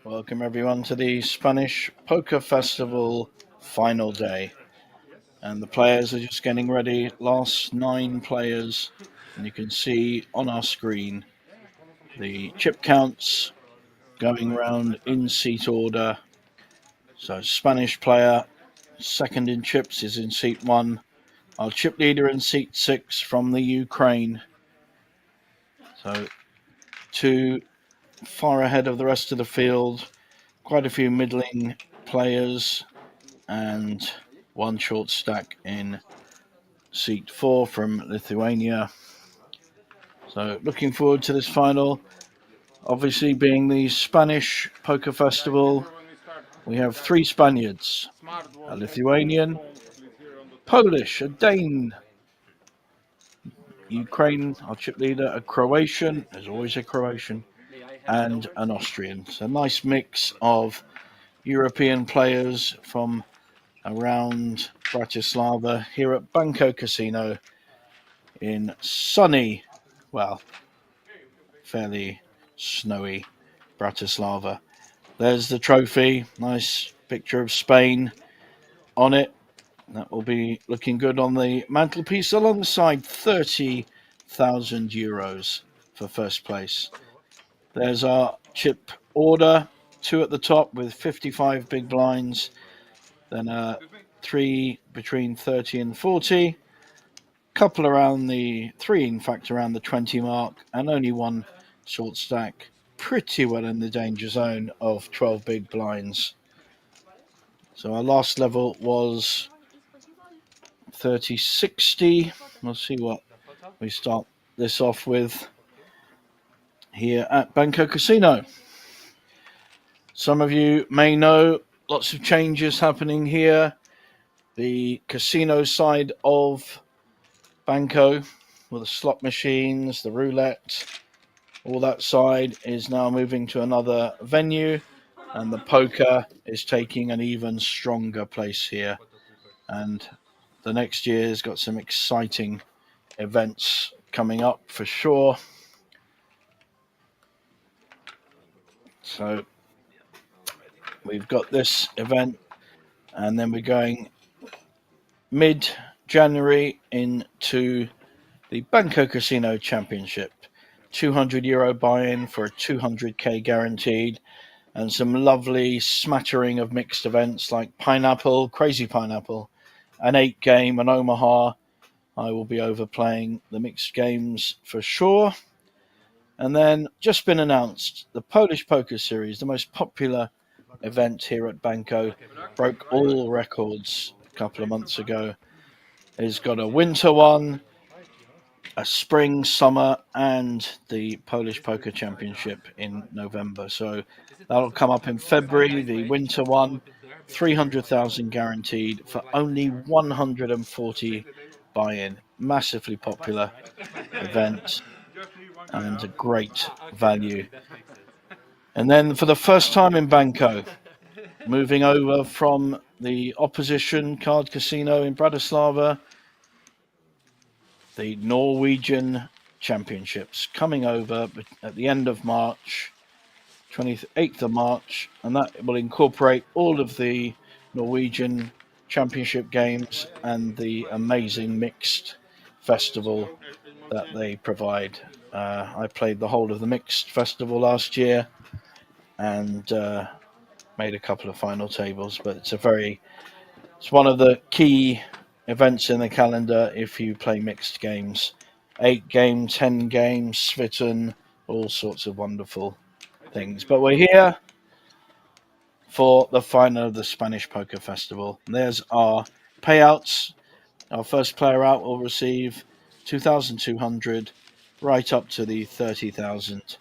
Welcome everyone to the Spanish Poker Festival final day. And the players are just getting ready. Last 9 players. And you can see on our screen the chip counts going around in seat order. So Spanish player, second in chips, is in seat 1. Our chip leader in seat 6 from the Ukraine. So 2 far ahead of the rest of the field. Quite a few middling players and 1 short stack in seat 4 from Lithuania. So looking forward to this final. Obviously, being the Spanish Poker Festival, we have 3 Spaniards, a Lithuanian, Polish, a Dane, Ukraine, our chip leader, a Croatian, there's always a Croatian, and an Austrian. So a nice mix of European players from around Bratislava here at Banco Casino in sunny, well, fairly snowy Bratislava. There's the trophy, nice picture of Spain on it. That will be looking good on the mantelpiece alongside 30,000 euros for first place. There's our chip order, 2 at the top with 55 big blinds, then 3 between 30 and 40, couple around the 3, in fact, around the 20 mark, and only 1 short stack, pretty well in the danger zone of 12 big blinds. So our last level was 30-60. We'll see what we start this off with here at Banco Casino. Some of you may know lots of changes happening here. The casino side of Banco, with the slot machines, the roulette, all that side is now moving to another venue, and the poker is taking an even stronger place here. And the next year's got some exciting events coming up for sure. So we've got this event, and then we're going mid-January into the Banco Casino Championship. €200 buy-in for a 200k guaranteed, and some lovely smattering of mixed events like Pineapple, Crazy Pineapple, an 8-game, an Omaha. I will be overplaying the mixed games for sure. And then, just been announced, the Polish Poker Series, the most popular event here at Banco, broke all records a couple of months ago. It's got a winter one, a spring, summer, and the Polish Poker Championship in November. So that'll come up in February, the winter one, 300,000 guaranteed for only 140 buy-in. Massively popular event and a great value. And then for the first time in Banco, moving over from the opposition card casino in Bratislava, the Norwegian Championships coming over at the end of March, 28th of March, and that will incorporate all of the Norwegian Championship games and the amazing mixed festival that they provide. I played the whole of the mixed festival last year and made a couple of final tables, but it's one of the key events in the calendar if you play mixed games. 8 games, 10 games, Svitten, all sorts of wonderful things. But we're here for the final of the Spanish Poker Festival. There's our payouts. Our first player out will receive 2,200 right up to the 30,000.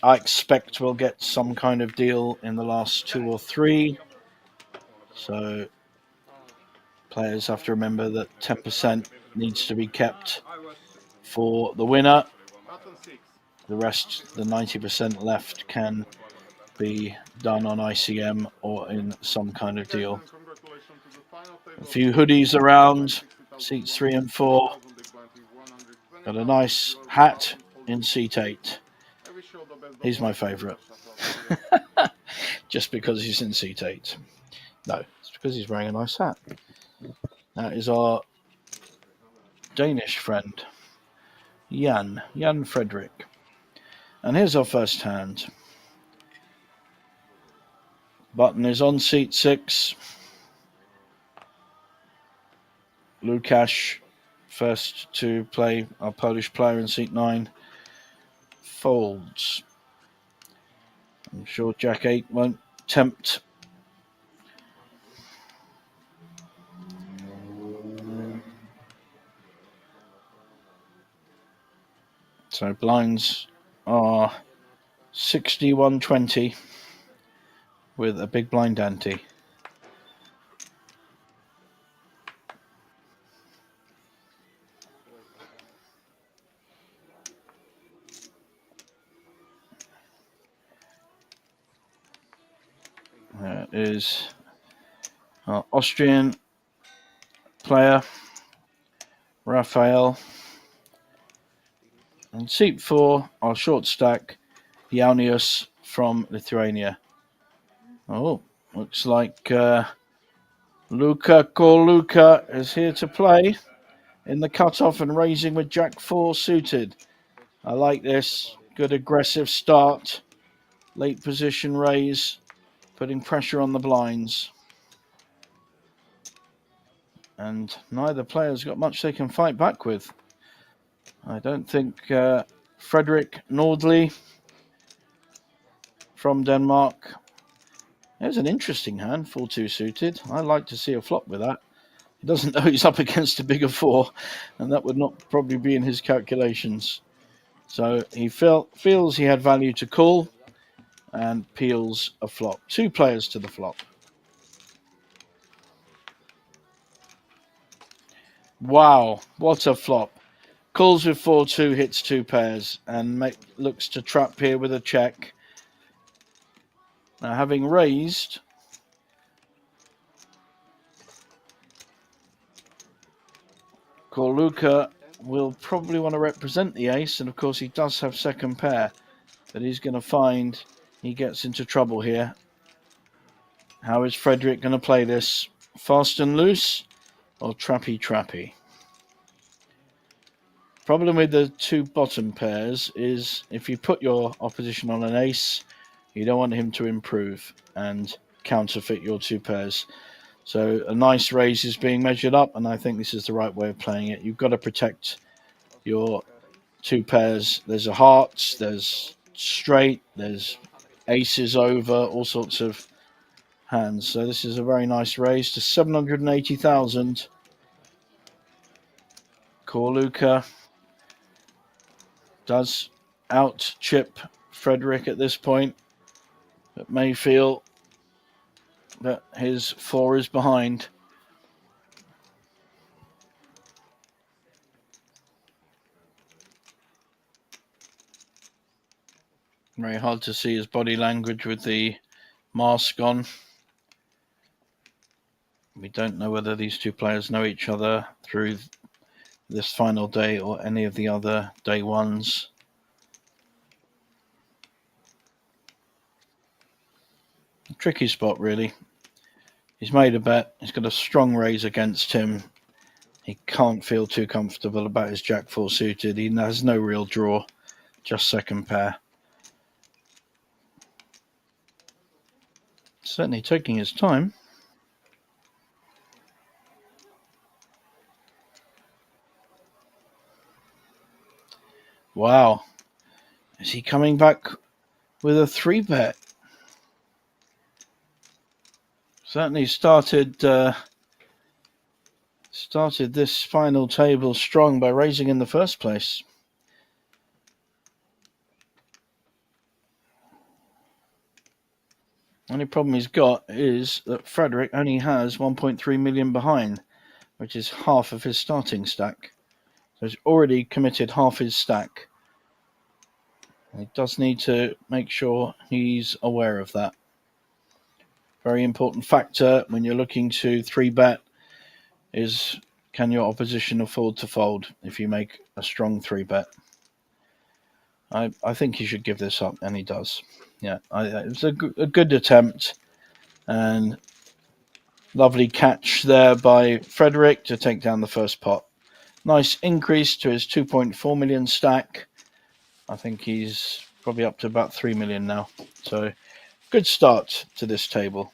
I expect we'll get some kind of deal in the last 2 or 3. So players have to remember that 10% needs to be kept for the winner. The rest, the 90% left, can be done on ICM or in some kind of deal. A few hoodies around, seats 3 and 4. Got a nice hat in seat 8. He's my favourite. just because he's in seat 8. No, it's because he's wearing a nice hat. That is our Danish friend, Jan Frederick. And here's our first hand. Button is on seat 6. Lukasz, first to play, our Polish player in seat 9, folds. I'm sure Jack 8 won't tempt. So blinds are 61-20 with a big blind ante. There is our Austrian player, Rafael. And seat 4, our short stack, Jaunius from Lithuania. Oh, looks like Luka is here to play in the cutoff and raising with Jack 4 suited. I like this. Good aggressive start. Late position raise, putting pressure on the blinds. And neither player's got much they can fight back with. I don't think Frederick Nordley from Denmark. There's an interesting hand, 4-2 suited. I like to see a flop with that. He doesn't know he's up against a bigger 4, and that would not probably be in his calculations. So he feels he had value to call and peels a flop. 2 players to the flop. Wow, what a flop. Calls with 4-2, hits 2 pairs, and looks to trap here with a check. Now, having raised, Luka will probably want to represent the ace, and of course he does have second pair, but he's going to find he gets into trouble here. How is Frederick going to play this? Fast and loose or trappy? Problem with the 2 bottom pairs is if you put your opposition on an ace, you don't want him to improve and counterfeit your 2 pairs. So a nice raise is being measured up, and I think this is the right way of playing it. You've got to protect your 2 pairs. There's a hearts, there's straight, there's aces over, all sorts of hands. So this is a very nice raise to 780,000. Luka does out chip Frederick at this point, but may feel that his 4 is behind. Very hard to see his body language with the mask on. We don't know whether these 2 players know each other through this final day or any of the other day ones. A tricky spot, really. He's made a bet. He's got a strong raise against him. He can't feel too comfortable about his Jack 4 suited. He has no real draw, just second pair. Certainly taking his time. Wow. Is he coming back with a 3-bet? Certainly started this final table strong by raising in the first place. Only problem he's got is that Frederick only has 1.3 million behind, which is half of his starting stack. So he's already committed half his stack. He does need to make sure he's aware of that. Very important factor when you're looking to 3-bet is, can your opposition afford to fold if you make a strong 3-bet? I think he should give this up, and he does. Yeah, it was a good attempt, and lovely catch there by Frederick to take down the first pot. Nice increase to his 2.4 million stack. I think he's probably up to about 3 million now. So good start to this table.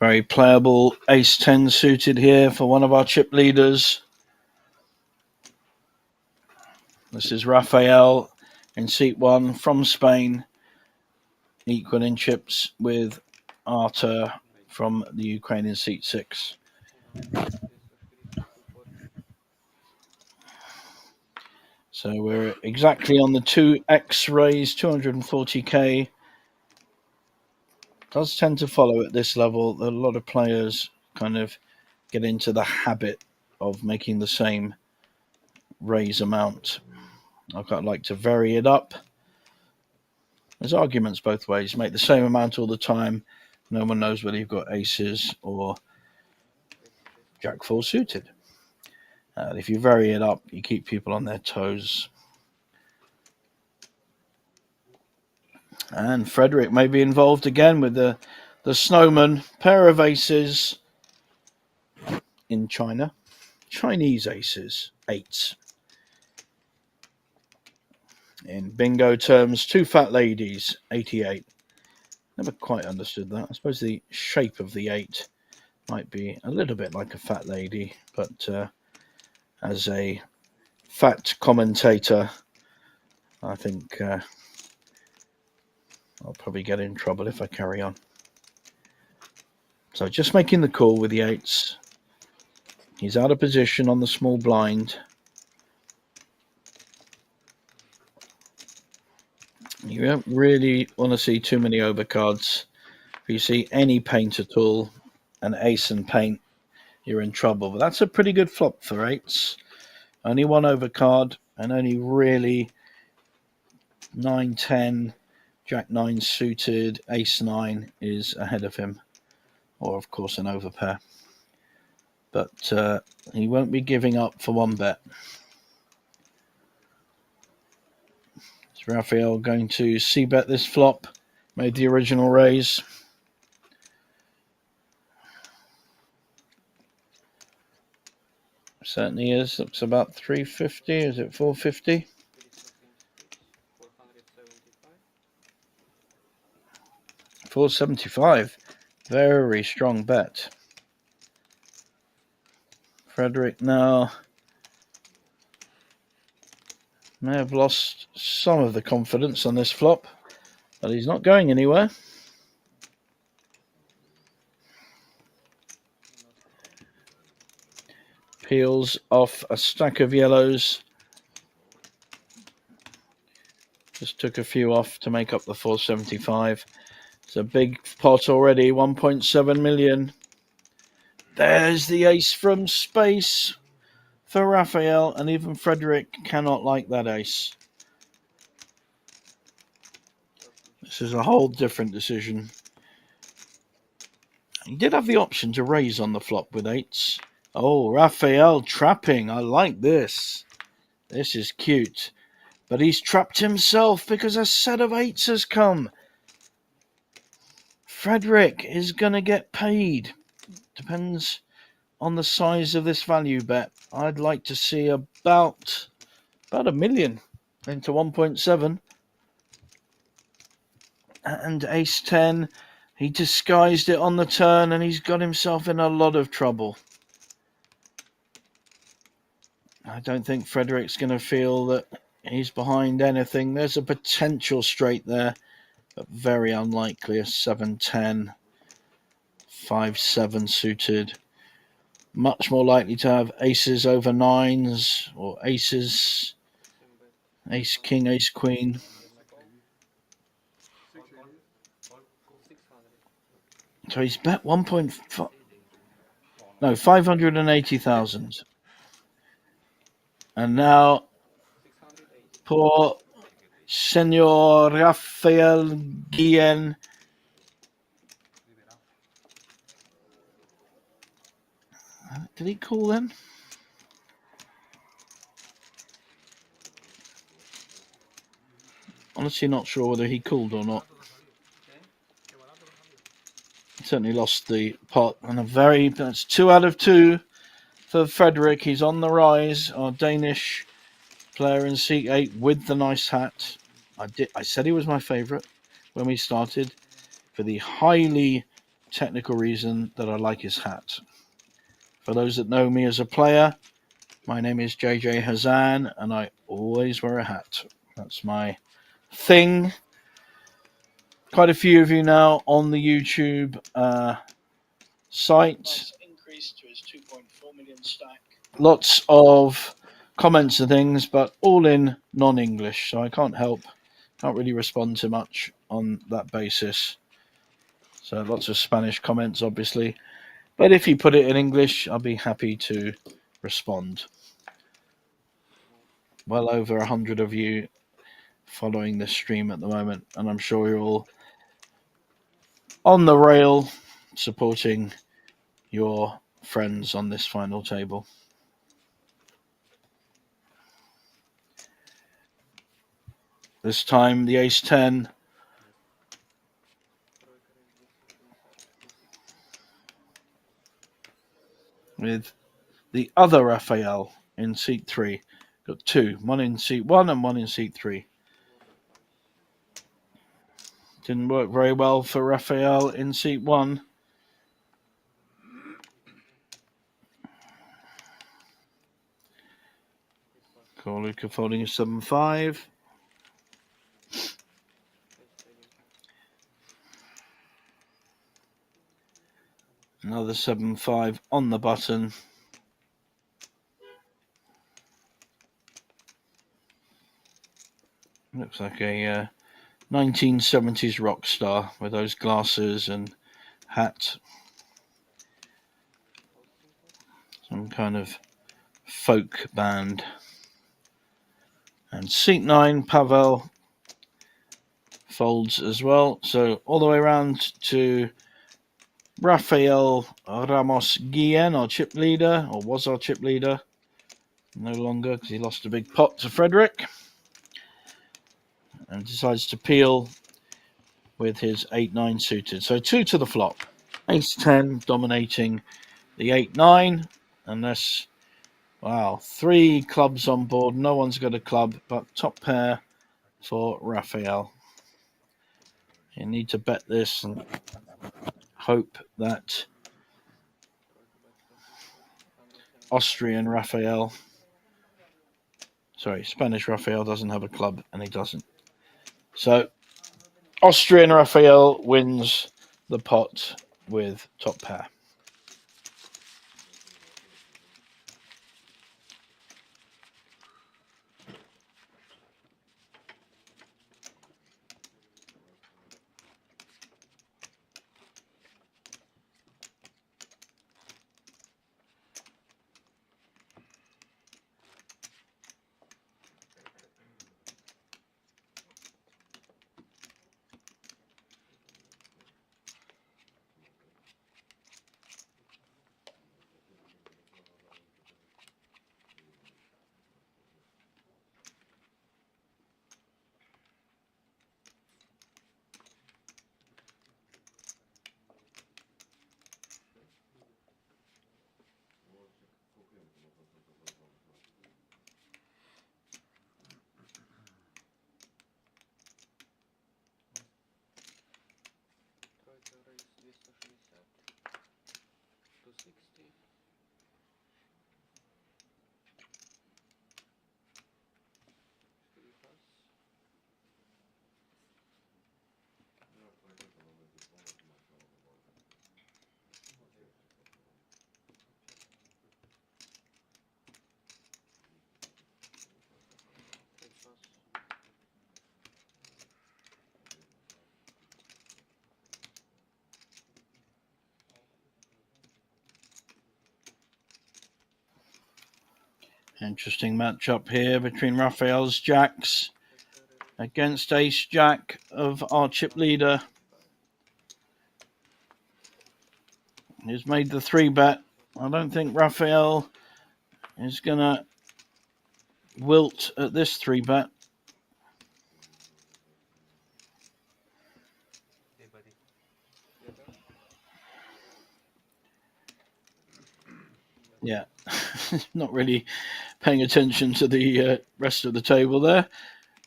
Very playable ace-10 suited here for one of our chip leaders. This is Rafael in seat 1 from Spain, equal in chips with Artur from the Ukraine in seat 6. So we're exactly on the 2x raise, 240k. Does tend to follow at this level. A lot of players kind of get into the habit of making the same raise amount. I'd quite like to vary it up. There's arguments both ways. Make the same amount all the time. No one knows whether you've got aces or Jack 4 suited. If you vary it up, you keep people on their toes. And Frederick may be involved again with the snowman. Pair of aces in China. Chinese aces, 8s. In bingo terms, 2 fat ladies, 88. Never quite understood that. I suppose the shape of the 8 might be a little bit like a fat lady, but as a fat commentator, I think I'll probably get in trouble if I carry on. So just making the call with the 8s. He's out of position on the small blind. You don't really want to see too many overcards. If you see any paint at all, an ace and paint, you're in trouble. But that's a pretty good flop for 8s. Only one overcard, and only really 9, 10, Jack 9 suited, ace 9 is ahead of him. Or, of course, an overpair. But he won't be giving up for one bet. Is Rafael going to c-bet this flop? Made the original raise. Certainly is. Looks about 350. Is it 450? 475. Very strong bet. Frederick now may have lost some of the confidence on this flop, but he's not going anywhere. Peels off a stack of yellows. Just took a few off to make up the 475. It's a big pot already, 1.7 million. There's the ace from space for Rafael, and even Frederick cannot like that ace. This is a whole different decision. He did have the option to raise on the flop with 8s. Oh, Rafael trapping. I like this. This is cute. But he's trapped himself because a set of 8s has come. Frederick is going to get paid. Depends on the size of this value bet. I'd like to see about $1 million into 1.7. And ace 10. He disguised it on the turn and he's got himself in a lot of trouble. I don't think Frederick's going to feel that he's behind anything. There's a potential straight there, but very unlikely. A 7-10, 5-7 suited. Much more likely to have aces over nines or aces, ace king, ace queen. So he's bet 1.5, no, 580,000. And now poor Senor Rafael Guillen. Did he call then? Honestly, not sure whether he called or not. He certainly lost the pot, and that's 2 out of 2 for Frederick. He's on the rise. Our Danish player in seat 8 with the nice hat. I said he was my favourite when we started for the highly technical reason that I like his hat. For those that know me as a player, my name is JJ Hazan, and I always wear a hat. That's my thing. Quite a few of you now on the YouTube site. Lots of comments and things, but all in non-English, so I can't really respond to much on that basis. So lots of Spanish comments, obviously. But if you put it in English, I'll be happy to respond. Well over 100 of you following this stream at the moment, and I'm sure you're all on the rail supporting your friends on this final table. This time the ace-10 with the other Raphael in seat 3. Got 2, one in seat 1 and one in seat 3. Didn't work very well for Raphael in seat 1. Corluka folding a 7-5. Another 7-5 on the button. Looks like a 1970s rock star with those glasses and hat. Some kind of folk band. And seat 9, Pavel folds as well. So all the way around to Rafael Ramos Guillen, our chip leader, or was our chip leader. No longer, because he lost a big pot to Frederick. And decides to peel with his 8-9 suited. So 2 to the flop. Ace-10 dominating the 8-9. Unless, wow, 3 clubs on board. No one's got a club, but top pair for Rafael. You need to bet this and hope that Austrian Rafael, Spanish Rafael doesn't have a club, and he doesn't. So Austrian Rafael wins the pot with top pair. Interesting matchup here between Raphael's jacks against ace jack of our chip leader. He's made the 3-bet. I don't think Raphael is going to wilt at this 3-bet. Yeah, not really paying attention to the rest of the table there.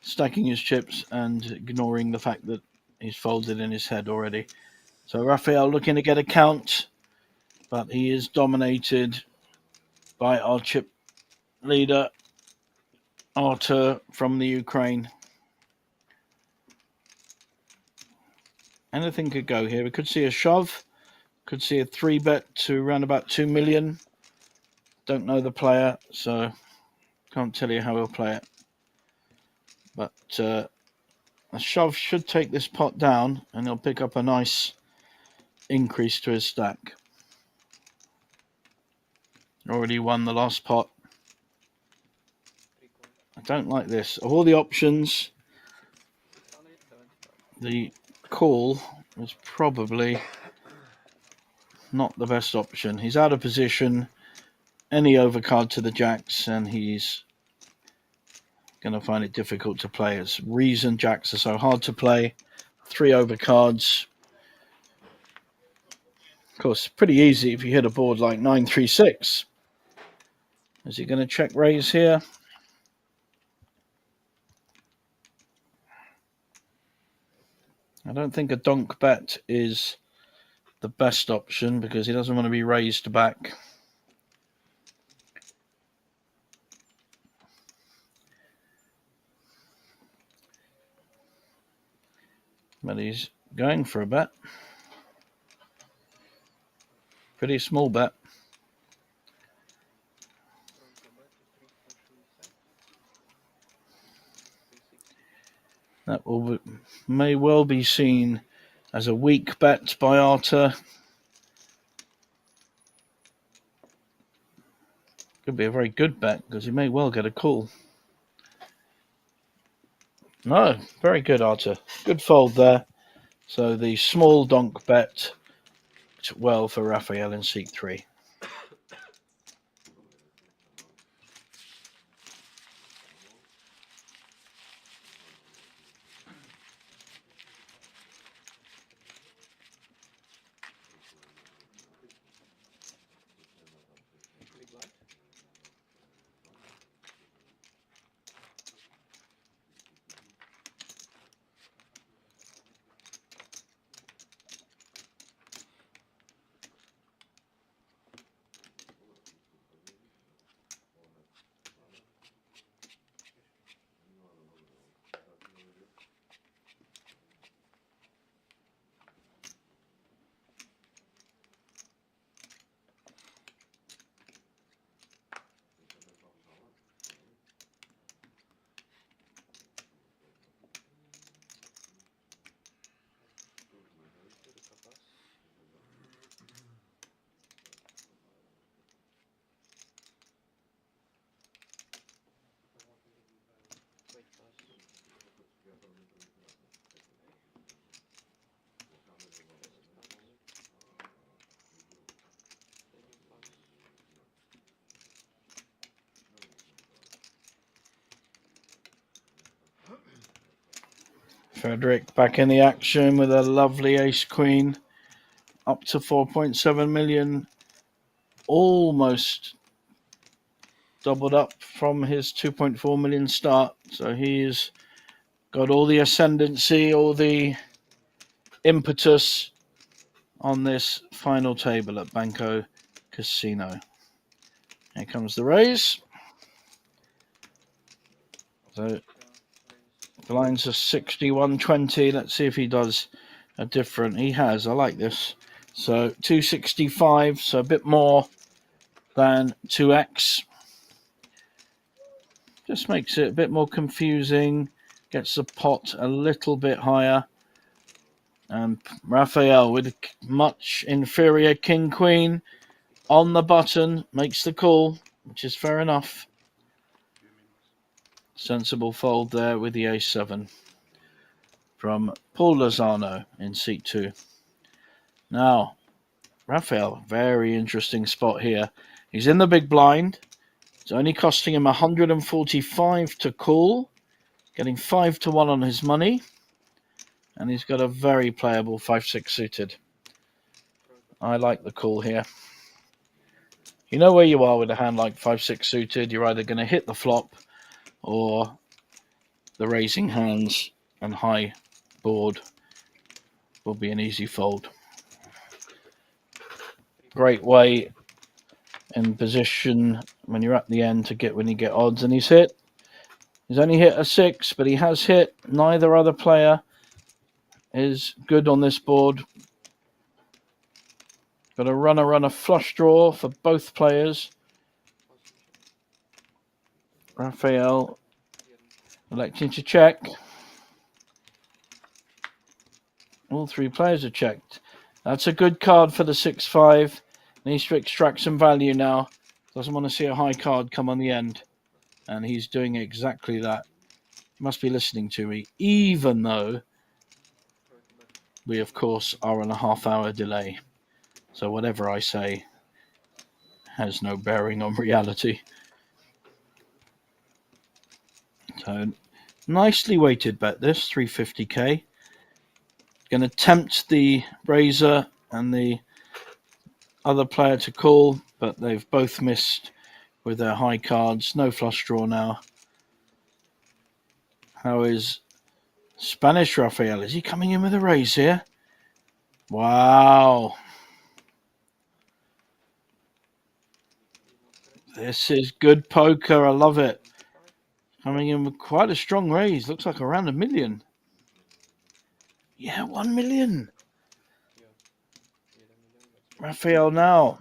Stacking his chips and ignoring the fact that he's folded in his head already. So Raphael looking to get a count, but he is dominated by our chip leader, Artur from the Ukraine. Anything could go here. We could see a shove, could see a 3-bet to around about 2 million. Don't know the player, so can't tell you how he'll play it. But a shove should take this pot down, and he'll pick up a nice increase to his stack. Already won the last pot. I don't like this. Of all the options, the call was probably not the best option. He's out of position. Any overcard to the jacks, and he's going to find it difficult to play. It's reason jacks are so hard to play. 3 overcards. Of course, pretty easy if you hit a board like 9-3-6. Is he going to check raise here? I don't think a donk bet is the best option because he doesn't want to be raised back. But he's going for a bet. Pretty small bet. That may well be seen as a weak bet by Artur. Could be a very good bet because he may well get a call. No, very good, Artur. Good fold there. So the small donk bet well for Raphael in seat 3. Frederick back in the action with a lovely ace-queen. Up to 4.7 million. Almost doubled up from his 2.4 million start. So he's got all the ascendancy, all the impetus on this final table at Banco Casino. Here comes the raise. So the lines are 61.20. Let's see if he does a different. He has. I like this. So 265. So a bit more than 2x. Just makes it a bit more confusing. Gets the pot a little bit higher. And Raphael with a much inferior king-queen on the button makes the call, which is fair enough. Sensible fold there with the ace-7 from Paul Lozano in seat 2. Now, Rafael, very interesting spot here. He's in the big blind. It's only costing him 145 to call, getting 5 to 1 on his money. And he's got a very playable 5-6 suited. I like the call here. You know where you are with a hand like 5-6 suited. You're either going to hit the flop or the raising hands and high board will be an easy fold. Great way in position when you're at the end to get when you get odds. And he's hit. He's only hit a 6, but he has hit. Neither other player is good on this board. Got a runner flush draw for both players. Rafael electing to check. All 3 players are checked. That's a good card for the 6-5. Needs to extract some value now. Doesn't want to see a high card come on the end. And he's doing exactly that. Must be listening to me, even though we, of course, are on a half-hour delay. So whatever I say has no bearing on reality. So nicely weighted bet this, 350k. Going to tempt the raiser and the other player to call, but they've both missed with their high cards. No flush draw now. How is Spanish Rafael? Is he coming in with a raise here? Wow. This is good poker. I love it. Coming in with quite a strong raise. Looks like around $1 million. Yeah, 1 million. Rafael now.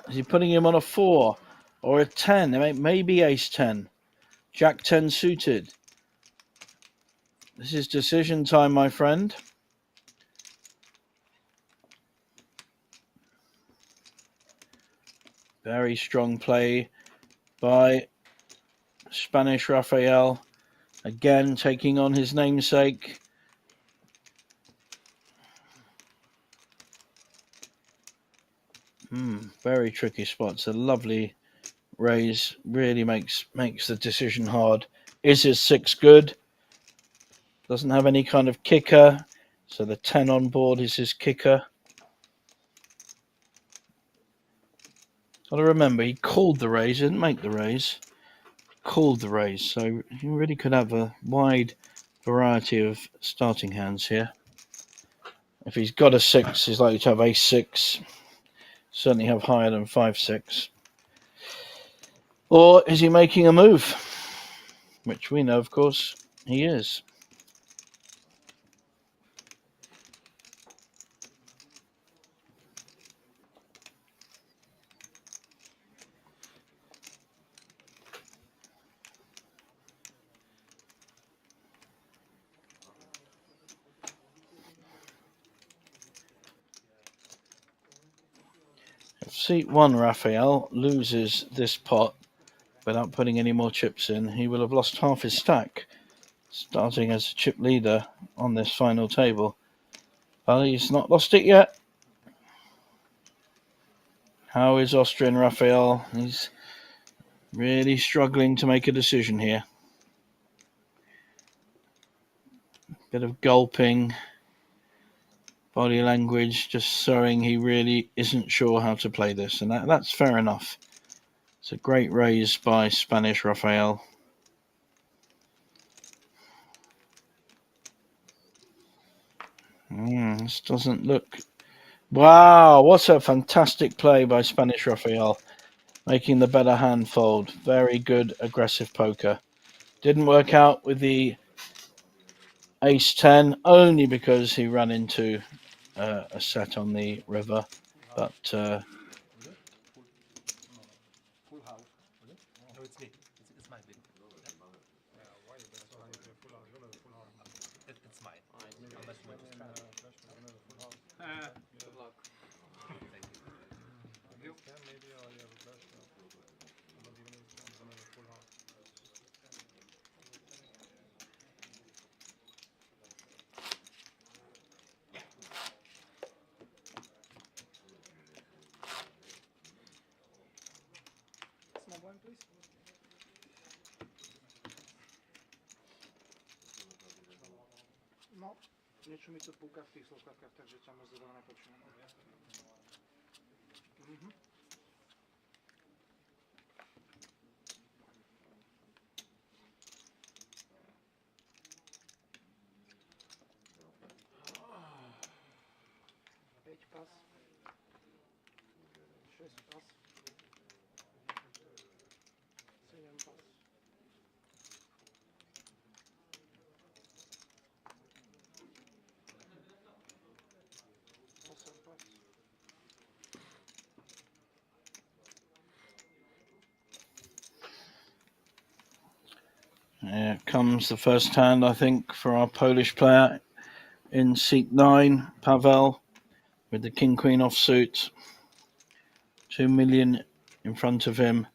Is he putting him on a 4 or a 10? Maybe ace 10. Jack 10 suited. This is decision time, my friend. Very strong play by Spanish Rafael. Again, taking on his namesake. Very tricky spot. It's a lovely raise. Really makes the decision hard. Is his 6 good? Doesn't have any kind of kicker. So the 10 on board is his kicker. Got to remember, he called the raise, didn't make the raise. Called the raise. So he really could have a wide variety of starting hands here. If he's got a 6, he's likely to have ace 6. Certainly have higher than 5-6. Or is he making a move? Which we know, of course, he is. If seat 1 Rafael loses this pot without putting any more chips in, he will have lost half his stack, starting as a chip leader on this final table. But he's not lost it yet. How is Austrian Rafael? He's really struggling to make a decision here. Bit of gulping, body language, just showing he really isn't sure how to play this, and that's fair enough. It's a great raise by Spanish Rafael. This doesn't look... Wow, what a fantastic play by Spanish Rafael, making the better hand fold. Very good aggressive poker. Didn't work out with the ace 10, only because he ran into a set on the river, but Niečo mi to púka v tých sluchátkach, takže ťa moc dobre nepočujem. Päť pas. 6 pas. 7 pas. 8 pas. Here comes the first hand, I think, for our Polish player in seat 9, Pavel, with the king-queen offsuit. 2 million in front of him,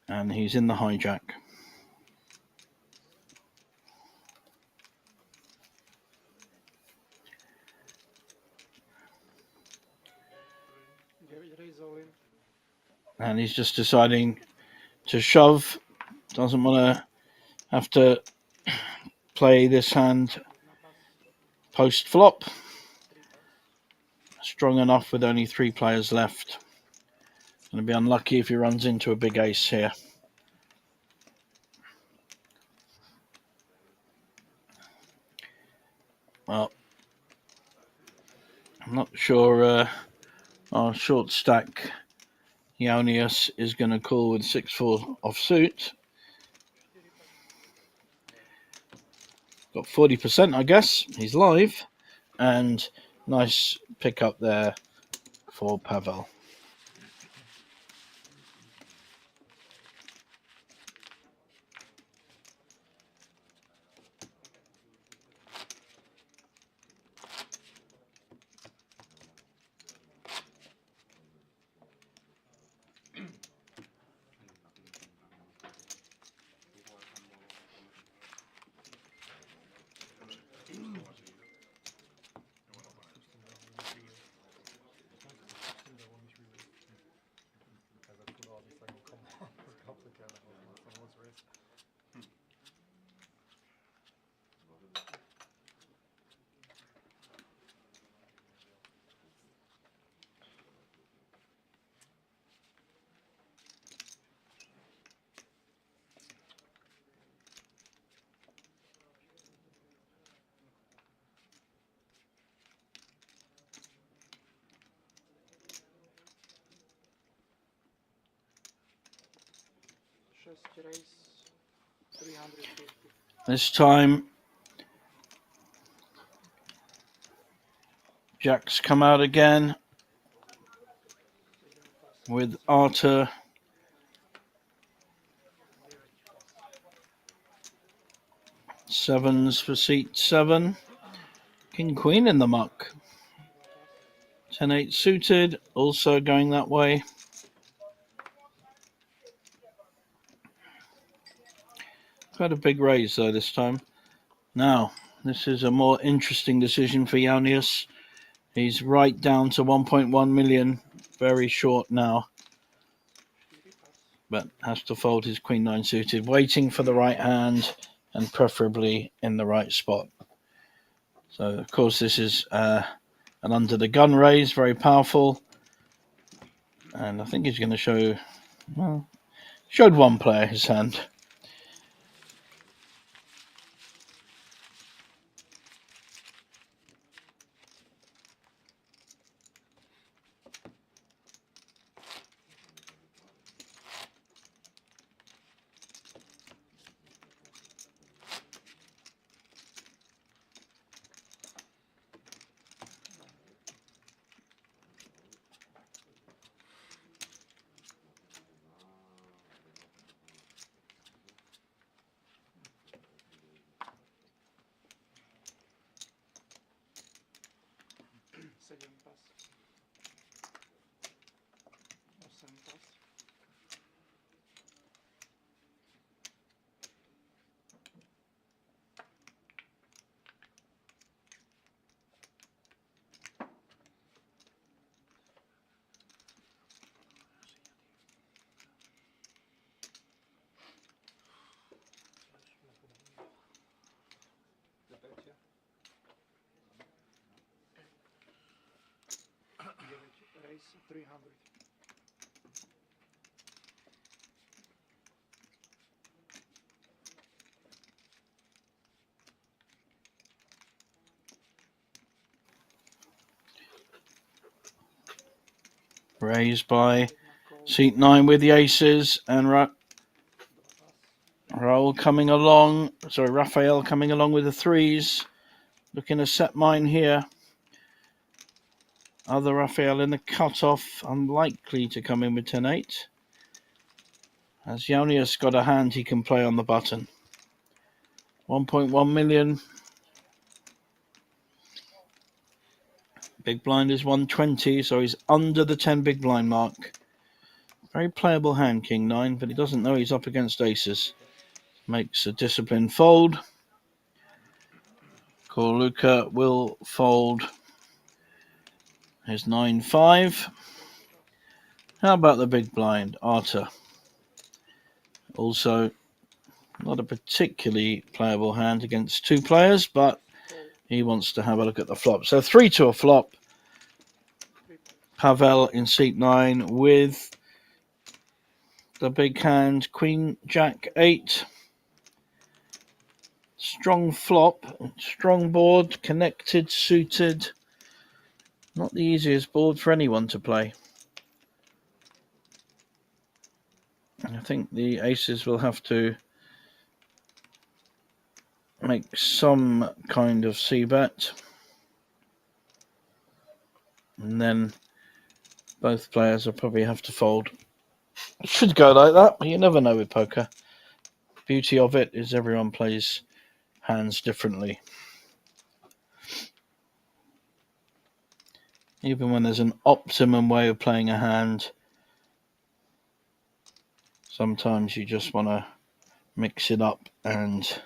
and he's in the hijack. And he's just deciding to shove. Doesn't want to have to play this hand post-flop. Strong enough with only 3 players left. Going to be unlucky if he runs into a big ace here. Well, I'm not sure our short stack Ionius is going to call with 6-4 offsuit. Got 40%, I guess. He's live. And nice pick up there for Pavel. This time, Jack's come out again with Arthur. Sevens for seat 7. King Queen in the muck. 10-8 suited, also going that way. Quite a big raise though this time. Now, this is a more interesting decision for Ionius. He's right down to 1.1 million, very short now. But has to fold his Queen 9 suited, waiting for the right hand and preferably in the right spot. So, of course, this is an under the gun raise, very powerful. And I think he's going to show, well, showed one player his hand. raise 300. Raised by Jedna call. seat 9 with the aces, and Dva pas. Raul coming along. Sorry, Raphael coming along with the threes. Looking to set mine here. Other Raphael in the cutoff, unlikely to come in with 10-8. As Jonius got a hand he can play on the button. 1.1 million. Big blind is 120, so he's under the 10 big blind mark. Very playable hand, King 9, but he doesn't know he's up against aces. Makes a disciplined fold. Luca will fold his 9-5. How about the big blind, Arta? Also, not a particularly playable hand against two players, but Call. he wants to have a look at the flop. So 3 to a flop. 3 pairs. Pavel in seat 9 with the big hand, Queen, Jack 8. Strong flop, strong board, connected, suited. Not the easiest board for anyone to play. I think the aces will have to make some kind of c-bet. And then both players will probably have to fold. It should go like that, but you never know with poker. Beauty of it is everyone plays hands differently. Even when there's an optimum way of playing a hand, sometimes you just want to mix it up and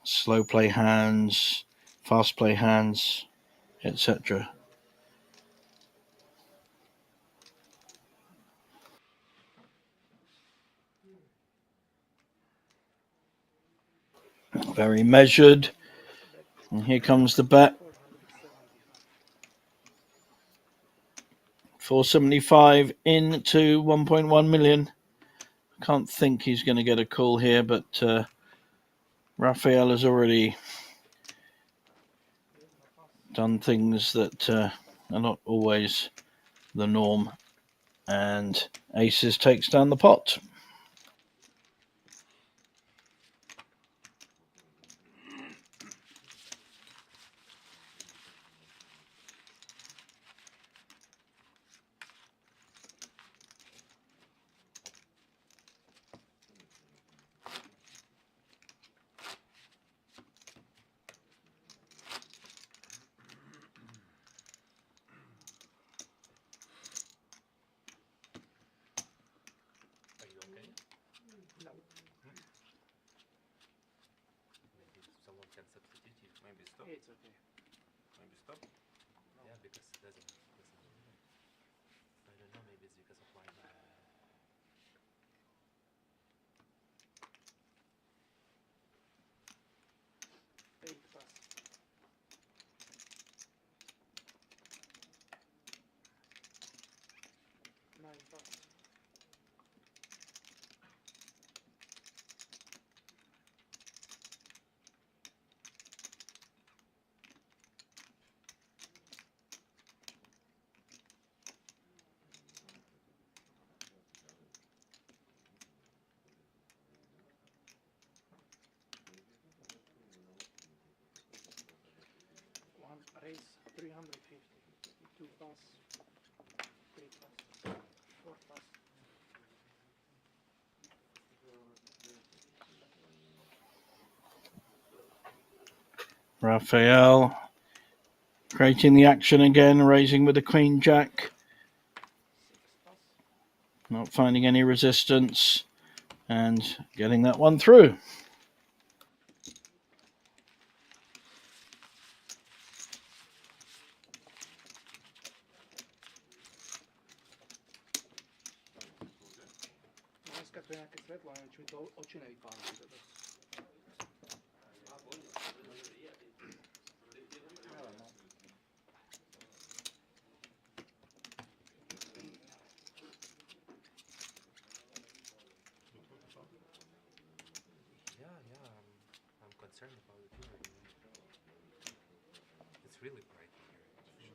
slow play hands, fast play hands, etc. Very measured. Bet. And here comes the bet. 475. 475 into 1.1 million. Can't think he's going to get a call here, but Raphael has already Jedna pas. done things that are not always the norm. And aces takes down the pot. Are you okay? No. Maybe someone can substitute you. Maybe stop. It's okay. Maybe stop. No. Yeah, because doesn't. I don't know. Maybe it's because of my. 8 pas. 9 pas. One raise 350. 2 pas. 3 pas. 4 pas. Raphael creating the action again, raising with the Queen Jack. 6 pas. Not finding any resistance and getting that one through. Dneska tu je nejaké svetlo, neviem, či mi to oči nevypálili. Neviem, no. really bright here.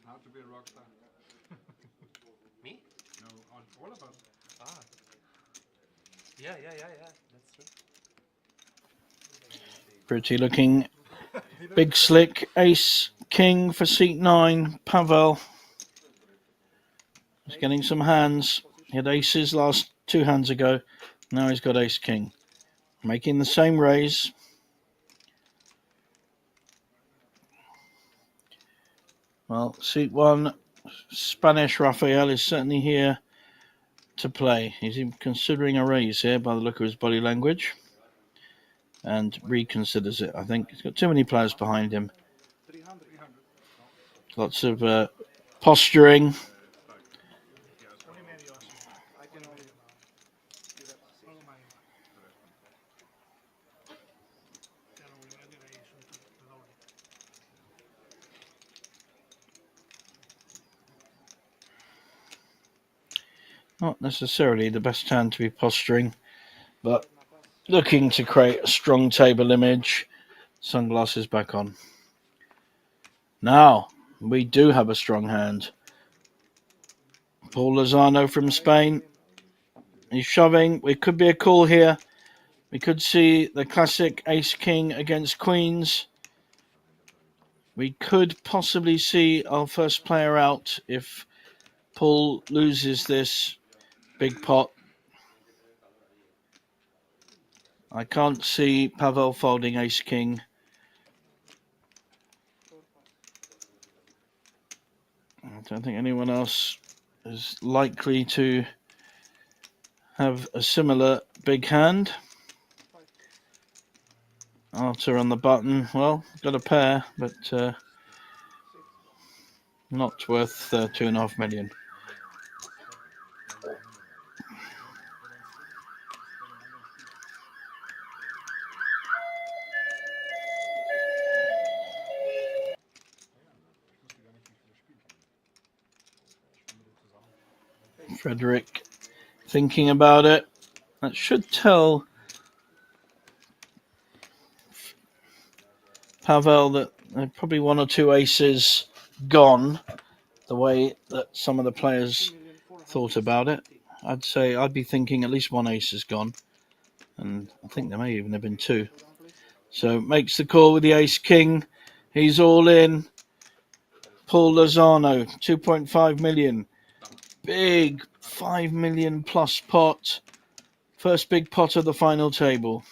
How to be a rock star. Me? No, all of us. Ah. Yeah. That's true. Pretty looking. Big slick. Ace king for seat 9. Pavel. He's getting some hands. He had aces last 2 hands ago. Now he's got ace king. Making the same raise. Well, seat 1, Spanish Rafael is certainly here to play. He's even considering a raise here by the look of his body language. And reconsiders it, I think. He's got too many players behind him. 300. Lots of posturing. I can only give that 6. Not necessarily the best hand to be posturing, but looking to create a strong table image. Sunglasses back on. Now, we do have a strong hand. Paul Lozano from Spain. He's shoving. It could be a call here. We could see the classic ace-king against queens. We could possibly see our first player out if Paul loses this big pot. I can't see Pavel folding ace-king. I don't think anyone else is likely to have a similar big hand. Arthur on the button. Well, got a pair, but not worth 2.5 million. Frederick thinking about it. That should tell Pavel that there are probably 1 or 2 aces gone, the way that some of the players thought about it. I'd say I'd be thinking at least 1 ace is gone, and I think there may even have been 2. So makes the call with the ace-king. He's all in. Paul Lozano, 2.5 million. Big 5 million plus pot. First big pot of the final table.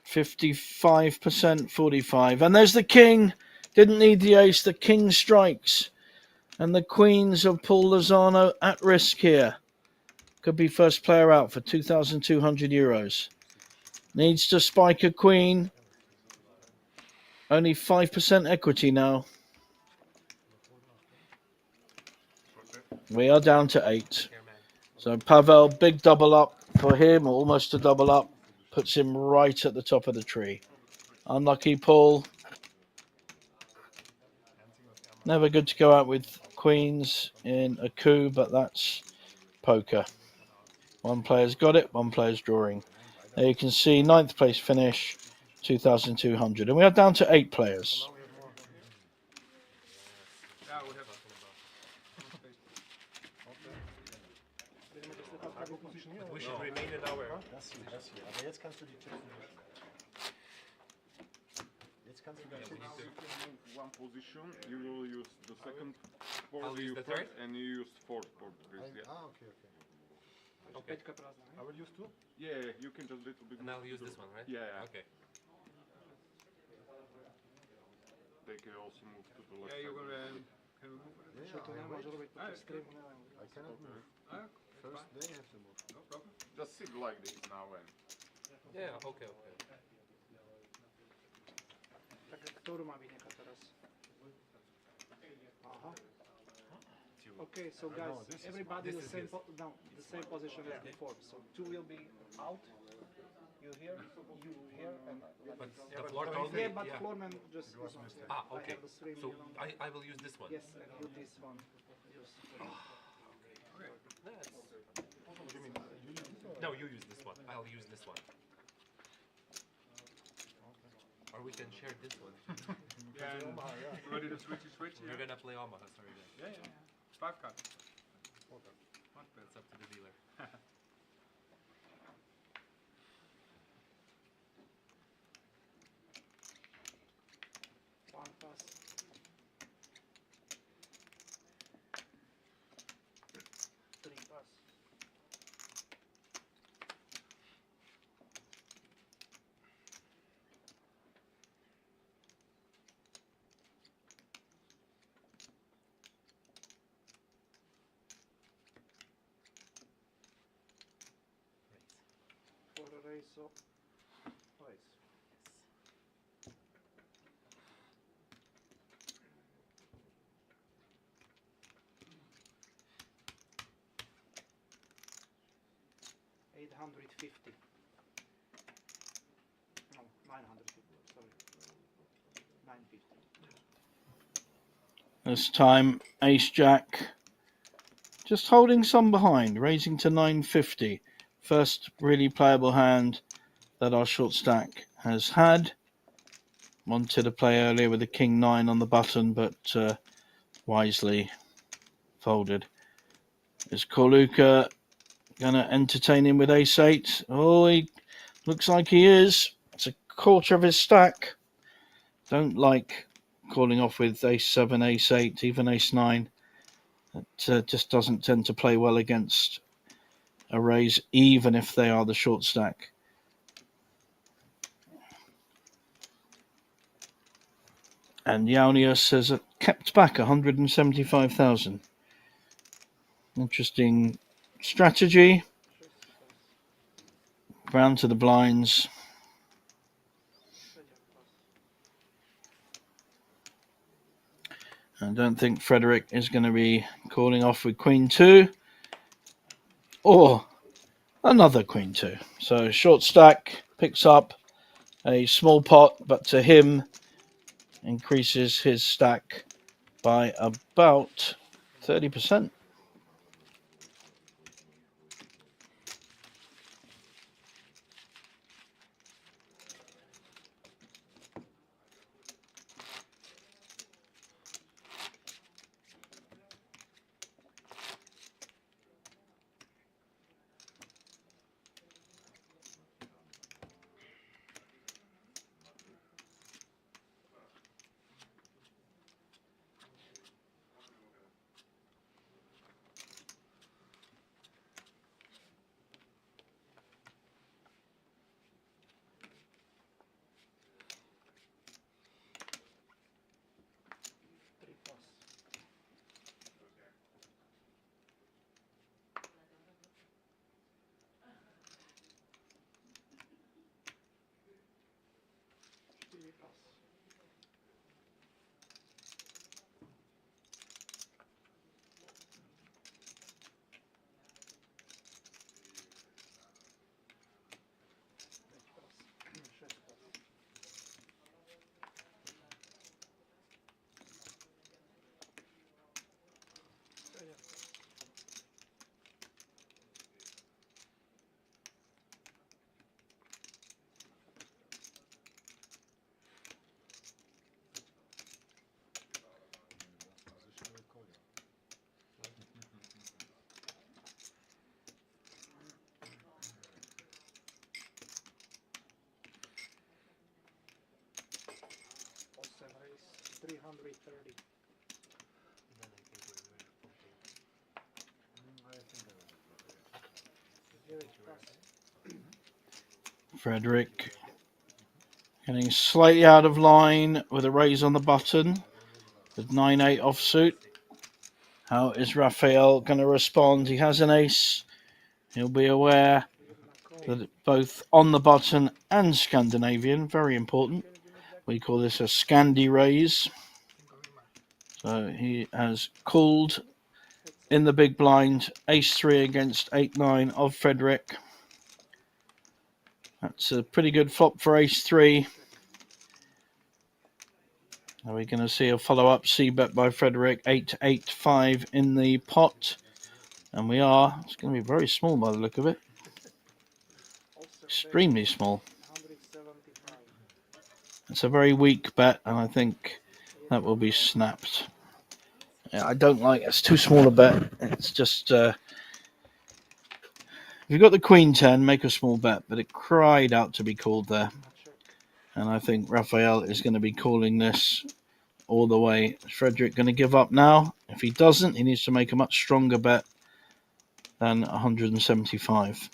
55%, 45. And there's the king. Didn't need the ace. The king strikes. And the queens of Paul Lozano at risk here. Could be first player out for 2,200 euros. Needs to spike a queen. Only 5% equity now. We are down to 8. So Pavel, big double up for him, almost a double up. Puts him right at the top of the tree. Unlucky Paul. Never good to go out with queens in a coup, but that's poker. One player's got it, one player's drawing. There you can see 9th place finish, 2,200. And we are down to 8 players. We should remain in our... Aber jetzt kannst du die Chips nicht. Jetzt kannst du die Chips. One position, you will use the second board, I'll use you the first, third? and you use fourth board. Yeah. Okay. Okay. I will use 2. Yeah, you can just little bit. And I'll use this one, right? Yeah. Okay. They can also move to the left. Yeah, you're side. gonna... Can we move? Yeah, I cannot move. First they have to move. No problem. Just sit like this now and. Yeah, okay. Tak, ktorú má vynechať teraz? Aha. Okay, so guys, everybody in the same the same position as before. So 2 will be out. You here, and But the floor told me... yeah, but Floorman just Ah, I okay. have the stream, So you know. I will use this one. Yes, and you this one. Use. No, you use this one. I'll use this one. Or we can share this one. Yeah, and ready to switch? We're Yeah. gonna play Omaha, sorry guys. Yeah. 5 cards. Not bad. It's up to the dealer. One pass. Three pass. For a raise, so raise. $850. No, 950. Sorry, 950. This time, Ace Jack just holding some behind, raising to 950. First really playable hand that our short stack has had. Wanted to play earlier with the King 9 on the button, but wisely folded. Is Corluka going to entertain him with Ace 8? Oh, he looks like he is. It's a quarter of his stack. Don't like calling off with Ace 7, Ace 8, even Ace 9. It just doesn't tend to play well against a raise, even if they are the short stack. And Yaunius has kept back 175,000. Interesting strategy. Round to the blinds. I don't think Frederick is going to be calling off with Queen 2 or another Queen 2. So short stack picks up a small pot, but to him increases his stack by about 30%. Three pass. Three pass. Pět pass. Šest pass. Sedm pass. Osem raise. 330. Then I think we're folding. Девять pass. Frederick getting slightly out of line with a raise on the button with 9-8 offsuit. How is Raphael going to respond? He has an ace. He'll be aware that both on the button and Scandinavian, very important. We call this a Scandi raise. So he has called in the big blind, ace 3 against 8-9 of Frederick. That's a pretty good flop for ace 3. Are we going to see a follow-up c-bet by Frederick? 8-8-5 in the pot. And we are. It's going to be very small by the look of it. extremely small. 175. It's a very weak bet, and I think that will be snapped. Yeah, I don't like it. It's too small a bet. It's just if you've got the Queen 10, make a small bet, but it cried out to be called there. Check. And I think Raphael is going to be calling this all the way. Is Frederick going to give up now? If he doesn't, he needs to make a much stronger bet than 175.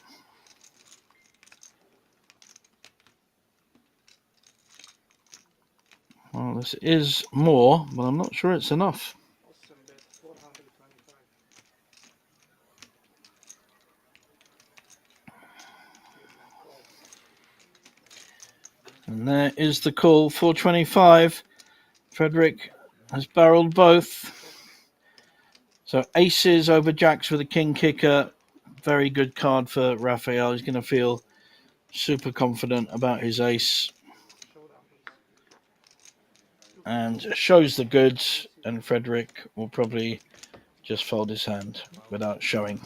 Well, this is more, but I'm not sure it's enough. Awesome bet. 425. Call. And there is the call, 425. Frederick has barreled both. So aces over jacks with a king kicker. Very good card for Raphael. He's going to feel super confident about his ace. Showdown, please. And shows the goods, and Frederick will probably just fold his hand without showing.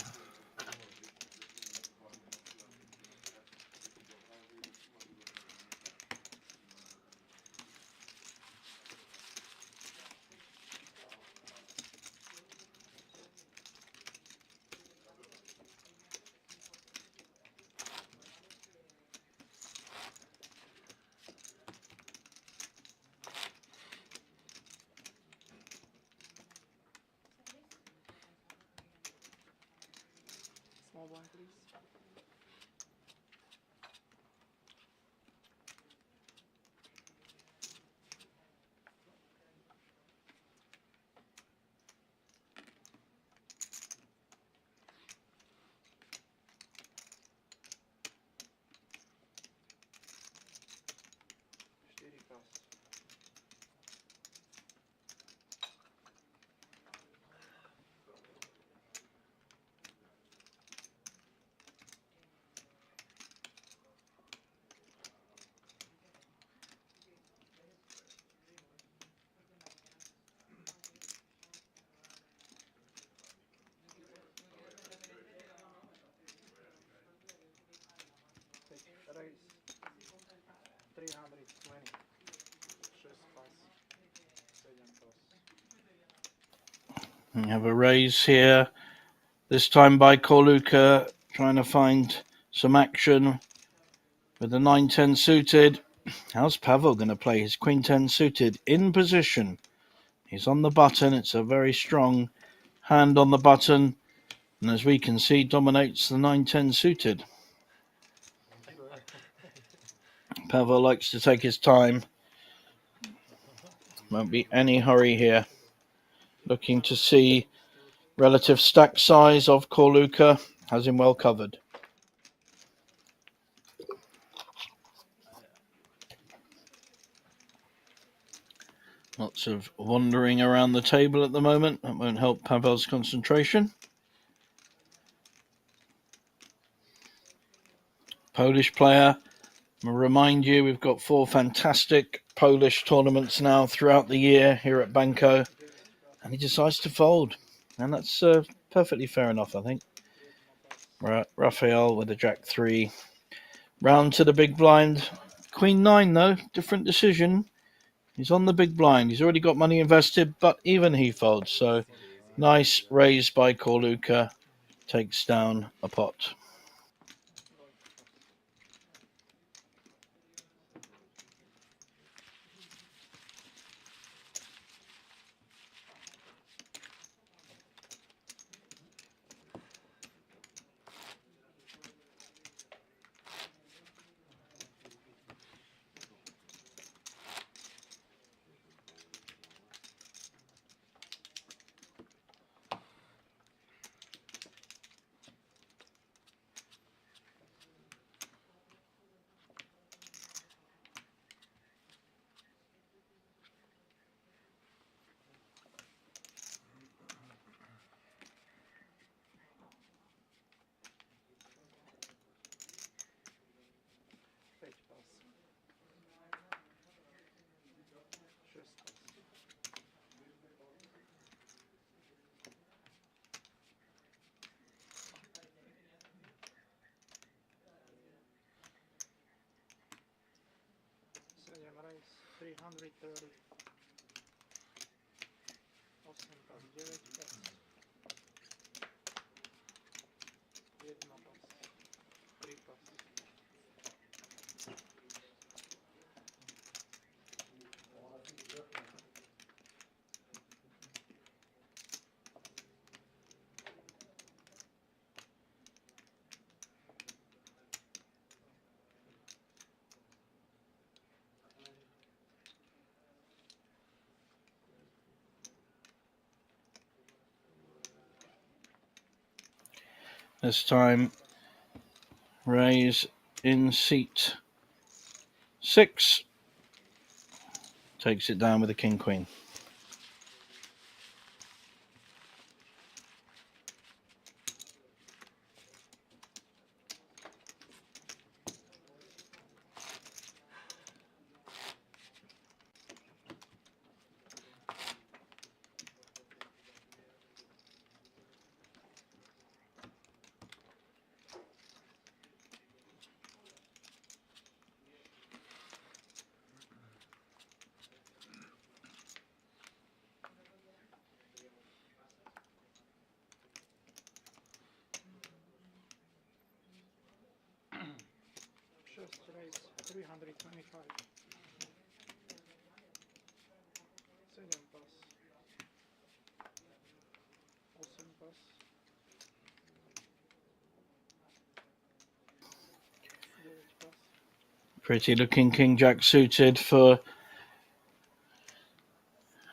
Small blind, please. Steady pass. Take raise. 320. Just pass. Second toss. We have a raise here. This time by Korluka, trying to find some action with the 9-10 suited. How's Pavel going to play his Queen 10 suited in position? He's on the button. It's a very strong hand on the button. And as we can see, dominates the 9-10 suited. Pavel likes to take his time. Won't be any hurry here. Looking to see relative stack size of Korluka. Has him well covered. Lots of wandering around the table at the moment. That won't help Pavel's concentration. Polish player. I'll remind you, we've got 4 fantastic Polish tournaments now throughout the year here at Banco. And he decides to fold. And that's perfectly fair enough, I think. Raphael with a jack 3. Round to the big blind. Queen 9, though. Different decision. He's on the big blind. He's already got money invested, but even he folds. So nice raise by Korluka. Takes down a pot. 330. 8 pas, 9 pas. 1 pas. 3 pas. This time, raise in seat 6. Takes it down with a king queen. Just raise 325. 7 pas. 8 pas. 9 pas. Pretty looking king jack suited for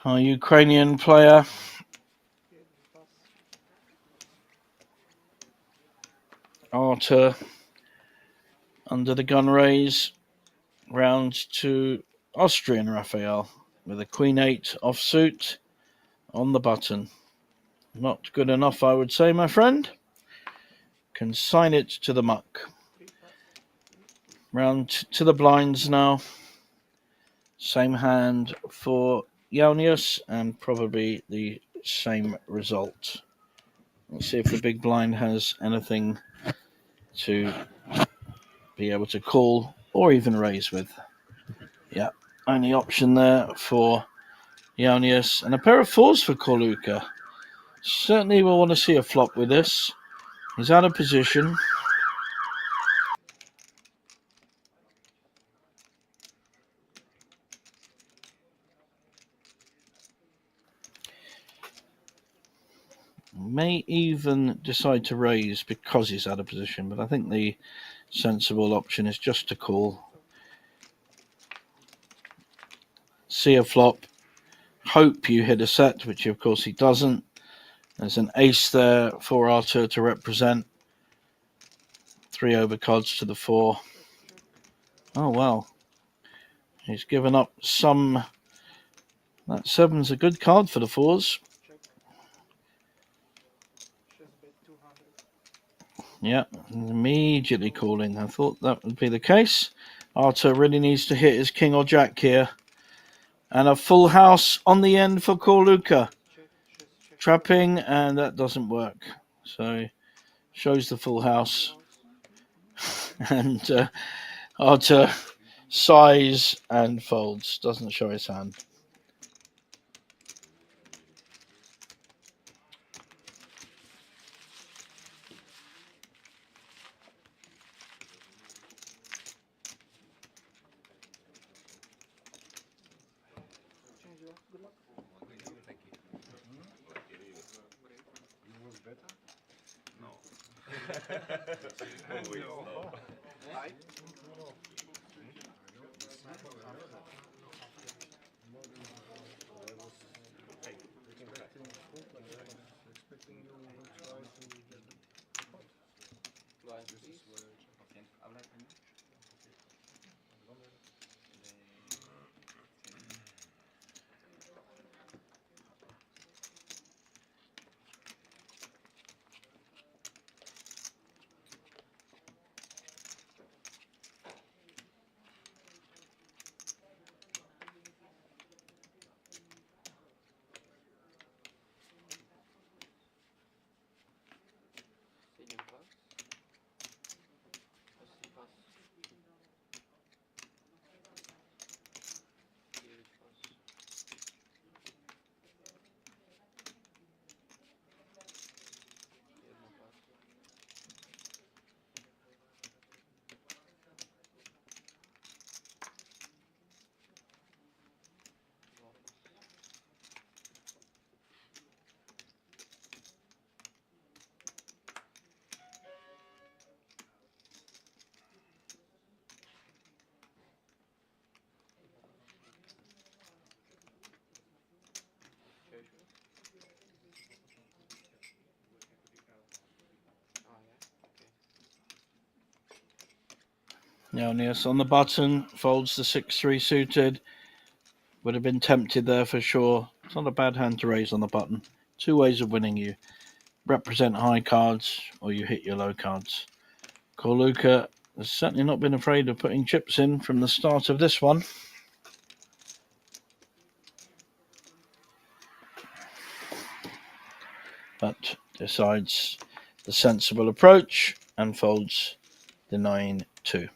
our Ukrainian player. 7 pas. Arthur under the gun raise. Round to Austrian Raphael with a queen 8 offsuit on the button. Not good enough, I would say, my friend. Consign it to the muck. 3 pas. Round to the blinds now. Same hand for Jaunius and probably the same result. Let's see if the big blind has anything to be able to call or even raise with. Yeah, only option there for Jaunius and a pair of 4s for Korluka. Certainly will want to see a flop with this. He's out of position. May even decide to raise because he's out of position, but I think the sensible option is just to call. See a flop. Hope you hit a set, which of course he doesn't. There's an ace there for Arthur to represent. 3 overcards to the 4. Oh, well. He's given up some. That 7's a good card for the 4s. Check. Just bet 200. Yeah, immediately calling. I thought that would be the case. Arthur really needs to hit his king or jack here. And a full house on the end for Korluka. Check. Just check. Trapping, and that doesn't work. So, shows the full house. And Arthur sighs and folds. Doesn't show his hand. Change your good luck. Thank you. You was better? No. Always no. Right? Expecting you to try to get the pot. Blind, This is where Okay. Habla español. Niels on the button, folds the 6-3 suited. Would have been tempted there for sure. It's not a bad hand to raise on the button. Two ways of winning. You represent high cards or you hit your low cards. Korluka has certainly not been afraid of putting chips in from the start of this one. But decides the sensible approach and folds the 9-2.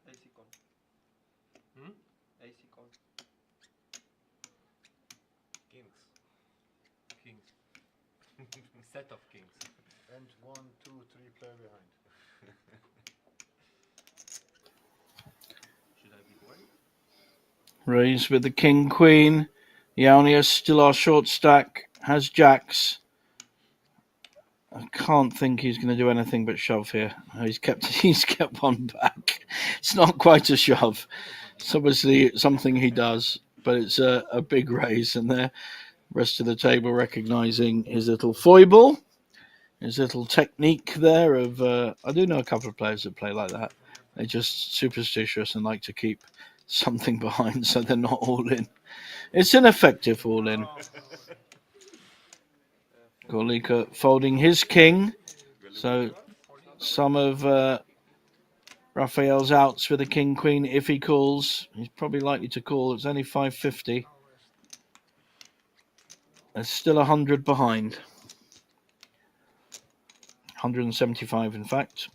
AC call. AC call. Kings. Kings. Set of kings. And 1, 2, 3 player behind. Should I be worried? Raise with the king queen. Yaunius still our short stack. Has jacks. I can't think he's going to do anything but shove here. He's kept one back. It's not quite a shove. It's obviously something he does, but it's a big raise, and the rest of the table recognising his little foible, his little technique there of. I do know a couple of players that play like that. They're just superstitious and like to keep something behind, so they're not all in. It's an effective all in. Korluka folding his king. So some of Raphael's outs with the king queen. If he calls, he's probably likely to call. It's only 550. There's still 100 behind. 175 in fact.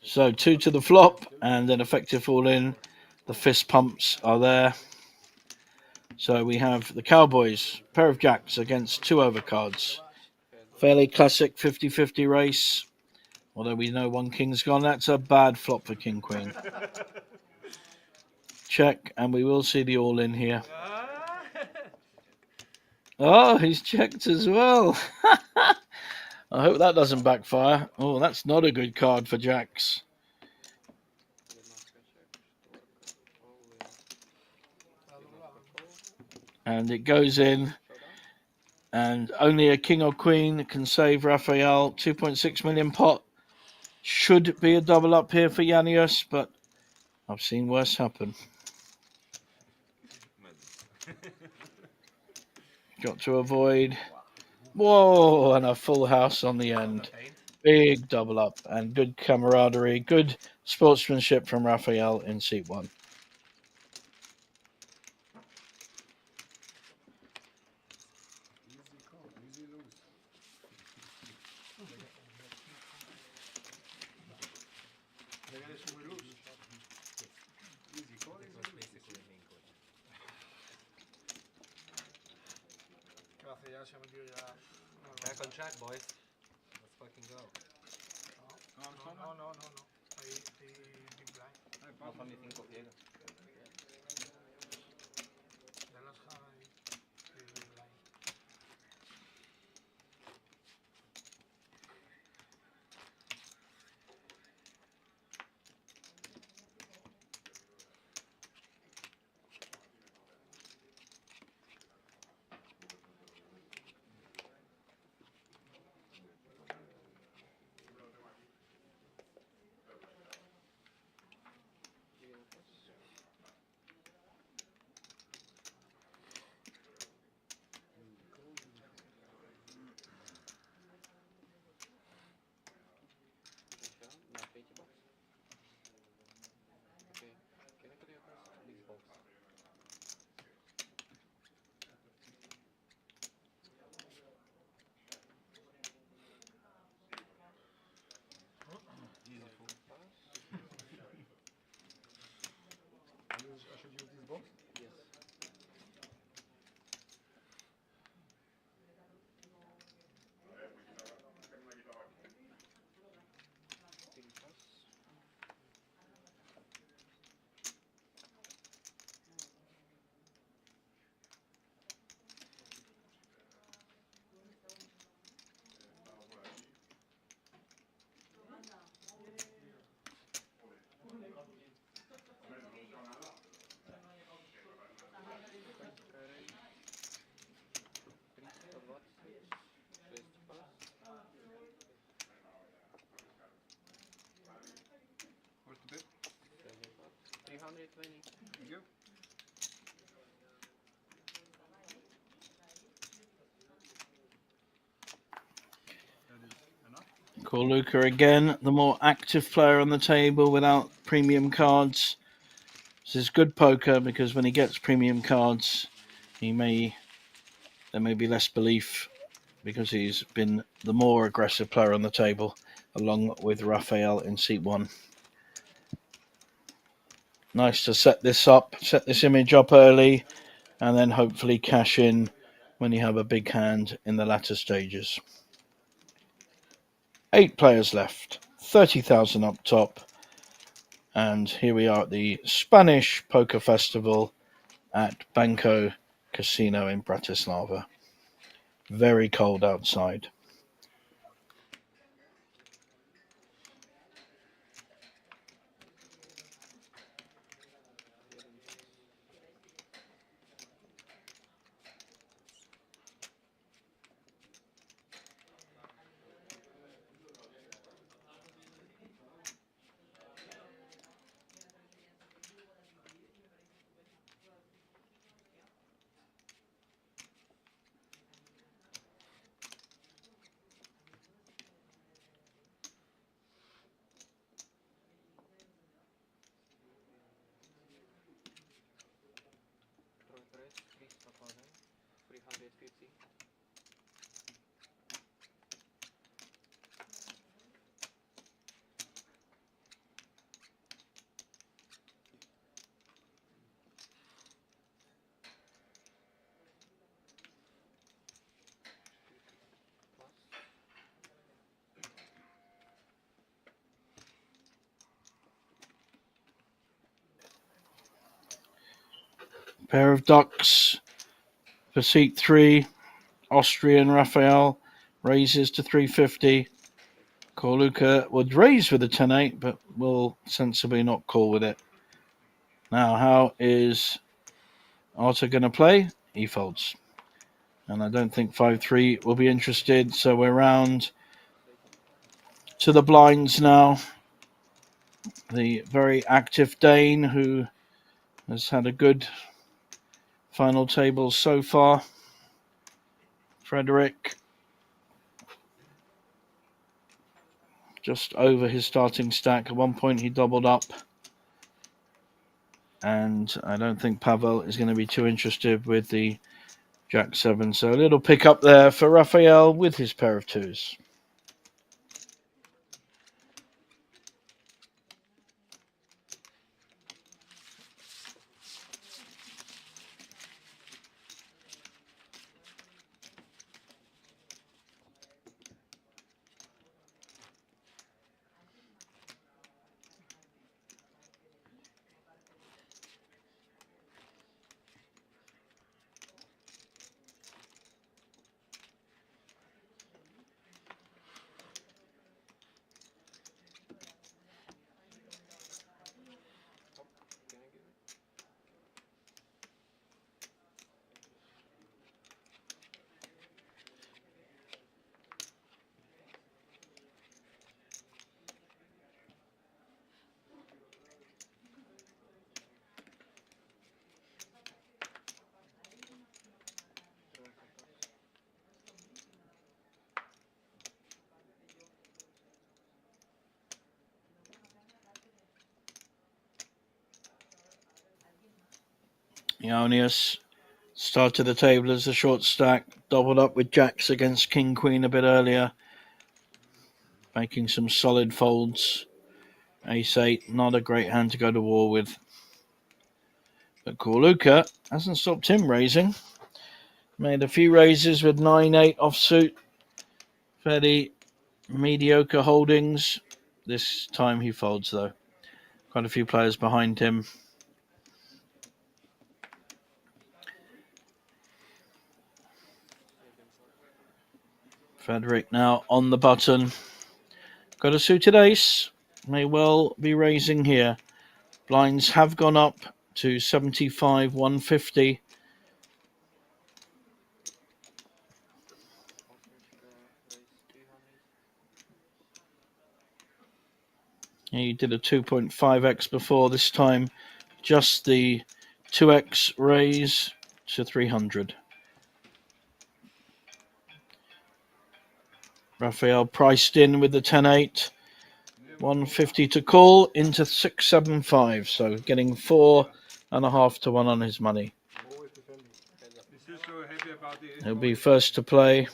So 2 to the flop and an effective all in. The fist pumps are there. So we have the Cowboys, pair of jacks against 2 overcards. Fairly classic 50-50 race. Although we know one king's gone. That's a bad flop for king queen. Check, and we will see the all in here. Oh, he's checked as well. I hope that doesn't backfire. Oh, that's not a good card for jacks. And it goes in. And only a king or queen can save Raphael. 2.6 million pot. Should be a double up here for Yaunius, but I've seen worse happen. Got to avoid. Whoa, and a full house on the end. Big double up and good camaraderie, good sportsmanship from Raphael in seat 1. Easy call, easy lose. Easy call is basically a main coach. Back on track, boys. Let's fucking go. No. No funny thing of Diego. Thank you. That is enough. Corluka again, the more active player on the table without premium cards. This is good poker because when he gets premium cards, there may be less belief because he's been the more aggressive player on the table, along with Raphael in seat 1. Nice to set this image up early, and then hopefully cash in when you have a big hand in the latter stages. 8 players left, 30,000 up top, and here we are at the Spanish Poker Festival at Banco Casino in Bratislava. Very cold outside. Pair of ducks for seat 3. Austrian Raphael raises to 350. Corluka would raise with a 10-8, but will sensibly not call with it. Now, how is Arthur going to play? He folds. And I don't think 5-3 will be interested, so we're round to the blinds now. The very active Dane, who has had a good final table so far. Frederick, just over his starting stack. At one point he doubled up. And I don't think Pavel is going to be too interested with the Jack-7. So a little pick up there for Raphael with his pair of 2s. Ionius started the table as a short stack, doubled up with Jacks against King Queen a bit earlier, making some solid folds. Ace-8, not a great hand to go to war with. But Corluka hasn't stopped him raising. Made a few raises with 9-8 offsuit. Fairly mediocre holdings. This time he folds though. Quite a few players behind him. Frederick now on the button. Got a suited ace. May well be raising here. Blinds have gone up to 75, 150. He did a 2.5x before. This time just the 2x raise to 300. Raphael priced in with the 10-8. 150 to call into 675. So getting 4.5 to 1 on his money. Always defending. Is he so happy about the He'll be first to play.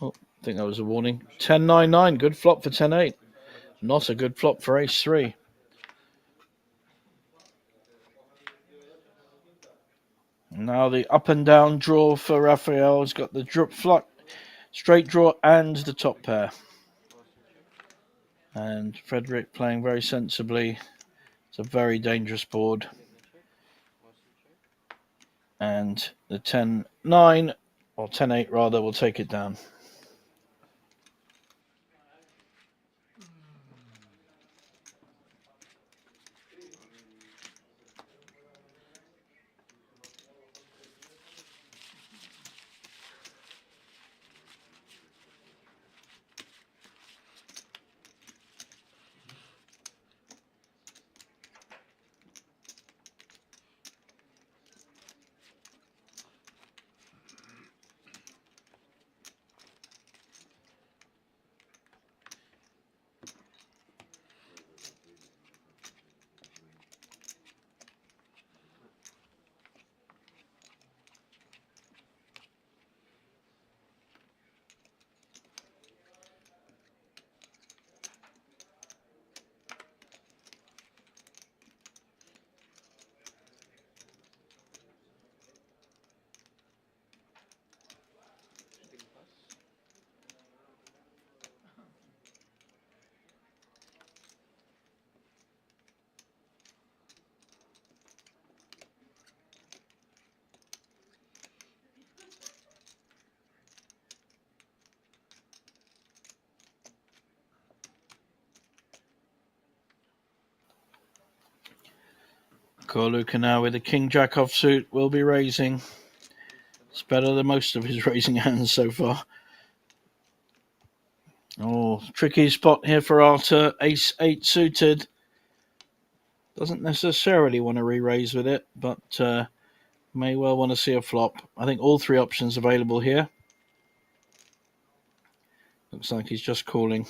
Oh, I think that was a warning. 10-9-9. Good flop for 10-8. Not a good flop for ace-3. Now the up and down draw for Raphael. He's got the straight draw and the top pair. And Frederick playing very sensibly. It's a very dangerous board. And the 10-9, or 10-8 rather, will take it down. Corluka now with the king-jack offsuit will be raising. It's better than most of his raising hands so far. Oh, tricky spot here for Arthur. Ace-8 suited. Doesn't necessarily want to re-raise with it, but may well want to see a flop. I think all three options available here. Looks like he's just calling.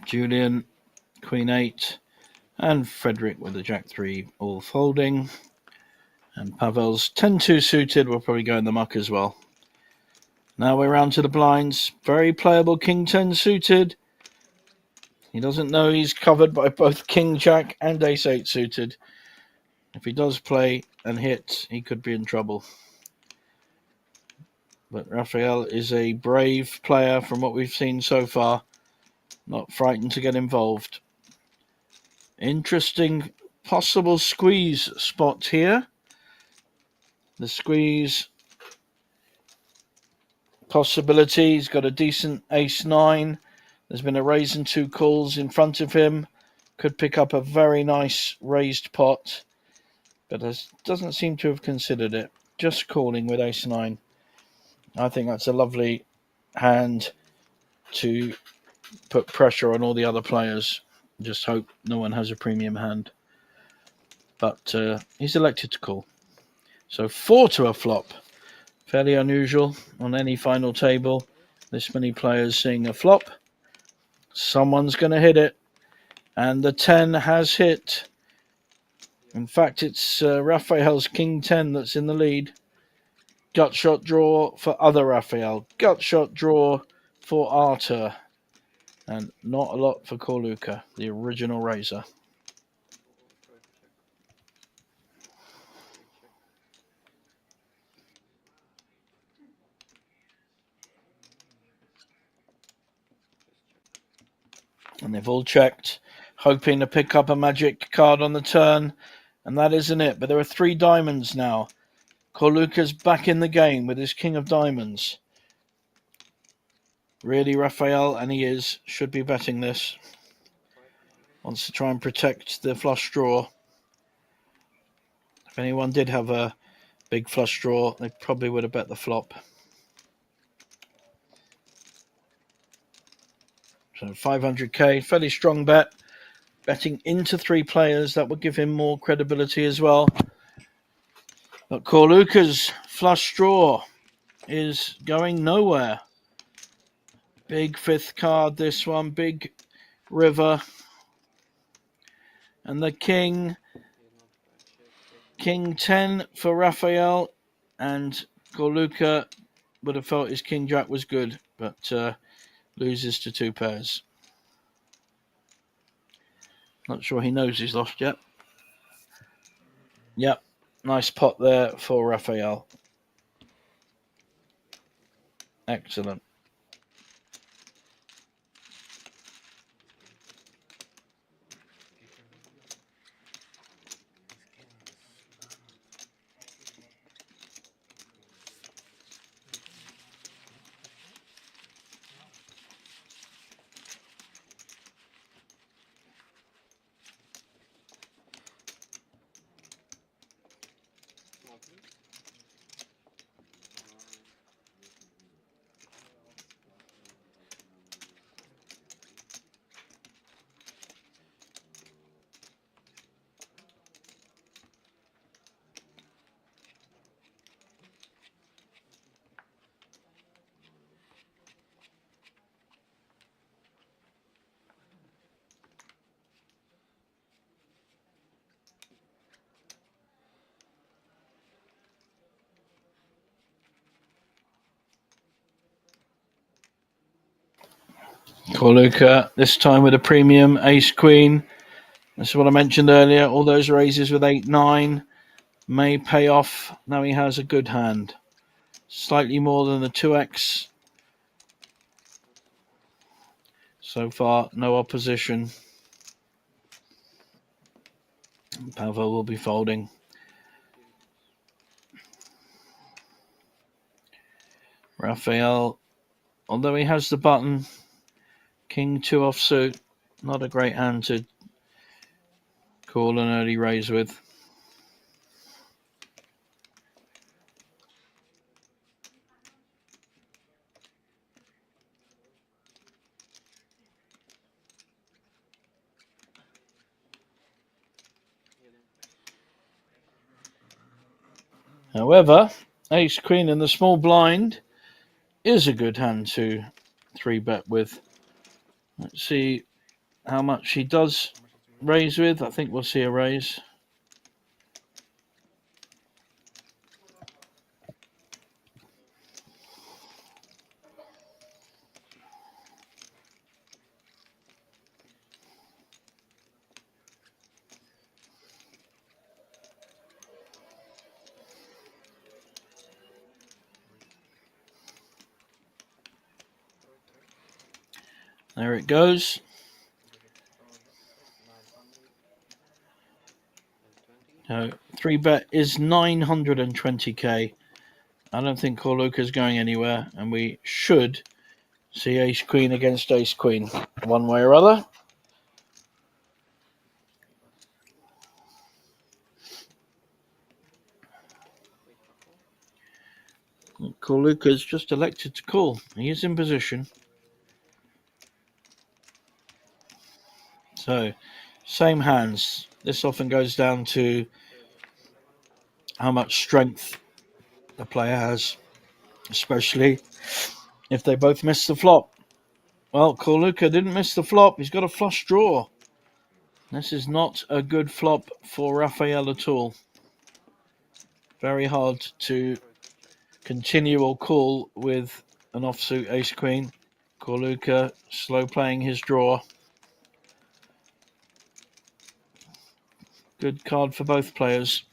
Julian, Queen-8, and Frederick with the Jack-3 all folding. And Pavel's 10-2 suited will probably go in the muck as well. Now we're round to the blinds. Very playable King-10 suited. He doesn't know he's covered by both King-Jack and Ace-8 suited. If he does play and hit, he could be in trouble. But Raphael is a brave player from what we've seen so far. Not frightened to get involved. Interesting possible squeeze spot here. The squeeze possibility. He's got a decent ace-9. There's been a raise and 2 calls in front of him. Could pick up a very nice raised pot. But doesn't seem to have considered it. Just calling with ace-9. I think that's a lovely hand to put pressure on all the other players. Just hope no one has a premium hand. But he's elected to call. So 4 to a flop. Fairly unusual on any final table. This many players seeing a flop. Someone's going to hit it. And the 10 has hit. In fact, it's Raphael's King-10 that's in the lead. Gut shot draw for other Raphael. Gut shot draw for Arthur. And not a lot for Corluka, the original raiser. And they've all checked, hoping to pick up a magic card on the turn. And that isn't it. But there are 3 diamonds now. Corluka's back in the game with his king of diamonds. Really, Raphael, and he is, should be betting this. Wants to try and protect the flush draw. If anyone did have a big flush draw, they probably would have bet the flop. So 500k, fairly strong bet. Betting into 3 players, that would give him more credibility as well. But Corluca's flush draw is going nowhere. Big 5th card, this one, big river. And the king 10 for Raphael, and Corluca would have felt his king jack was good, but loses to 2 pairs. Not sure he knows he's lost yet. Yep, nice pot there for Raphael. Excellent. Corluca, this time with a premium ace queen. This is what I mentioned earlier. All those raises with 8-9 may pay off. Now he has a good hand. Slightly more than the 2x. So far, no opposition. Pavel will be folding. Raphael, although he has the button, king 2 offsuit, not a great hand to call an early raise with. However, ace queen in the small blind is a good hand to 3-bet with. Let's see how much he does raise with. I think we'll see a raise. There it goes. So 3-bet is 920k. I don't think Corluca's going anywhere, and we should see ace queen against ace queen one way or other. Corluca's just elected to call. He is in position. So, same hands. This often goes down to how much strength the player has, especially if they both miss the flop. Well, Corluca didn't miss the flop. He's got a flush draw. This is not a good flop for Raphael at all. Very hard to continue or call with an offsuit ace queen. Corluca slow playing his draw. Good card for both players.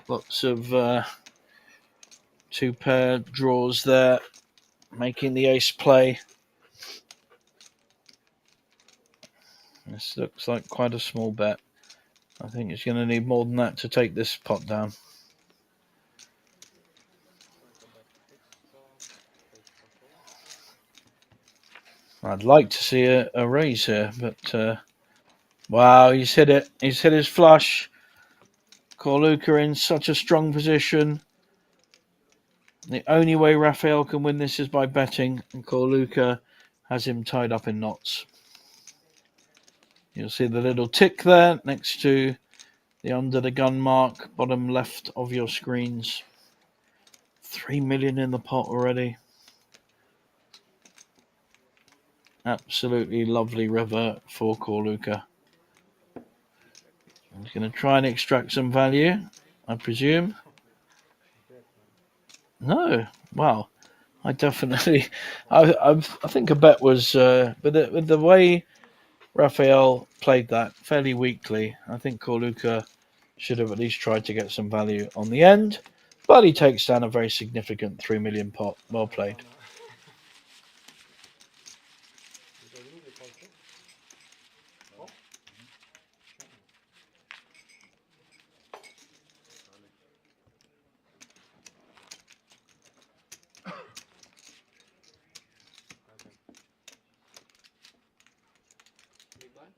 Lots of 2-pair draws there, making the ace play. This looks like quite a small bet. I think it's going to need more than that to take this pot down. I'd like to see a raise here, but wow, he's hit it. He's hit his flush. Corluca in such a strong position. The only way Rafael can win this is by betting, and Corluka has him tied up in knots. You'll see the little tick there next to the under the gun mark, bottom left of your screens. 3 million in the pot already. Absolutely lovely river for Corluka. He's going to try and extract some value, I presume. No, wow. I definitely, I think a bet was, but with the way Rafael played that fairly weakly, I think Corluka should have at least tried to get some value on the end, but he takes down a very significant 3 million pot. Well played. Big blind.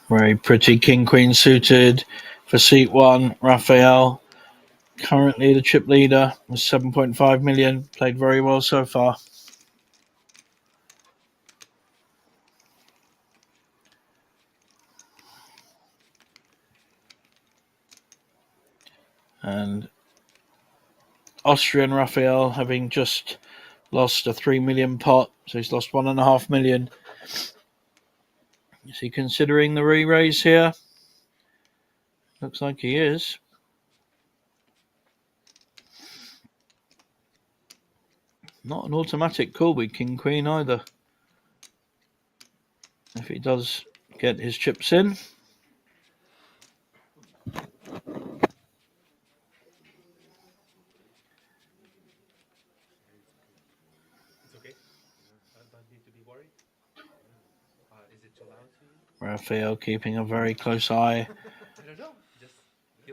Very pretty king queen suited for seat one. Rafael, currently the chip leader with 7.5 million. Played very well so far. And Austrian Rafael having just lost a 3 million pot, so he's lost 1.5 million. Is he considering the re-raise here? Looks like he is. Not an automatic call with king queen either. If he does get his chips in. It's okay. Don't need to be worried. Is it too loud to you? Rafael keeping a very close eye I don't know. Just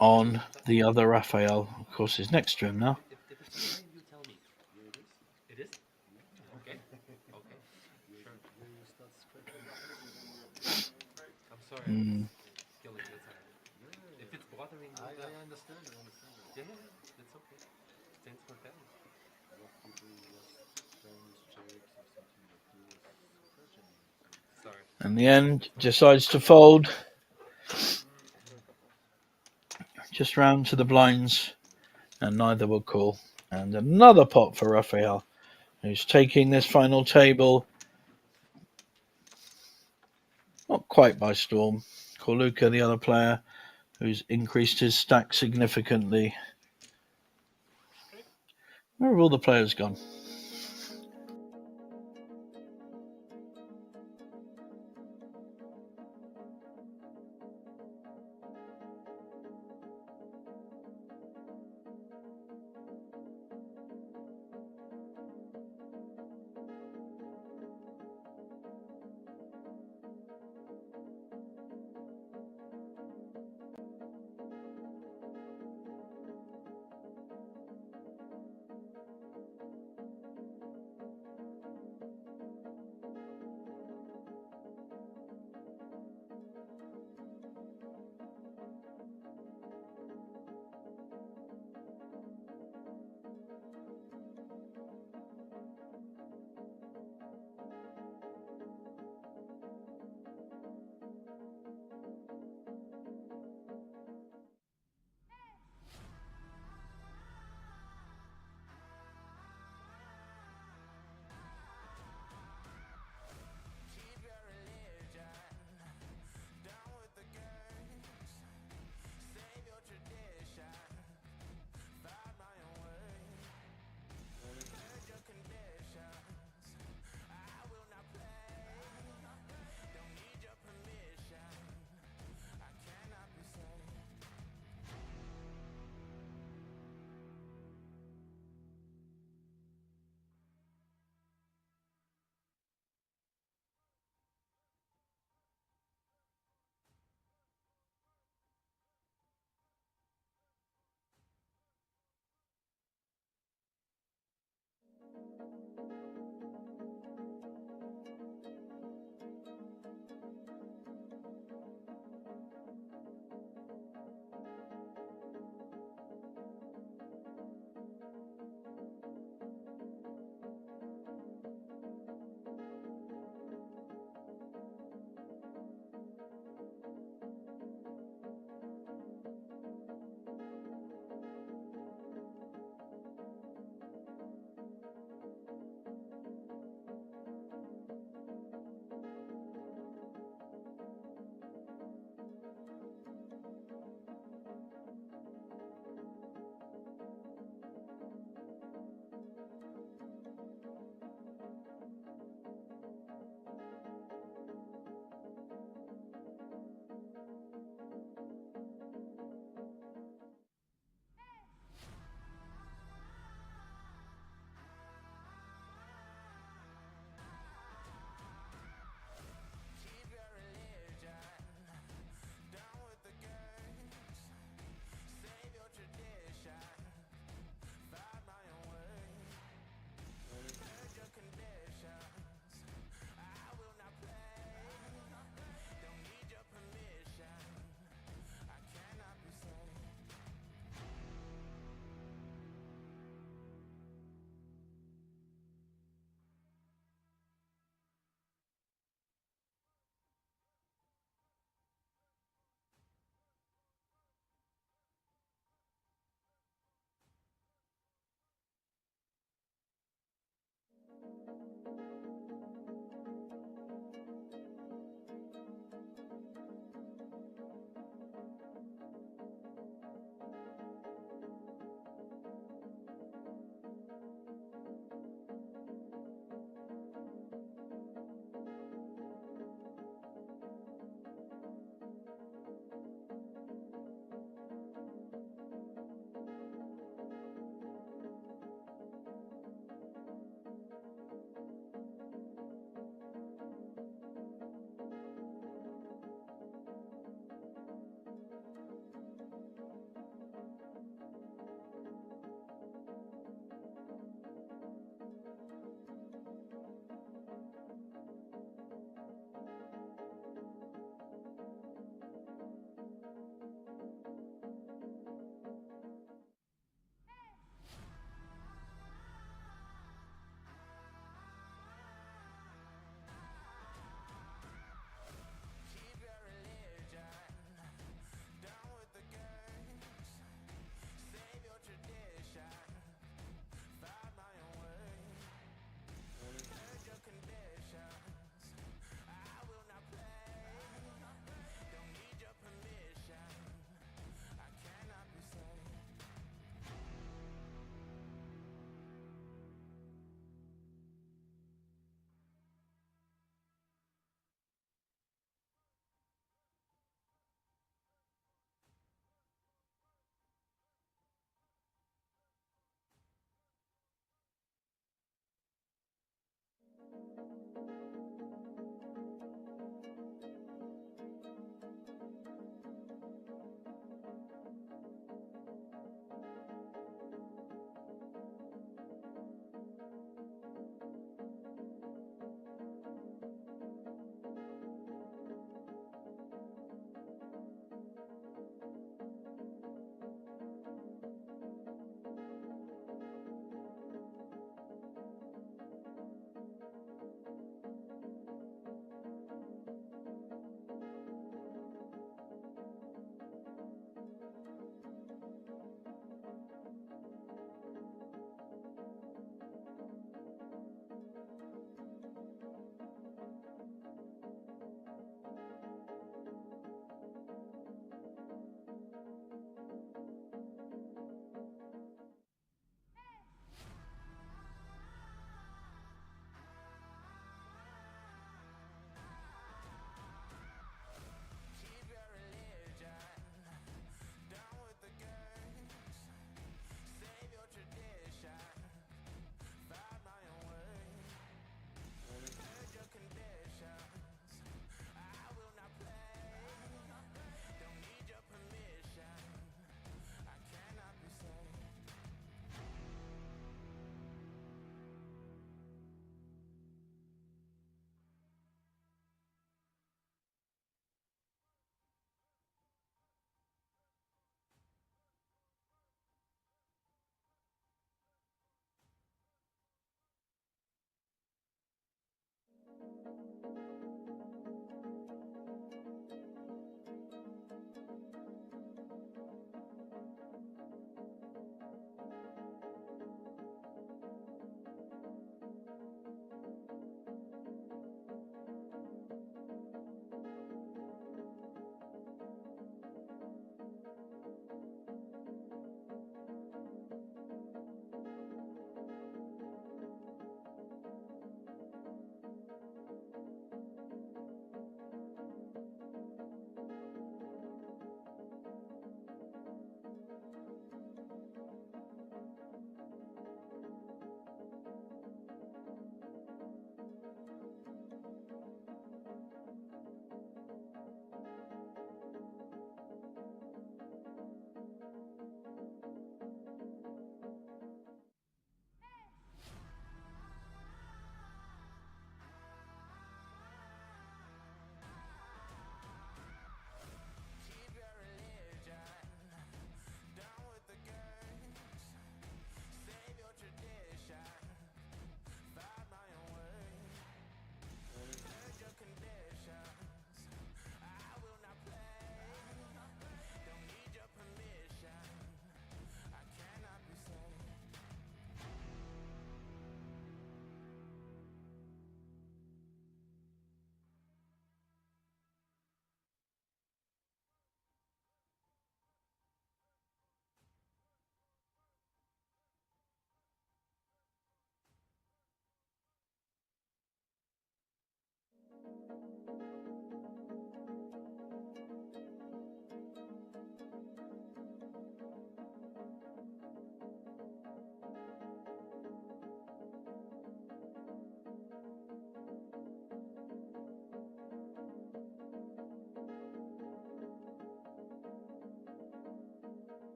on the other Rafael. Of course, is next to him now. If it's fine, you tell me. It is. Okay. Okay. Sure. I'm sorry. Mm. Killing the time. If it's bothering you, I understand. I understand. yeah, that's okay. Thanks for telling. Sorry. In the end, decides to fold. Just round to the blinds, and neither will call. And another pot for Rafael, who's taking this final table not quite by storm. Corluka, the other player, who's increased his stack significantly. Where have all the players gone?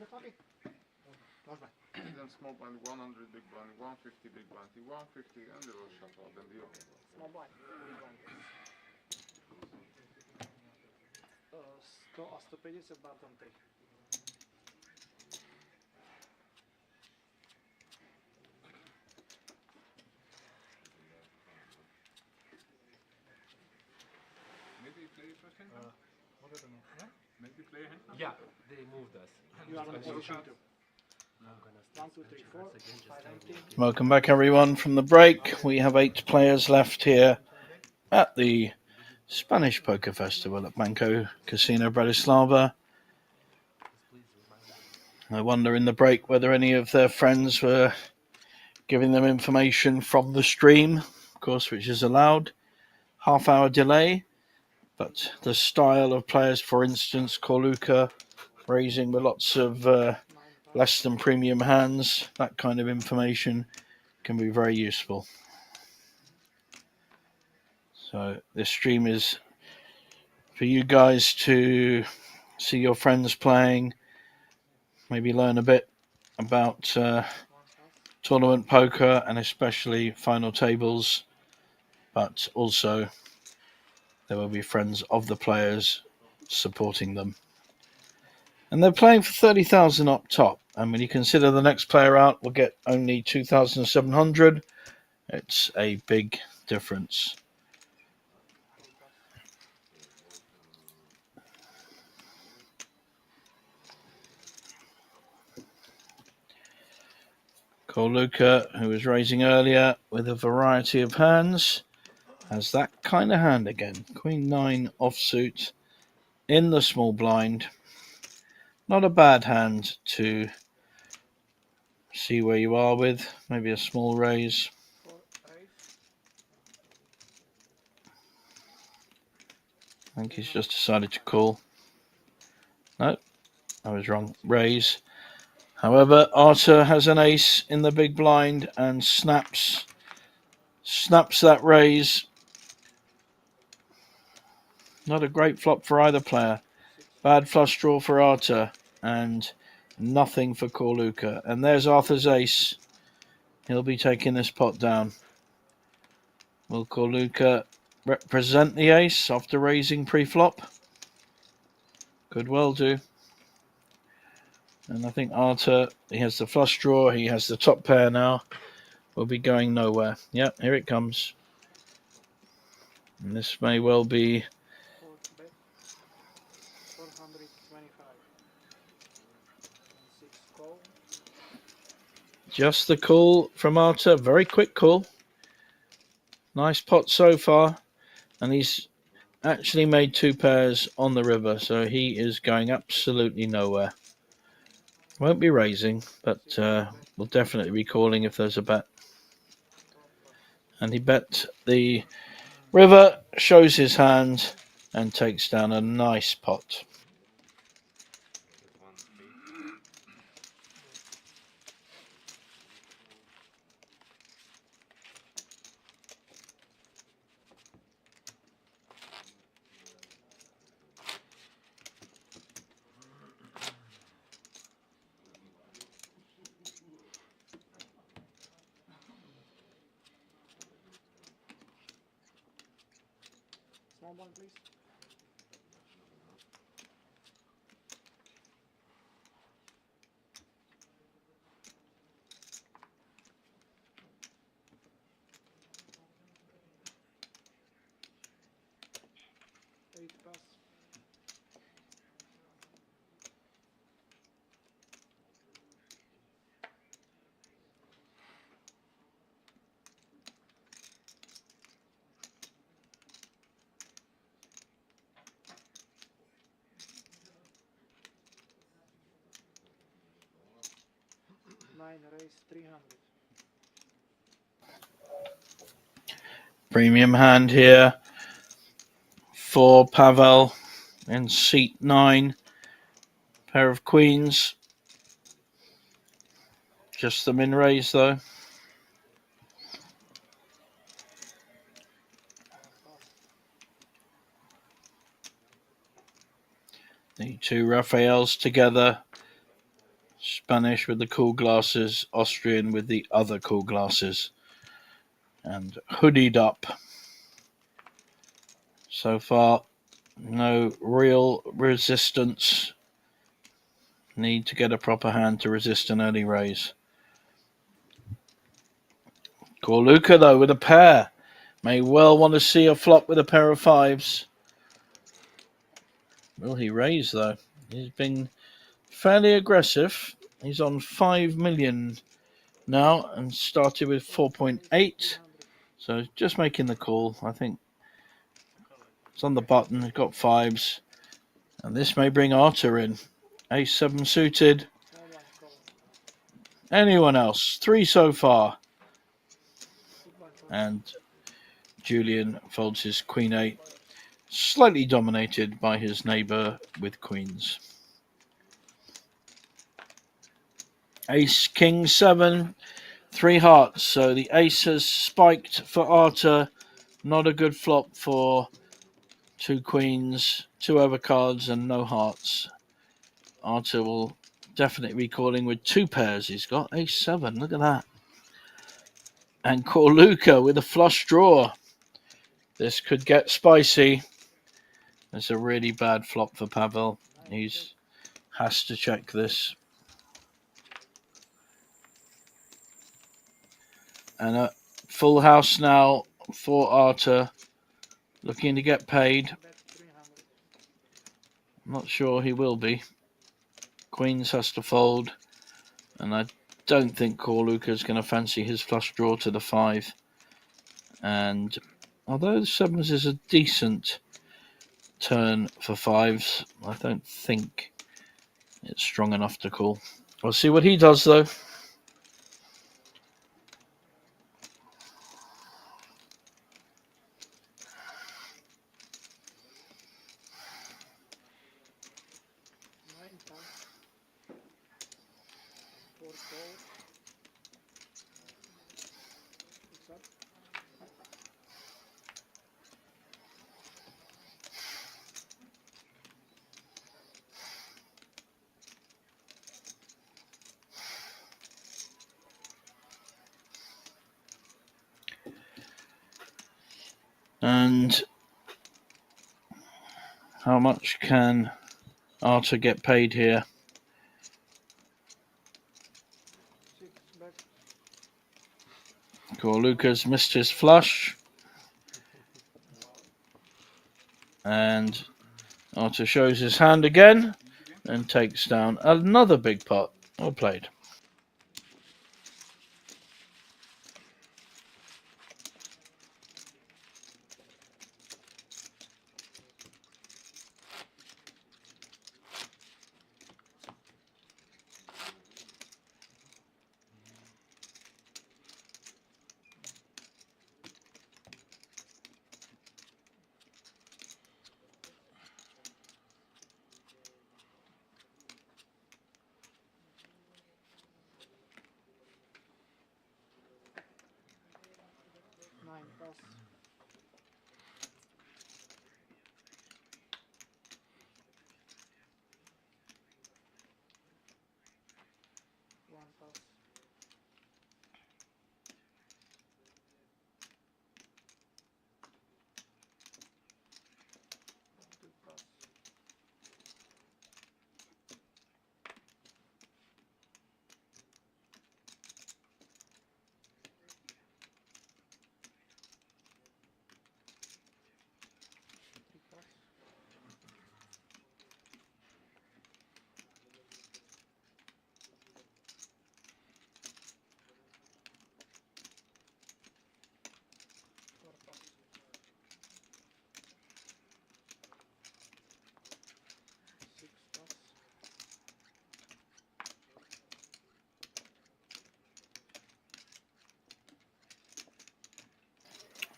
Then small blind 100 big blind 150 big blind 150 and the roll shuffle then the open. Small blind. Big blind. 100, a 150 button 3. Maybe play first hand. What happened? Yeah? Maybe play hand. Yeah, they moved us. You are in And position cards. 2. I'm gonna start 1, 2, 3, 4, scratching cards again, 5 just tell me. empty. Welcome back, everyone, from the break. We have 8 players left here at the Spanish Poker Festival at Banco Casino Bratislava. Please remind me. I wonder in the break whether any of their friends were giving them information from the stream, of course, which is allowed. Half-hour delay, but the style of players, for instance, Corluca raising with lots of less than premium hands, that kind of information can be very useful. So this stream is for you guys to see your friends playing, maybe learn a bit about tournament poker and especially final tables, but also there will be friends of the players supporting them. And they're playing for 30,000 up top. And when you consider the next player out will get only 2,700, it's a big difference. Corluca, who was raising earlier with a variety of hands, has that kind of hand again. Queen 9 offsuit in the small blind. Not a bad hand to see where you are with. Maybe a small raise. 4, 8. I think he's just decided to call. No, I was wrong. Raise. However, Arthur has an ace in the big blind and snaps that raise. Not a great flop for either player. Bad flush draw for Arthur and nothing for Corluca. And there's Arthur's ace. He'll be taking this pot down. Will Corluca represent the ace after raising pre-flop? Could well do. And I think Arthur, he has the flush draw. He has the top pair now. Will be going nowhere. Yep, here it comes. And this may well be 4 bet. 425. And 6 call. just the call from Arthur. Very quick call. Nice pot so far. And he's actually made 2 pairs on the river. So he is going absolutely nowhere. Won't be raising, but will definitely be calling if there's a bet. And he bet the river, shows his hand, and takes down a nice pot. Small blind, please. Eight pass. Nine raise 300. Premium hand here for Pavel in seat 9. Pair of queens. Just the min raise though. The 2 Raphaels together Spanish with the cool glasses, Austrian with the other cool glasses, and hoodied up. So far, no real resistance. Need to get a proper hand to resist an early raise. Corluka, though, with a pair. May well want to see a flop with a pair of fives. Will he raise, though? He's been fairly aggressive. He's on 5 million now and started with 4.8. So just making the call. I think it's on the button. He's got fives. And this may bring Arthur in. Ace-7 suited. Anyone else? 3 so far. And Julian folds his Queen-8. Slightly dominated by his neighbour with queens. Ace, King, 7, 3 hearts. So the ace has spiked for Arthur. Not a good flop for 2 queens, 2 overcards, and no hearts. Arthur will definitely be calling with 2 pairs. He's got ace-7. Look at that. And Corluka with a flush draw. This could get spicy. It's a really bad flop for Pavel. He has to check this. And a full house now for Arthur. Looking to get paid. I'm not sure he will be. Queens has to fold. And I don't think Corluka is going to fancy his flush draw to the 5. And although the 7s is a decent turn for 5s, I don't think it's strong enough to call. We'll see what he does, though. And how much can Arthur get paid here? Corluka's missed his flush. And Arthur shows his hand again and takes down another big pot. Well played.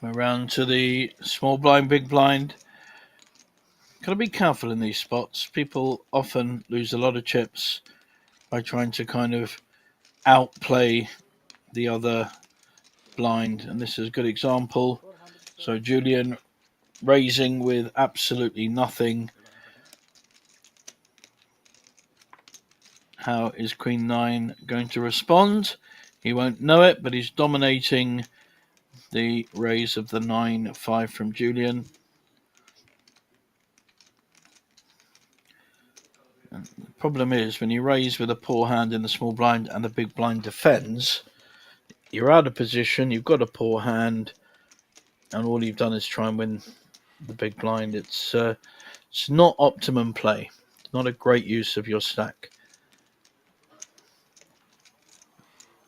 We're round to the small blind, big blind. Got to be careful in these spots. People often lose a lot of chips by trying to kind of outplay the other blind, and this is a good example. So Julian raising with absolutely nothing. How is Queen 9 going to respond? He won't know it, but he's dominating the raise of the 9-5 from Julian. And the problem is, when you raise with a poor hand in the small blind and the big blind defends, you're out of position, you've got a poor hand, and all you've done is try and win the big blind. It's not optimum play. It's not a great use of your stack.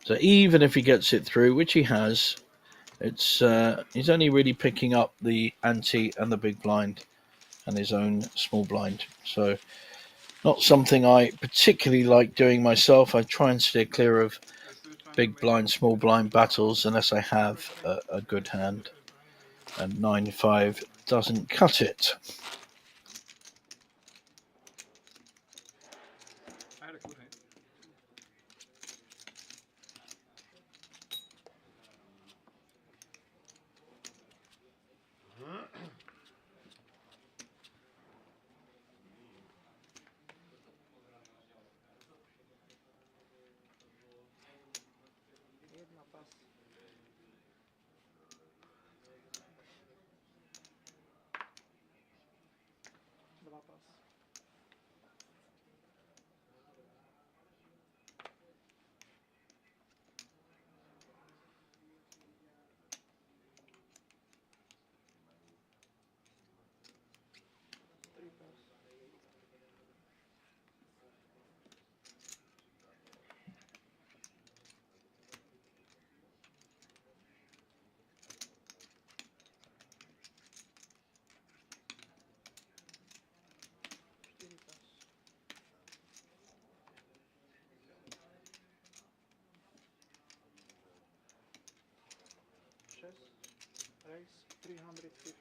So even if he gets it through, which he has, it's he's only really picking up the ante and the big blind and his own small blind. So not something I particularly like doing myself. I try and steer clear of big blind, small blind battles unless I have a good hand. And 9-5 doesn't cut it. I had a good hand. Jedna pas. Dva pas. Tri pas. Čtyři pas. Šest. Raise 350.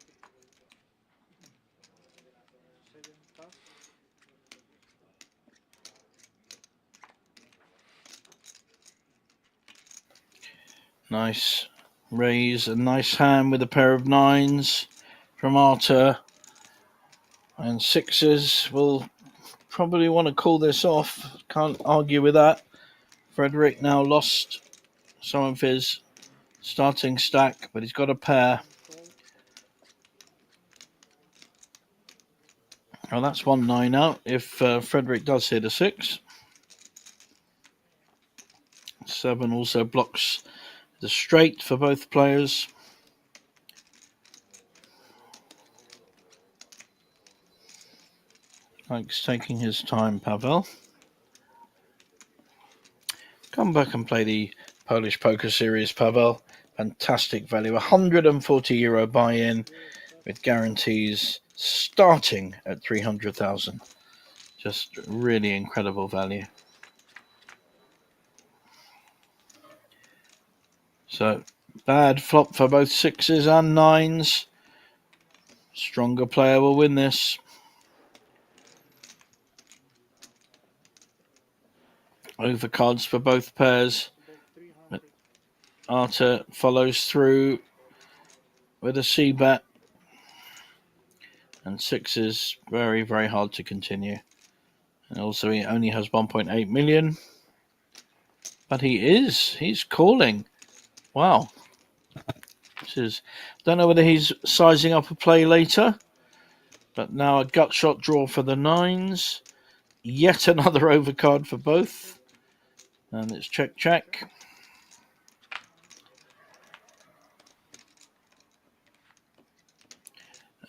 7 pas. Nice raise, a nice hand with a pair of 9s from Arthur. And 6s will probably want to call this off. Can't argue with that. Frederick now lost some of his starting stack, but he's got a pair. Well, that's 1 9 out if Frederick does hit a 6. 7 also blocks the straight for both players. Thanks, taking his time, Pavel. Come back and play the Polish Poker Series, Pavel. Fantastic value. €140 buy-in with guarantees starting at 300,000. Just really incredible value. So, bad flop for both 6s and 9s. Stronger player will win this. Overcards for both pairs. Arthur follows through with a C-bet. And 6s, very, very hard to continue. And also he only has 1.8 million. But he's calling. Wow. Don't know whether he's sizing up a play later. But now a gut shot draw for the 9s. Yet another overcard for both. And it's check, check.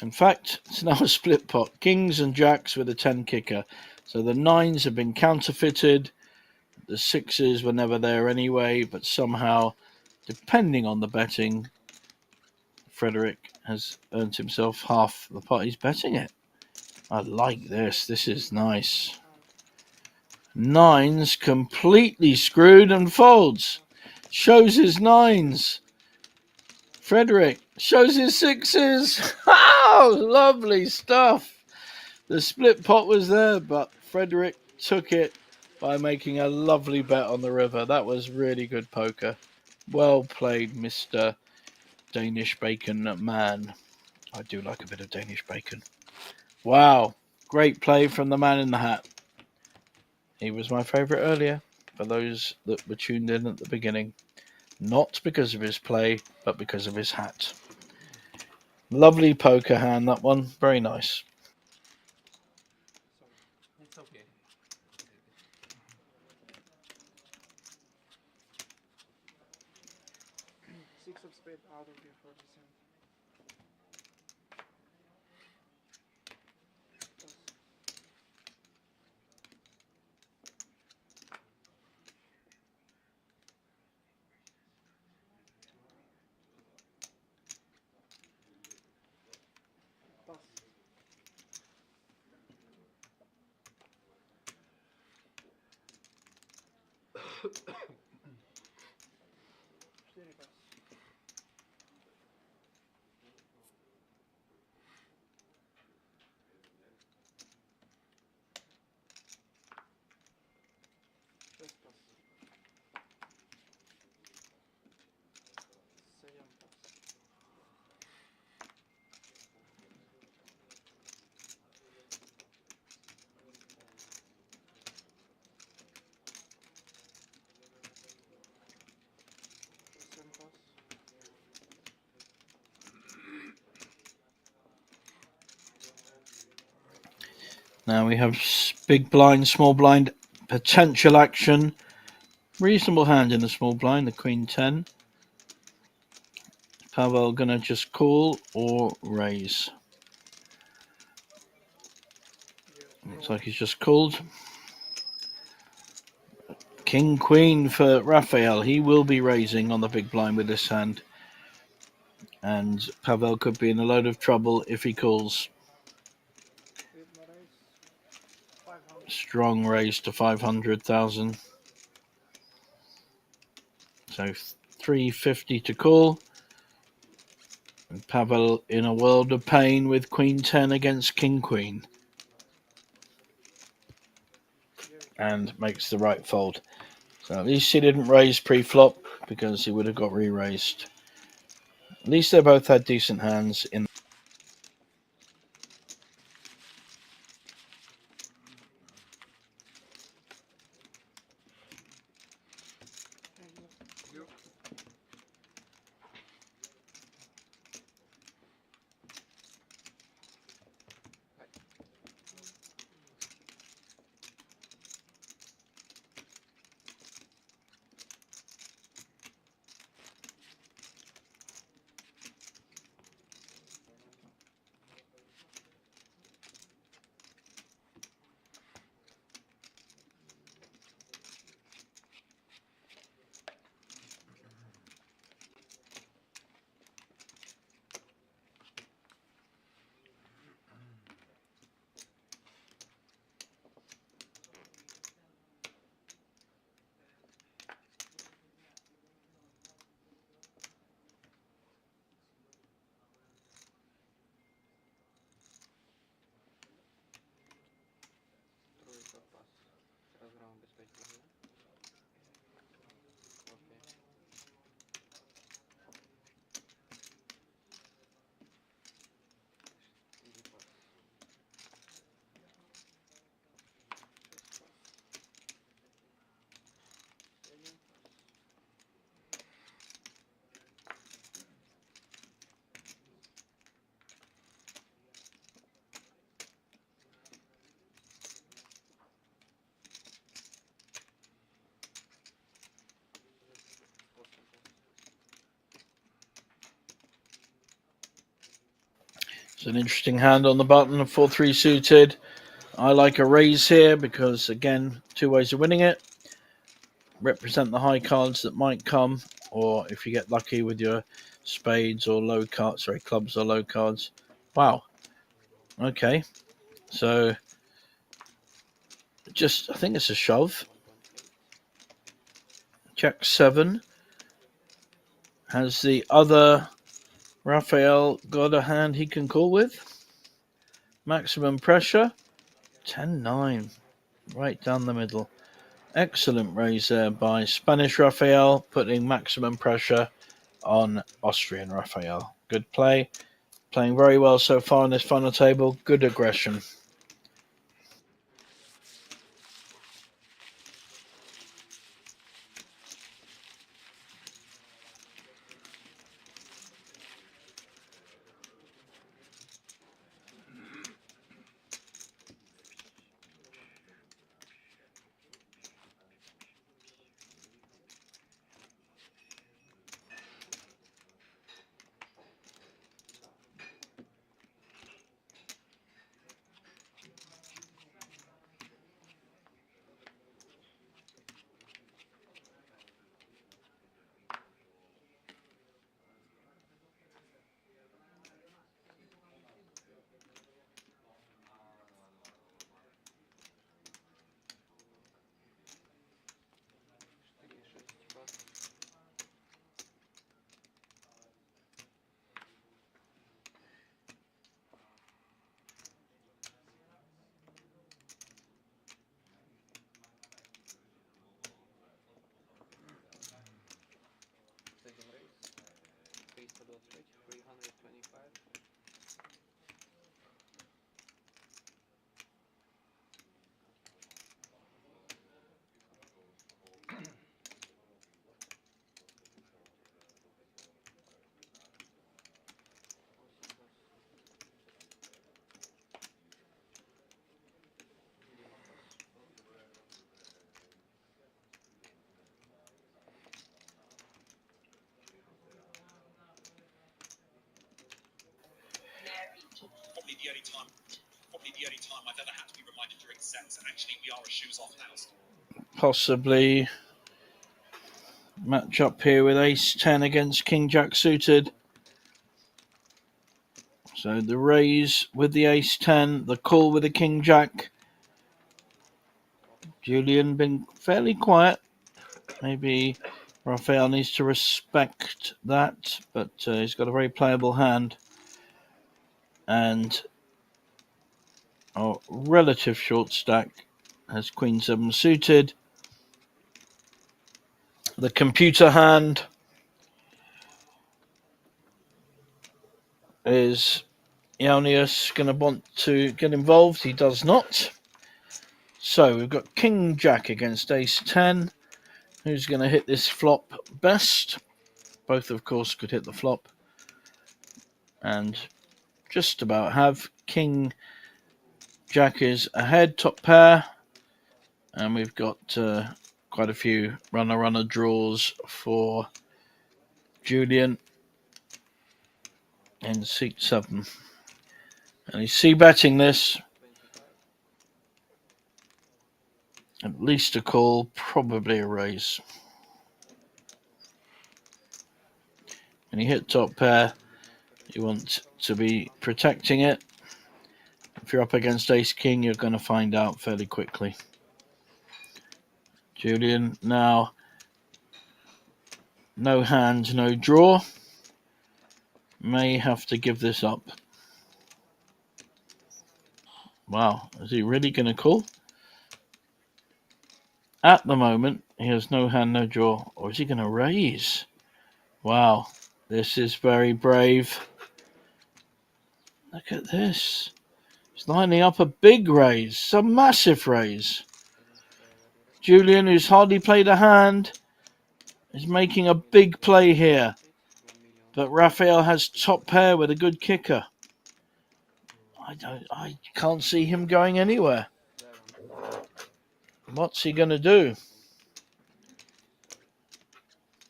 In fact, it's now a split pot. Kings and jacks with a 10 kicker. So the 9s have been counterfeited. The 6s were never there anyway, but somehow, depending on the betting, Frederick has earned himself half the pot. He's betting it. I like this. This is nice. 9s completely screwed and folds. Shows his 9s. Frederick shows his 6s. Oh, lovely stuff. The split pot was there, but Frederick took it by making a lovely bet on the river. That was really good poker. Well played, Mr. Danish Bacon Man. I do like a bit of Danish bacon. Wow. Great play from the man in the hat. He was my favourite earlier, for those that were tuned in at the beginning. Not because of his play, but because of his hat. Lovely poker hand, that one. Very nice. It's okay. Six of spade out of your 40 cent. Pass. Pass. Четыре pass. Шесть pass. Семь pass. Восемь pass. Now we have big blind, small blind, potential action. Reasonable hand in the small blind, the Queen 10. Pavel gonna just call or raise. Looks like he's just called. King Queen for Raphael. He will be raising on the big blind with this hand. And Pavel could be in a load of trouble if he calls. Strong raise to 500,000. So 350 to call. And Pavel in a world of pain with Queen 10 against King Queen. And makes the right fold. So at least he didn't raise pre-flop because he would have got re-raised. At least they both had decent hands in. Тройка пас. Разгром без 5 окей. Четыре пас. Шесть пас. Семь пас. Восемь пас. It's an interesting hand on the button, 4-3 suited. I like a raise here because, again, two ways of winning it. Represent the high cards that might come, or if you get lucky with your spades or low cards, sorry, clubs or low cards. Wow. Okay. So, just, I think it's a shove. 1.8. Check 7. Has the other Raphael got a hand he can call with? Maximum pressure. 10-9. Right down the middle. Excellent raise there by Spanish Raphael, putting maximum pressure on Austrian Raphael. Good play. Playing very well so far on this final table. Good aggression. will switch 325. Probably the only time I've ever had to be reminded during sets that actually we are a shoes off house. Possibly match up here with ace 10 against king jack suited. So the raise with the ace 10, the call with the king jack. Julian been fairly quiet. Maybe Raphael needs to respect that, but he's got a very playable hand and a relative short stack has queen 7 suited. The computer hand is Ionius going to want to get involved? He does not. So we've got king jack against ace 10. Who's going to hit this flop best? Both, of course, could hit the flop. And just about have. King jack is ahead, top pair. And we've got quite a few runner draws for Julian in seat 7. And he's c-betting this. 25. At least a call, probably a raise. When you hit top pair, you want to be protecting it. If you're up against ace king, you're going to find out fairly quickly. Julian now, no hand, no draw. May have to give this up. Wow, is he really going to call? At the moment, he has no hand, no draw. Or is he going to raise? Wow, this is very brave. Look at this. He's lining up a big raise, a massive raise. Julian, who's hardly played a hand, is making a big play here. 1 million. But Raphael has top pair with a good kicker. I can't see him going anywhere. 7. What's he going to do?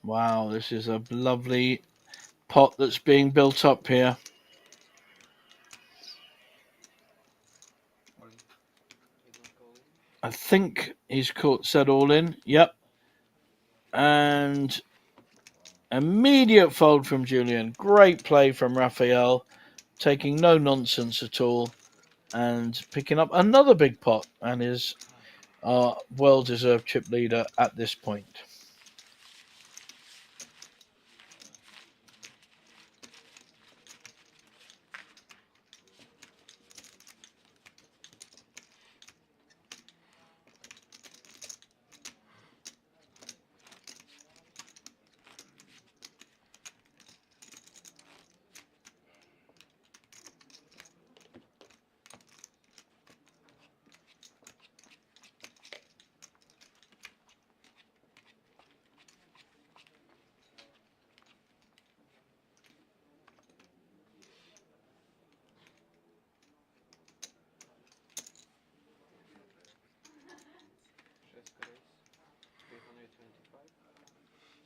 Wow, this is a lovely pot that's being built up here. He's not calling. I think he's said all in. Yep. And immediate fold from Julian. Great play from Raphael. Taking no nonsense at all. And picking up another big pot. And is our well-deserved chip leader at this point. Шесть raise. 325.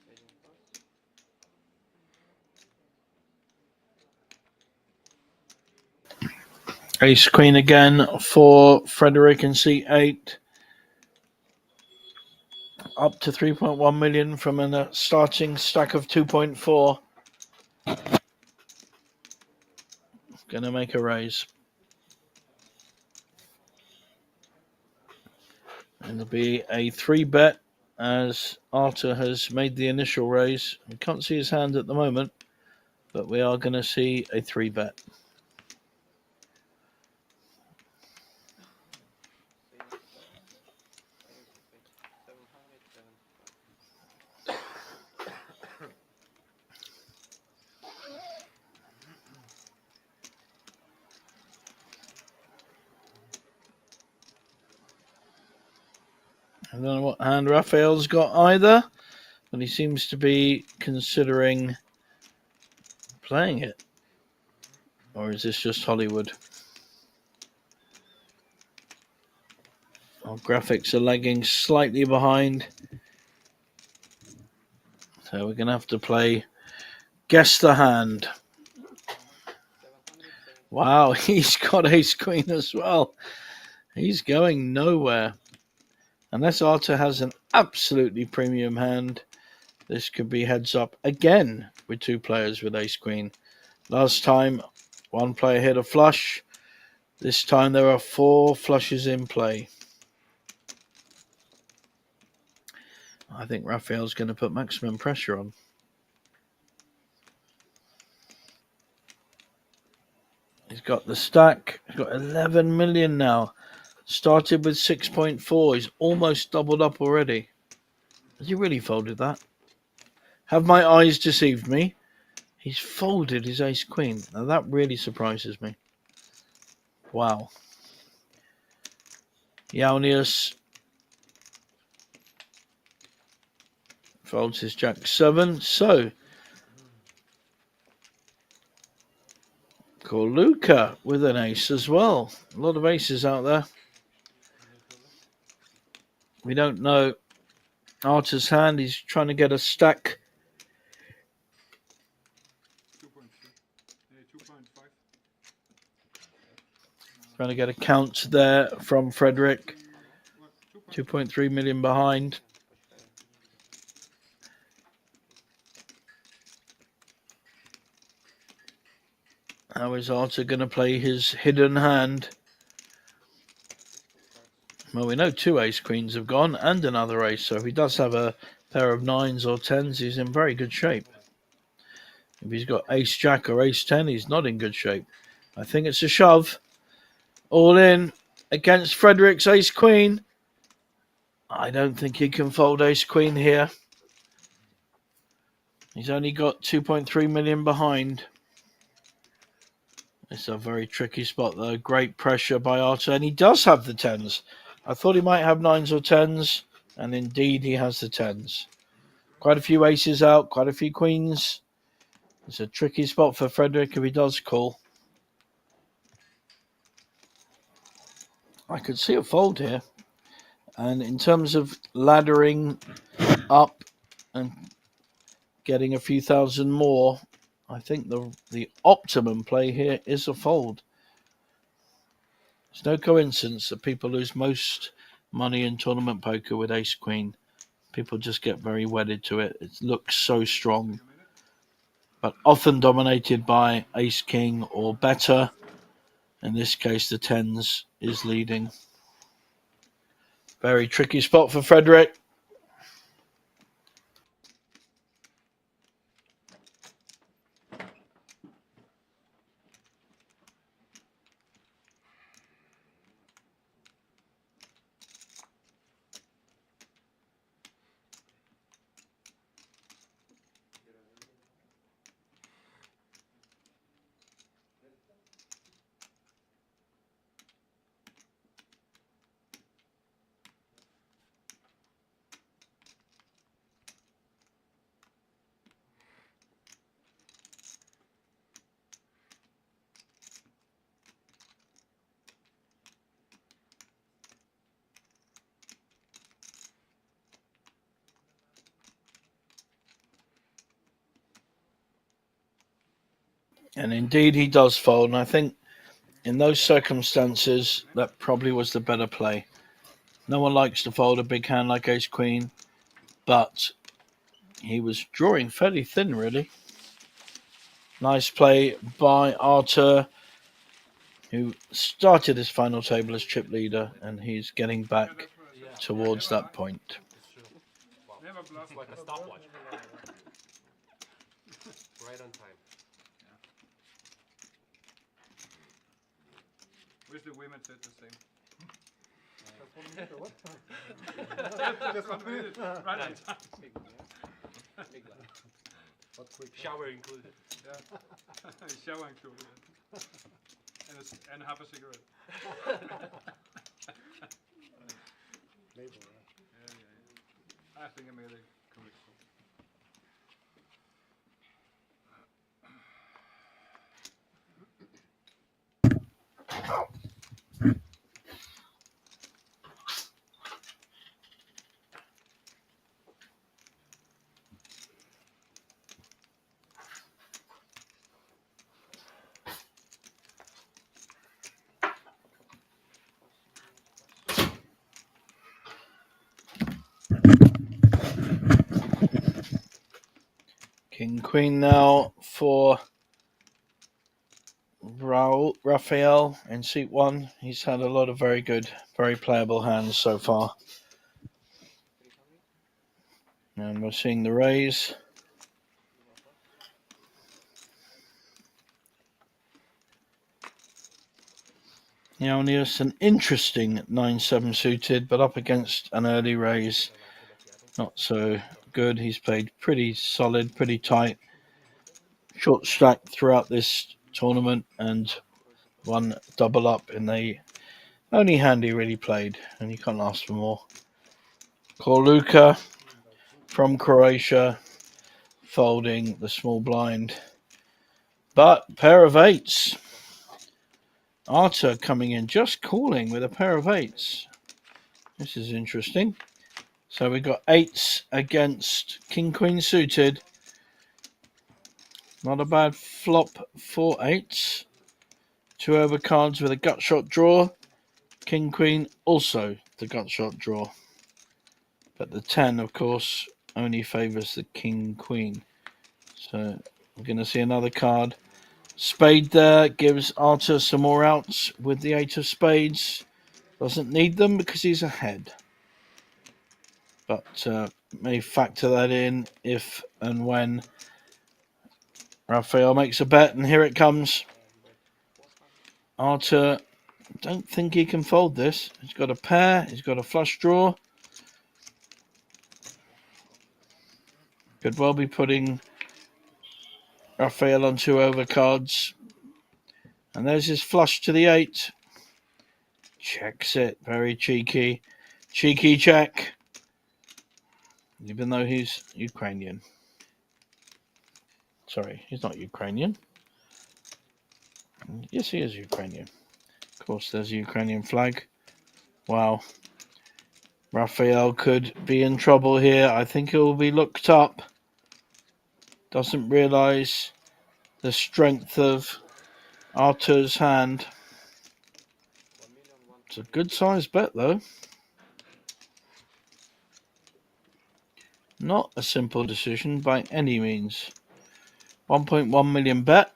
Saving pass. Ace Queen again for Frederick in C8. Up to 3.1 million from a starting stack of 2.4. Gonna make a raise. And there'll be a 3-bet as Arthur has made the initial raise. We can't see his hand at the moment, but we are going to see a 3-bet. Saving pass. Going to fetch 775. don't know what hand Raphael's got either, but he seems to be considering playing it. Or is this just Hollywood? Our graphics are lagging slightly behind. So we're going to have to play Guess the Hand. 700, 7. Wow, he's got ace queen as well. He's going nowhere. Unless Arthur has an absolutely premium hand, this could be heads up again with two players with ace queen. Last time, one player hit a flush. This time there are 4 flushes in play. I think Raphael's going to put maximum pressure on. He's got the stack. He's got 11 million now. Started with 6.4. He's almost doubled up already. Has he really folded that? Have my eyes deceived me? He's folded his ace queen. Now that really surprises me. Wow. Yaunius folds his jack 7. So, Luca with an ace as well. A lot of aces out there. We don't know Arthur's hand. He's trying to get a stack. 2.5. Trying to get a count there from Frederick. 2.3 million behind. How is Arthur going to play his hidden hand? Well, we know 2 ace queens have gone and another ace. So if he does have a pair of 9s or 10s, he's in very good shape. If he's got ace jack or ace 10, he's not in good shape. I think it's a shove. All in against Frederick's ace queen. I don't think he can fold ace queen here. He's only got 2.3 million behind. It's a very tricky spot though. Great pressure by Arthur. And he does have the 10s. I thought he might have 9s or 10s. And indeed he has the 10s. Quite a few aces out. Quite a few queens. It's a tricky spot for Frederick if he does call. I could see a fold here. And in terms of laddering up and getting a few thousand more, I think the optimum play here is a fold. It's no coincidence that people lose most money in tournament poker with ace queen. People just get very wedded to it. It looks so strong, but often dominated by ace king or better. In this case, the 10s is leading. Very tricky spot for Frederick. And indeed he does fold. And I think in those circumstances, that probably was the better play. No one likes to fold a big hand like ace queen, but he was drawing fairly thin, really. Nice play by Arthur, who started his final table as chip leader, and he's getting back towards that point. It's true. Wow. Never bluff. It's like a stopwatch. Right on time. Wish the women said the same. Just 1 minute. Just 1 minute. Right on time. Big blind. Big blind. Shower included. Yeah. Shower included. And half a cigarette. Label, Yeah. I think I made a correct call. King Queen now for Raphael in seat 1. He's had a lot of very good, very playable hands so far. 300. And we're seeing the raise. Ionius, an interesting 9-7 suited, but up against an early raise, not so good. He's played pretty solid, pretty tight, short stack throughout this tournament, and one double up in the only hand he really played, and you can't ask for more. Korluka from Croatia, folding the small blind, but pair of eights. Arta coming in, just calling with a pair of eights. This is interesting. So we've got eights against King Queen suited. Not a bad flop for eights. 2 over cards with a gut shot draw. King Queen also the gut shot draw. But the 10, of course, only favours the King Queen. So we're going to see another card. Spade there gives Arta some more outs with the 8 of spades. Doesn't need them because he's ahead. But may factor that in if and when Raphael makes a bet, and here it comes. Arta, don't think he can fold this. He's got a pair, he's got a flush draw. Could well be putting Raphael on 2 over cards. And there's his flush to the 8. Checks it, very cheeky. Cheeky check. Even though he's Ukrainian. Sorry, he's not Ukrainian. Yes, he is Ukrainian. Of course, there's a Ukrainian flag. Wow. Raphael could be in trouble here. I think he'll be looked up. Doesn't realise the strength of Arta's hand. It's a good sized bet, though. Not a simple decision by any means. 1.1 million bet.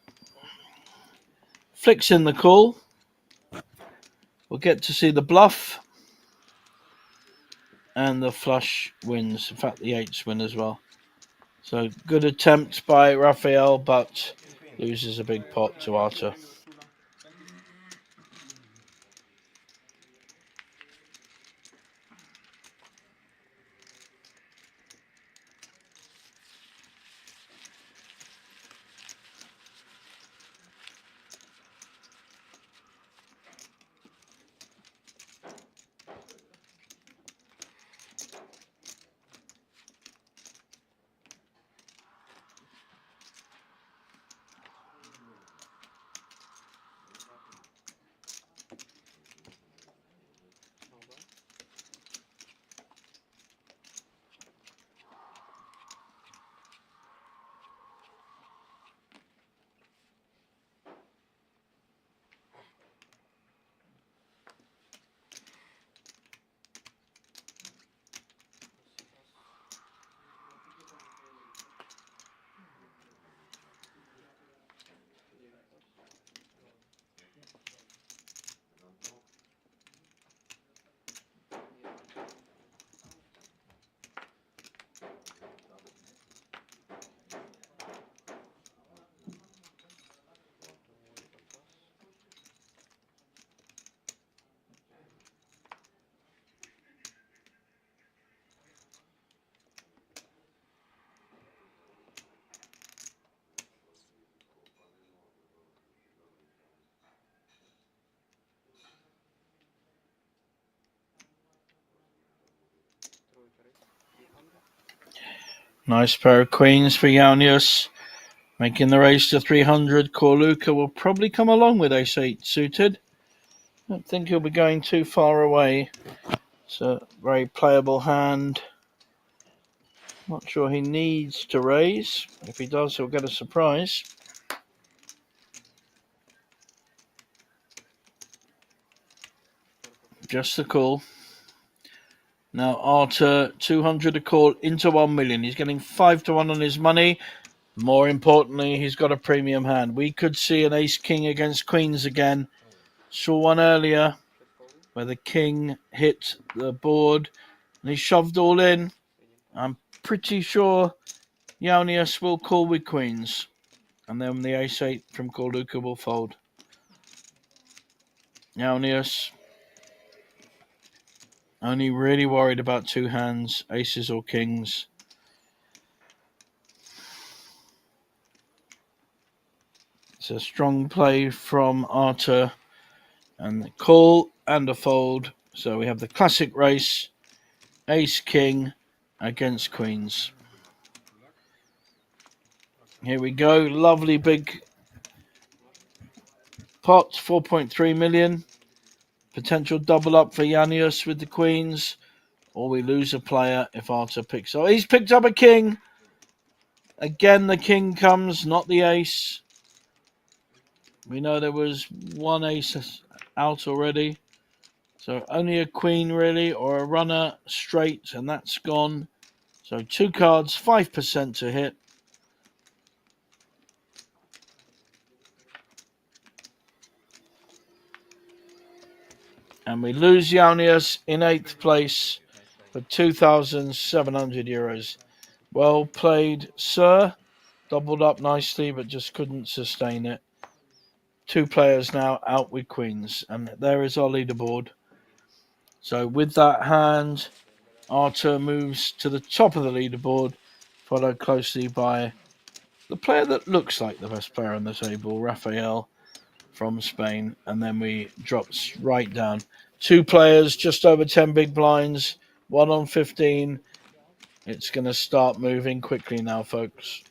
Flicks in the call. We'll get to see the bluff. And the flush wins. In fact, the 8s win as well. So good attempt by Raphael, but loses a big pot to Arta. Nice pair of queens for Jaunius, making the race to 300. Corluka will probably come along with ace-8 suited. Don't think he'll be going too far away. It's a very playable hand. Not sure he needs to raise. If he does, he'll get a surprise. Just the call. Now Arthur, 200 a call into 1 million. He's getting 5 to 1 on his money. More importantly, he's got a premium hand. We could see an ace-king against queens again. Saw one earlier where the king hit the board and he shoved all in. I'm pretty sure Jaunius will call with queens. And then the ace-8 from Corluka will fold. Jaunius only really worried about 2 hands, aces or kings. It's a strong play from Arthur. And the call and a fold. So we have the classic race. Ace-king against queens. Here we go. Lovely big pot. 4.3 million. Potential double up for Jaunius with the queens. Or we lose a player if Arthur picks up. He's picked up a king. Again, the king comes, not the ace. We know there was one ace out already. So only a queen really, or a runner straight, and that's gone. So 2 cards, 5% to hit. And we lose Jaunius in 8th place for 2,700 euros. Well played, sir. Doubled up nicely, but just couldn't sustain it. 2 players now out with queens. And there is our leaderboard. So with that hand, Arthur moves to the top of the leaderboard, followed closely by the player that looks like the best player on the table, Rafael from Spain. And then we drop right down. 2 players, just over 10 big blinds, 1 on 15. It's going to start moving quickly now, folks.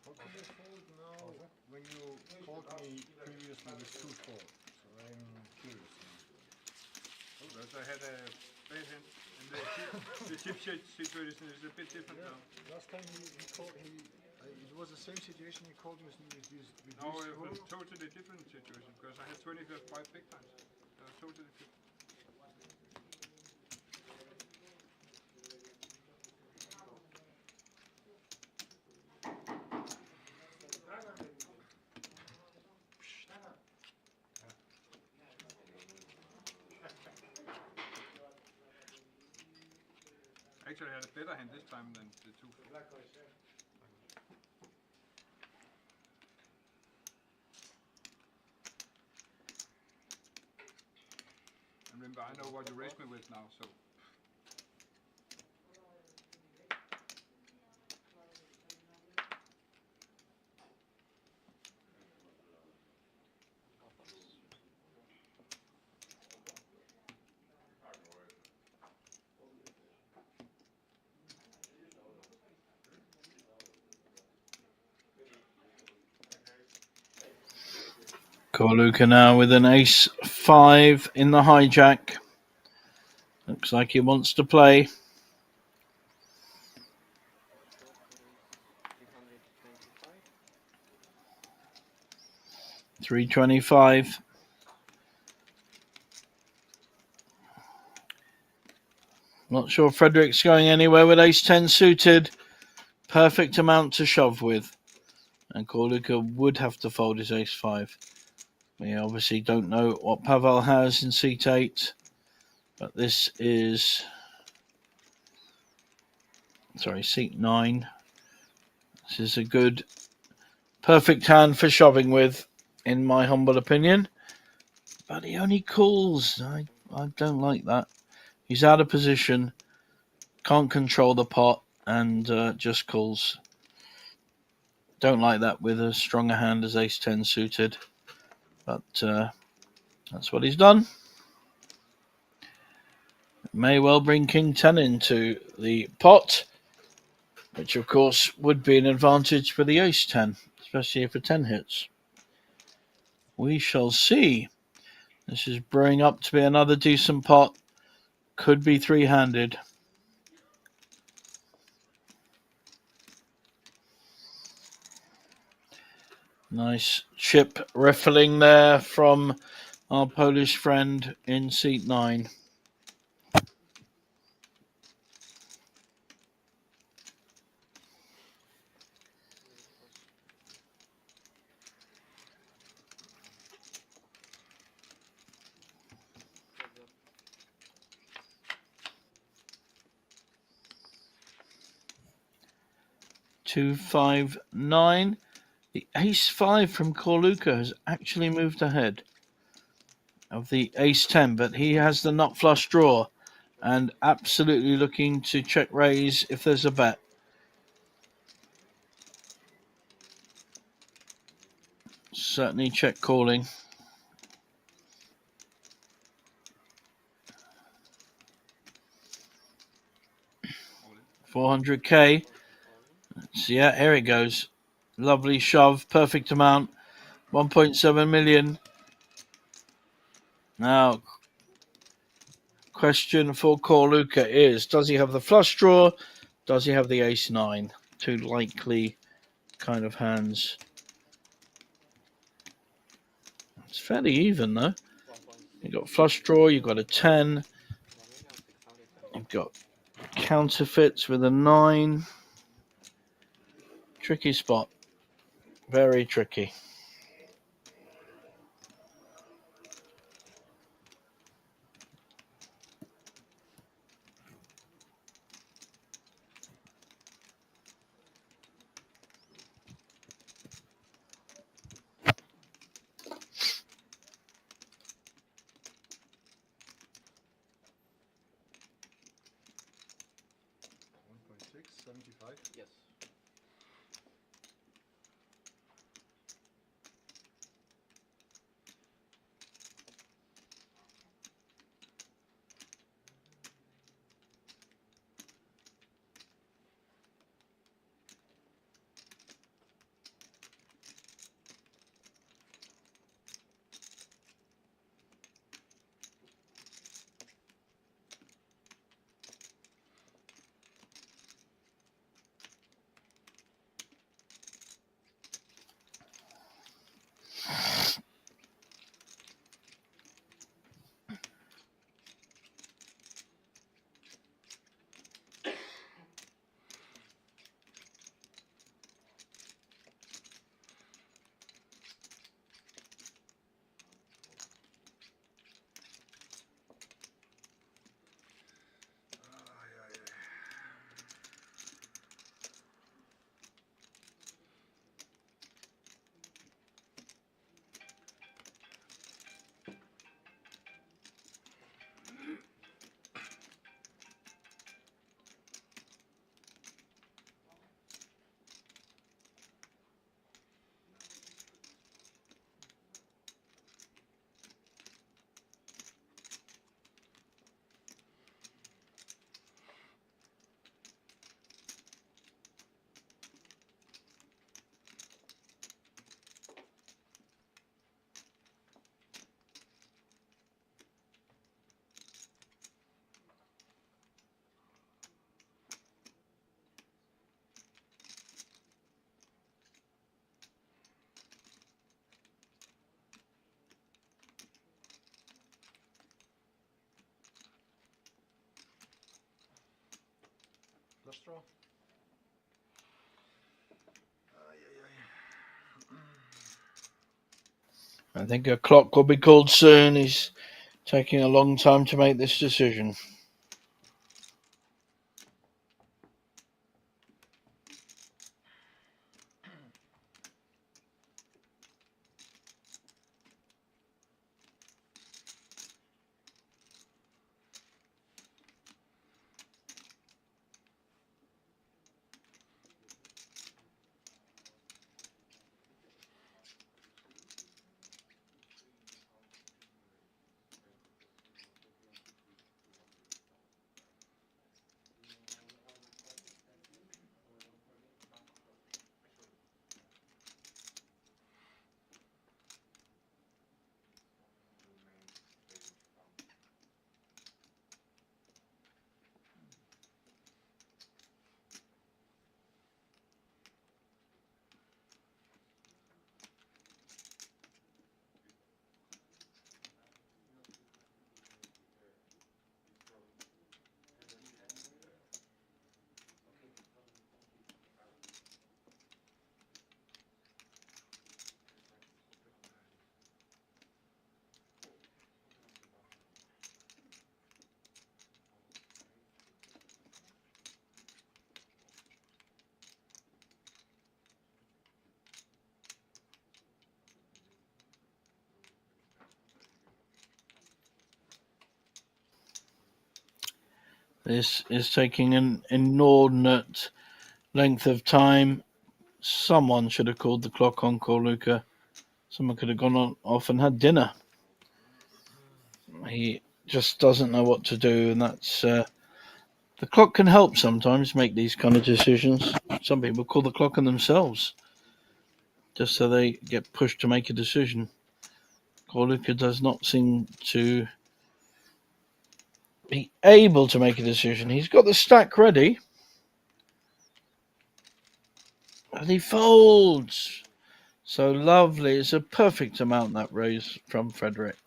How can you fold now when you called me previously with 2 folds? So I'm curious now. Because I had a spade hand, and the chip situation is a bit different now. Last time he called, it was the same situation. He called me with Now it was a totally different situation because I had 25 big times. Totally different. actually had a better hand this time than the 2-4. And remember, I know what you raised me with now, so. Corluka now with an ace-5 in the hijack. Looks like he wants to play. Poker is 325. Not sure Frederick's going anywhere with ace-10 suited. Perfect amount to shove with. And Corluka would have to fold his ace-5. We obviously don't know what Pavel has in seat 8. But this is... Sorry, seat 9. This is a good, perfect hand for shoving with, in my humble opinion. But he only calls. I don't like that. He's out of position. Can't control the pot. And just calls. Don't like that with as strong a hand as ace-10 suited. But that's what he's done. May well bring king-10 into the pot, which of course would be an advantage for the ace-10, especially if a 10 hits. We shall see. This is brewing up to be another decent pot. Could be three-handed. Nice chip riffling there from our Polish friend in seat 9. Two, 5, 9. The ace-5 from Corluka has actually moved ahead of the ace-10, but he has the nut flush draw and absolutely looking to check raise if there's a bet. Certainly check calling. $400k. So yeah, here it goes. Lovely shove, perfect amount. 1.7 million. Now, question for Corluka is, does he have the flush draw? Does he have the ace-9? Two likely kind of hands. It's fairly even though. You've got flush draw, you've got a 10. You've got counterfeits with a 9. Tricky spot. Very tricky. Yes. flush draw. I think a clock will be called soon. He's taking a long time to make this decision. This is taking an inordinate length of time. Someone should have called the clock on Corluka. Someone could have gone off and had dinner. He just doesn't know what to do, and that's the clock can help sometimes make these kind of decisions. Some people call the clock on themselves just so they get pushed to make a decision. Corluka does not seem to be able to make a decision. He's got the stack ready, and he folds. So lovely. It's a perfect amount, that raise from Frederick.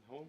Home.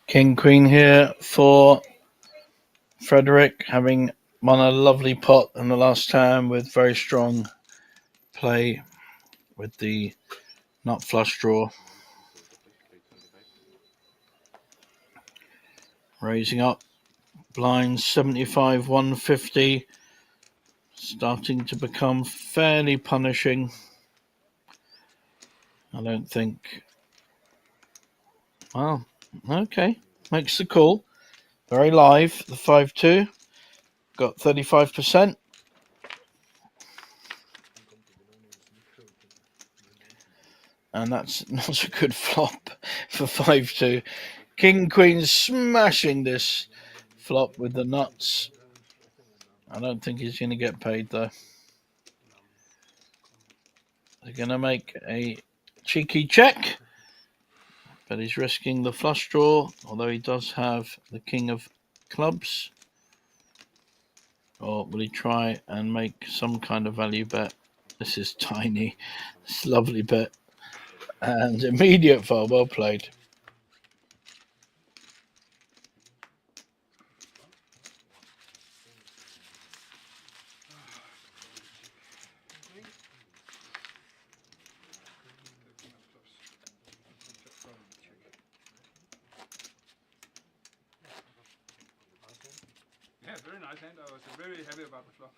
King Queen here for Frederick, having won a lovely pot in the last time with very strong play with the nut flush draw. Raising up blinds 75, 150, starting to become fairly punishing. I don't think. Well, okay, makes the call. Very live, the 5-2. Got 35%. And that's not a good flop for 5-2. King Queen smashing this flop with the nuts. I don't think he's going to get paid though. They're going to make a cheeky check, but he's risking the flush draw, although he does have the king of clubs. Or will he try and make some kind of value bet? This is tiny. This lovely bet. And immediate foul. Well played. Yeah, very nice hand. I was very happy about the flop.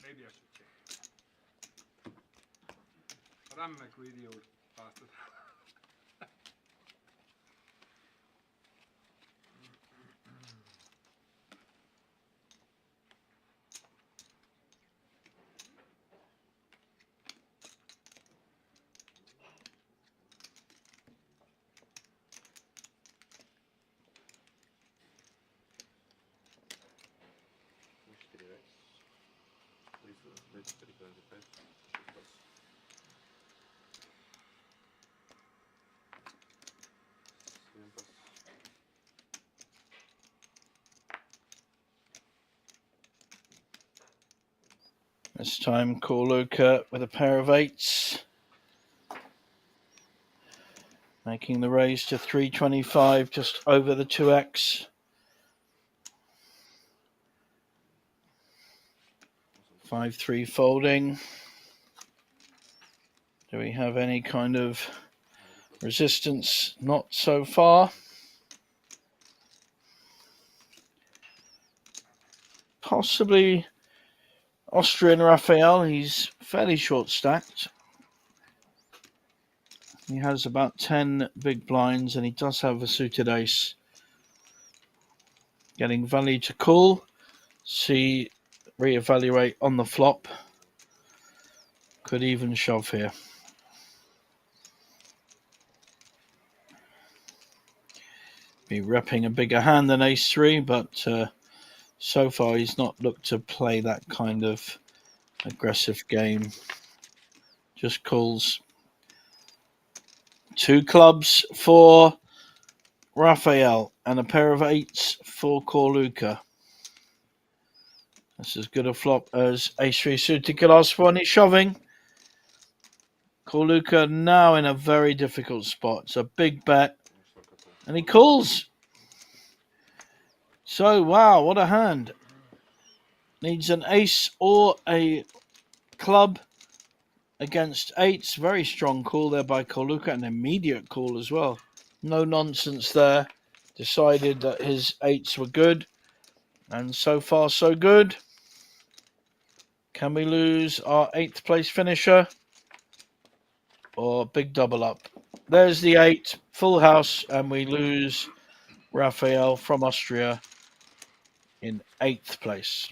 Maybe I should check. But I'm a greedy old bastard. This time, Corluka with a pair of eights, making the raise to 325, just over the 2x. 5-3 folding. Do we have any kind of resistance? Not so far. Possibly Austrian Raphael. He's fairly short stacked. He has about 10 big blinds and he does have a suited ace. Getting value to call. See, reevaluate on the flop. Could even shove here. Be repping a bigger hand than ace 3, but so far he's not looked to play that kind of aggressive game. Just calls. 2 clubs for Raphael and a pair of eights for Corluka. That's as good a flop as ace 3 suited could ask for, and he's shoving. Corluka now in a very difficult spot. It's a big bet, and he calls. So, wow, what a hand. Needs an ace or a club against eights. Very strong call there by Corluka, an immediate call as well. No nonsense there. Decided that his eights were good, and so far so good. Can we lose our 8th place finisher? Or big double up? There's the 8, full house, and we lose Raphael from Austria in 8th place.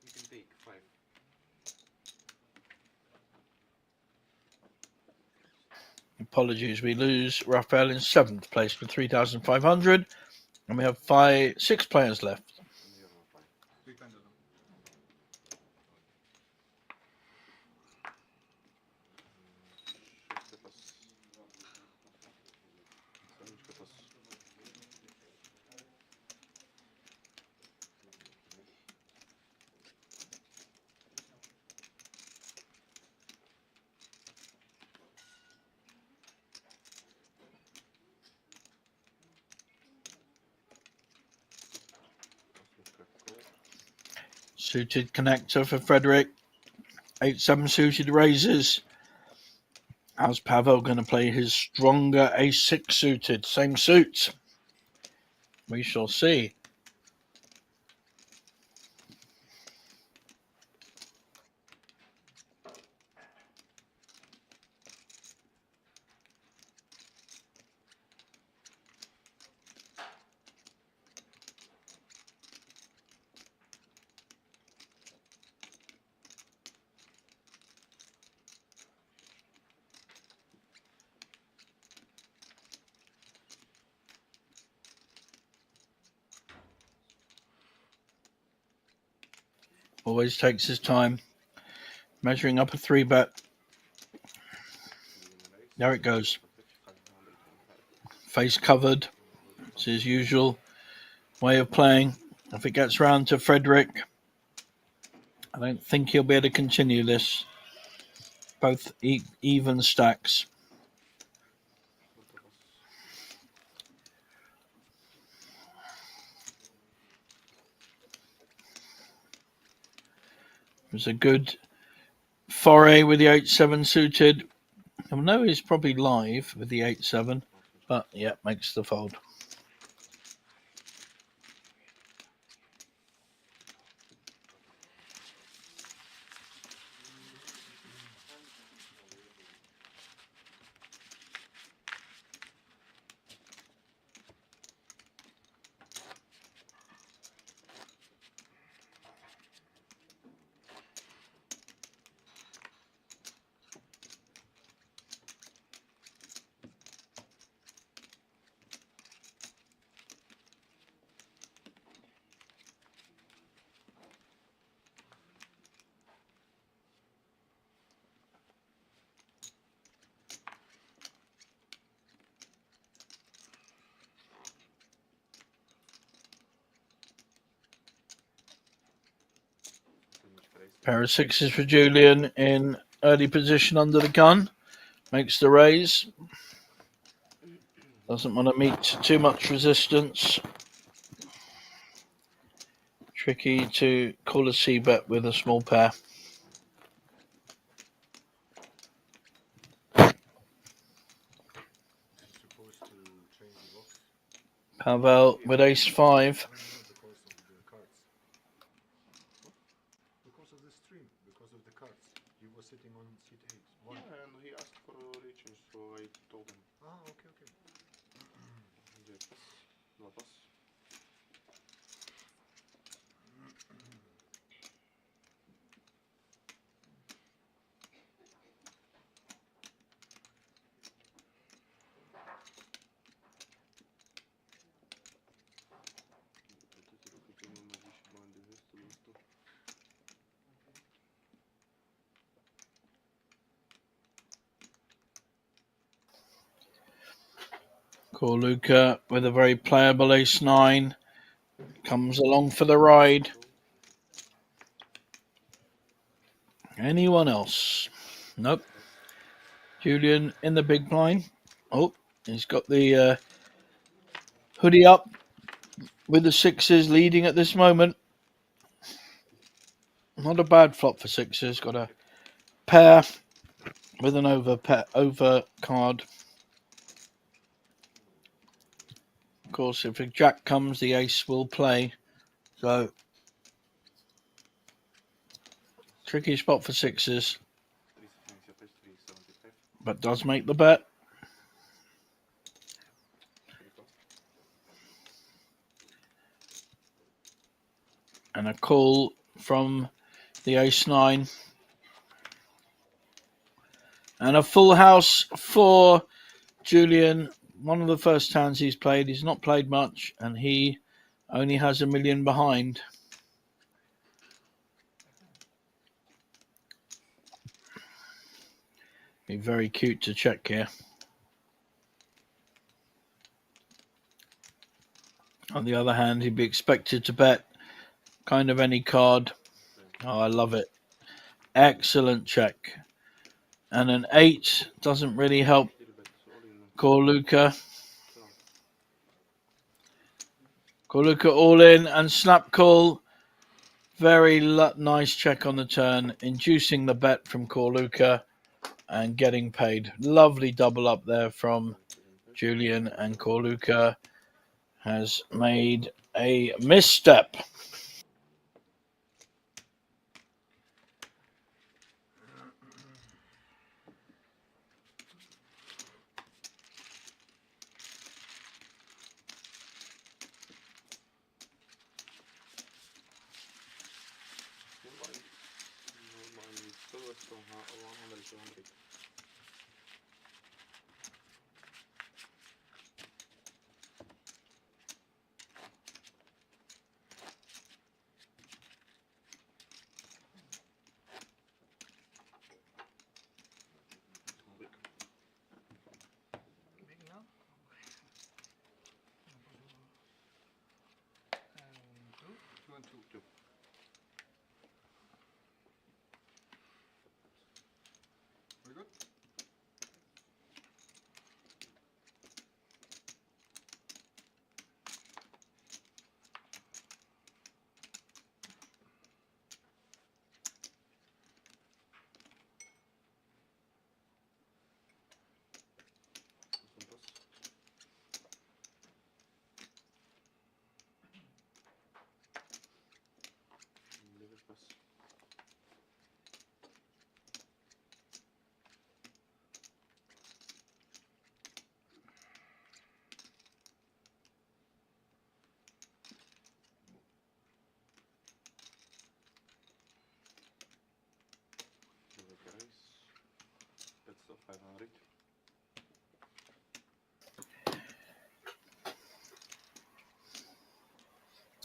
You can take 5. Apologies, we lose Raphael in 7th place with 3,500, and we have 6 players left. Big fan of them. Suited connector for Frederick. 8-7 suited raises. How's Pavel going to play his stronger ace-6 suited? Same suit. We shall see. Always takes his time. Measuring up a 3-bet. There it goes. Face covered. It's his usual way of playing. If it gets round to Frederick, I don't think he'll be able to continue this. Both even stacks. It was a good foray with the 8-7 suited. I know he's probably live with the 8-7, but yeah, makes the fold. Pair of sixes for Julian in early position under the gun. Makes the raise. Doesn't want to meet too much resistance. Tricky to call a c-bet with a small pair. Supposed to change the box. Pavel with ace-5. Because of the cards. Because of the stream, because of the cards. You were sitting on seat 8. One. And he asked for reaching, so I told him. Ah, okay. Yes, not us. Luca with a very playable ace-9. Comes along for the ride. Anyone else? Nope. Julian in the big blind. Oh, he's got the hoodie up with the sixes leading at this moment. Not a bad flop for sixes. Got a pair with an over card. Of course, if a jack comes, the ace will play. So, tricky spot for sixes. But does make the bet. And a call from the ace-9. And a full house for Julian. One of the first hands he's played. He's not played much, and he only has $1 million behind. Be very cute to check here. On the other hand, he'd be expected to bet kind of any card. Oh, I love it. Excellent check. And an 8 doesn't really help Luca. Luca all in and snap call. Very nice check on the turn, inducing the bet from Corluka and getting paid. Lovely double up there from Julian, and Corluka has made a misstep. Big now. And two. 2 and 2. Very good.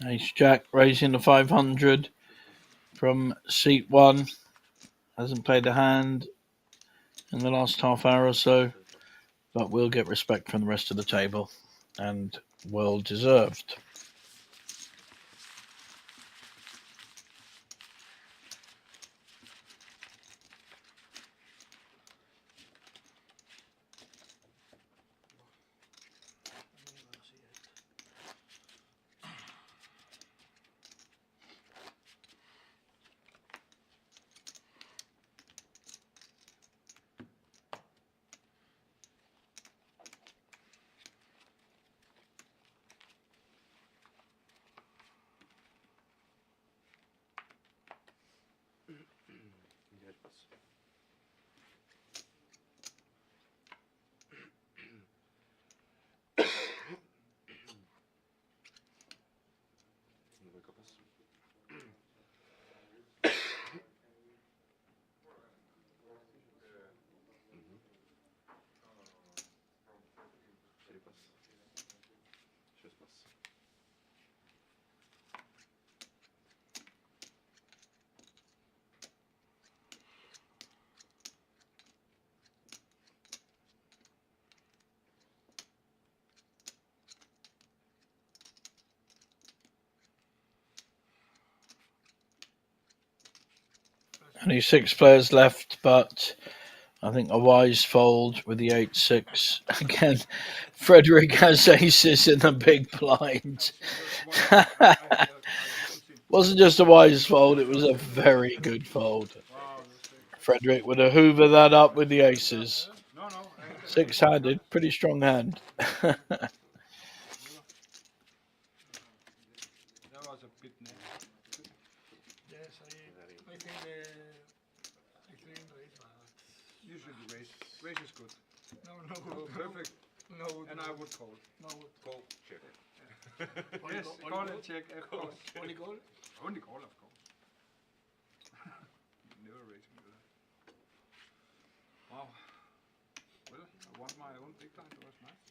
Ace Jack raising the 500 from seat 1. Hasn't played a hand in the last half hour or so, but will get respect from the rest of the table, and well deserved. Only 6 players left, but I think a wise fold with the 8-6. Again, Frederick has aces in the big blind. Wasn't just a wise fold, it was a very good fold. Frederick would have hoovered that up with the aces. No. 6-handed, pretty strong hand. That was a bit nasty. Yes, I think raise, but Usually raise. Raise is good. no, Oh, perfect. no, And I would call. no. Call, check. Yes, call and check, of course. Only goal. Only call, of course. Never raising with that. Wow. Well, I want my own big blind. It was nice.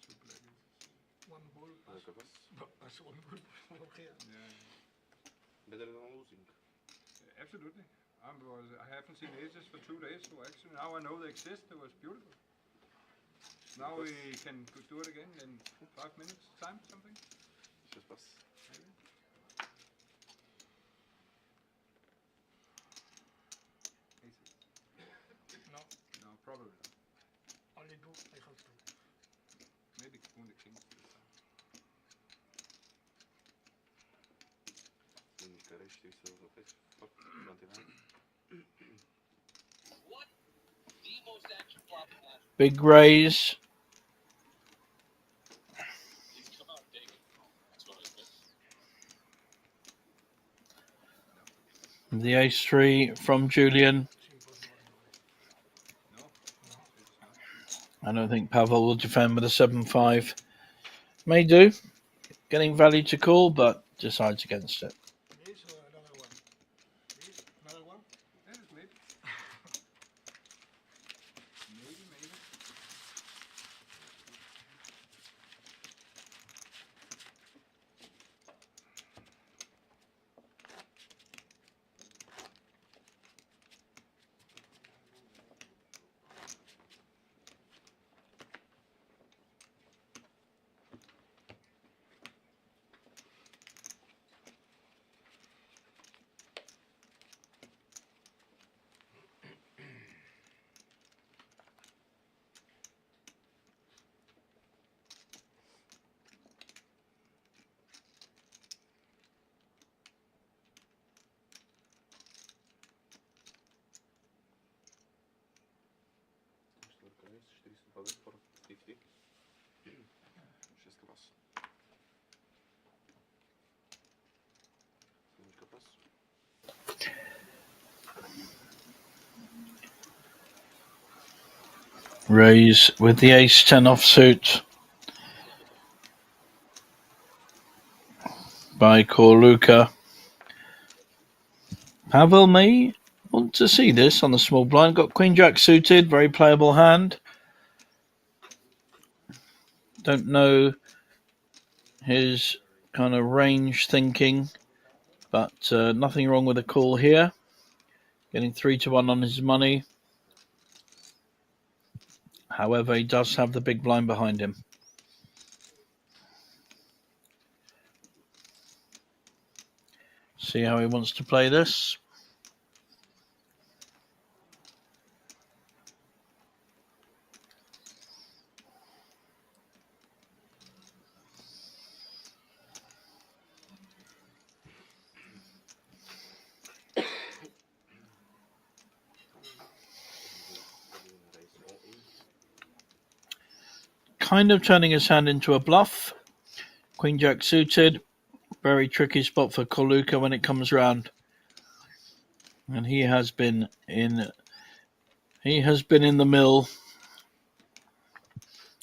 Two black aces. One ball. That's one good. Okay. Yeah. Better than losing. Absolutely. I haven't seen aces for 2 days, so actually now I know they exist. It was beautiful. Now we can do it again in 5 minutes time, something. Just pass. Maybe. Aces. No, No, probably not. only two. I have two. Maybe only kings this time. Big raise. The ace-3 from Julian. I don't think Pavel will defend with a 7-5. May do. Getting value to call, but decides against it. This or another one? This? Another one? This is maybe. maybe. Raise with the ace-10 offsuit by Corluka. Pavel may want to see this on the small blind. Got Queen-Jack suited, very playable hand. Don't know his kind of range thinking, but nothing wrong with a call here. Getting 3-1 on his money. However, he does have the big blind behind him. See how he wants to play this. Kind of turning his hand into a bluff. Queen-Jack suited. Very tricky spot for Corluka when it comes round. And he has been in the mill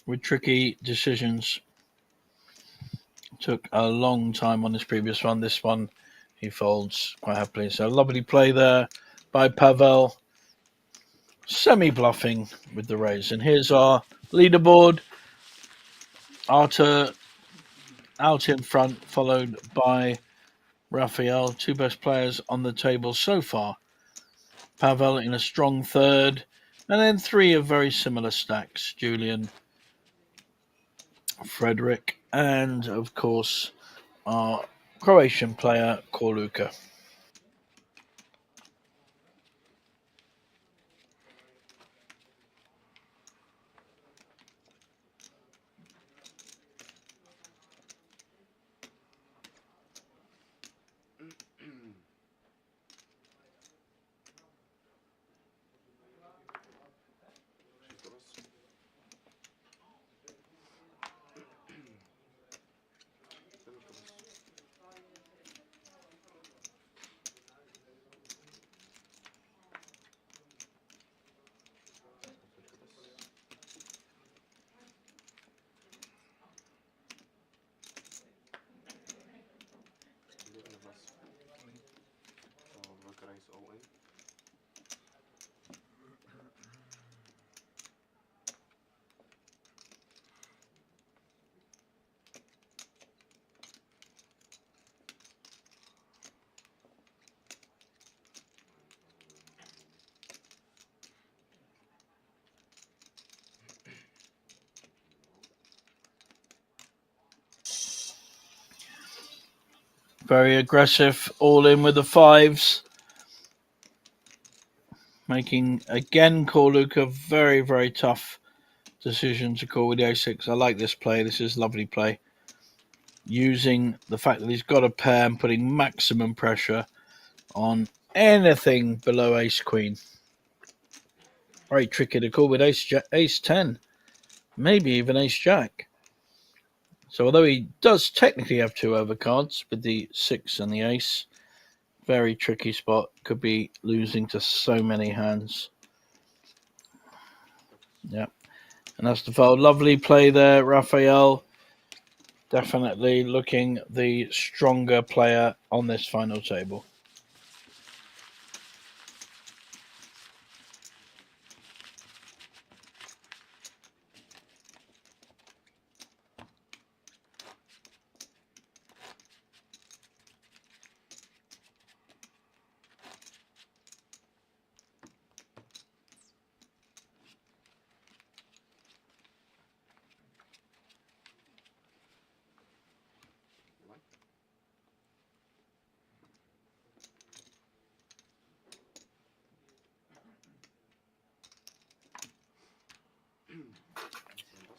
with tricky decisions. Took a long time on his previous one. This one he folds quite happily. So lovely play there by Pavel. Semi-bluffing with the raise. And here's our leaderboard. Artur out in front, followed by Rafael. Two best players on the table so far. Pavel in a strong third. And then three of very similar stacks. Julian, Frederick, and of course our Croatian player Corluka. Very aggressive, all in with the fives. Making, again, Corluka very, very tough decision to call with the a6. I like this play. This is a lovely play. Using the fact that he's got a pair and putting maximum pressure on anything below ace queen. Very tricky to call with ace 10, maybe even ace jack. So although he does technically have two overcards with the 6 and the ace, very tricky spot. Could be losing to so many hands. Yeah. And that's the fold. Lovely play there, Raphael. Definitely looking the stronger player on this final table.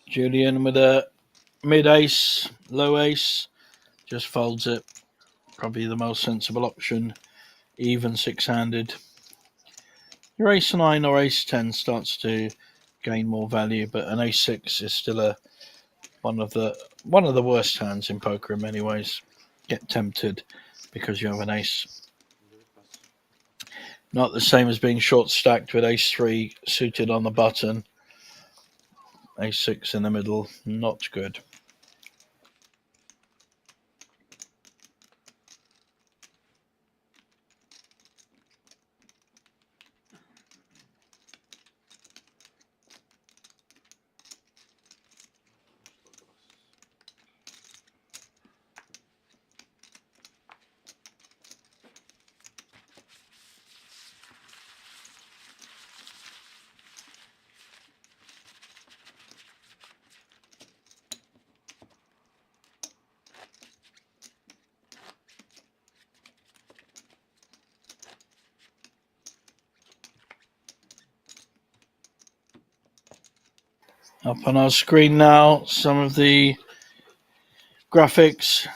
Julian with a mid ace, low ace, just folds it. Probably the most sensible option, even 6-handed. Your ace 9 or ace 10 starts to gain more value, but an ace 6 is still one of the worst hands in poker in many ways. Get tempted because you have an ace. Not the same as being short stacked with ace 3 suited on the button. Ace 6 in the middle, not good. Up on our screen now, some of the graphics.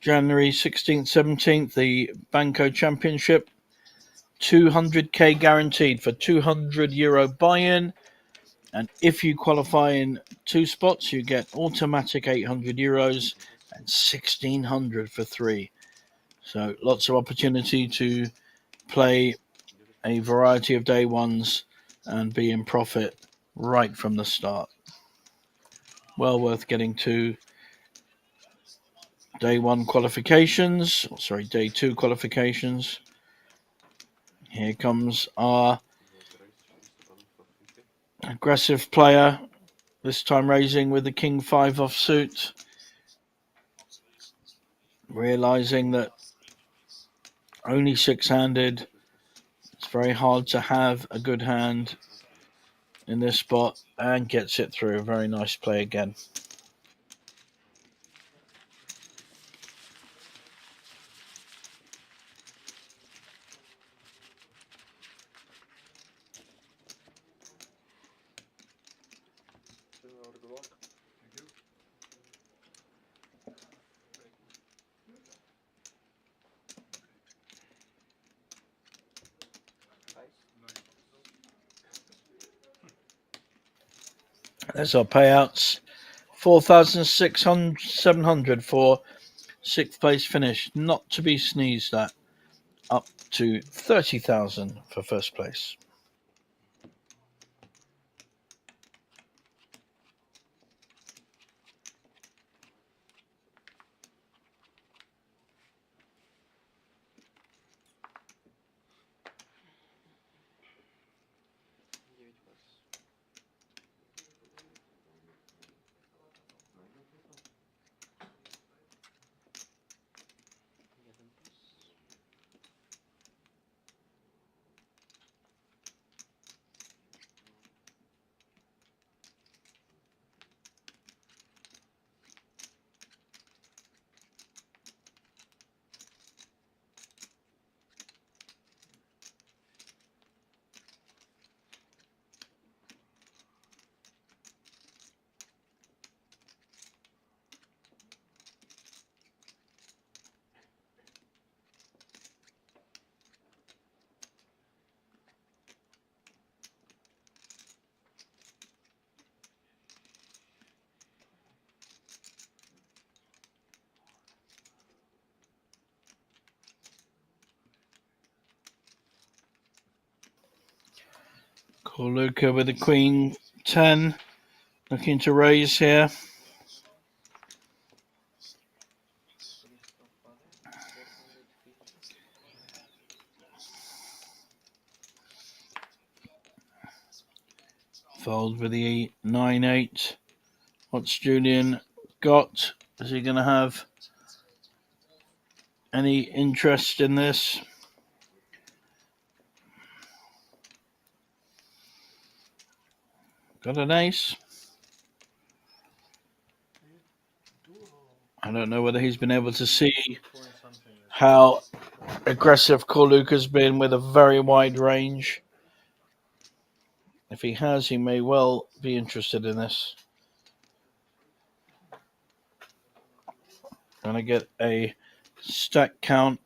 January 16th, 17th, the Banco Championship. 200k guaranteed for €200 buy-in. And if you qualify in 2 spots, you get automatic €800 and 1,600 for 3. So lots of opportunity to play a variety of day ones and be in profit right from the start. Well worth getting to day 2 qualifications. Here comes our aggressive player, this time raising with the king 5 offsuit, realizing that only 6-handed, it's very hard to have a good hand in this spot, and gets it through. A very nice play again. There's our payouts. 4,700 for 6th place finish, not to be sneezed at. Up to 30,000 for 1st place. Call Luca with the Queen 10, looking to raise here. Fold with the 9-8. What's Julian got? Is he going to have any interest in this? Got an ace. I don't know whether he's been able to see how aggressive Corluca's been with a very wide range. If he has, he may well be interested in this. Gonna get a stack count.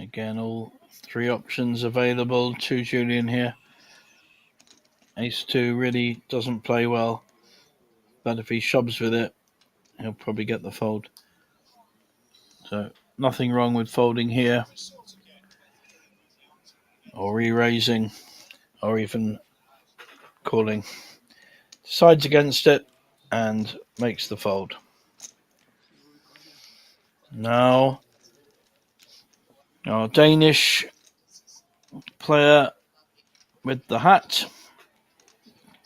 Again, all three options available to Julian here. Ace 2 really doesn't play well, but if he shoves with it, he'll probably get the fold. So nothing wrong with folding here, or re-raising, or even calling. Decides against it and makes the fold. Now, our Danish player with the hat.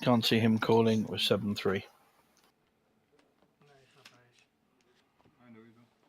Can't see him calling with 7-3. I know you do.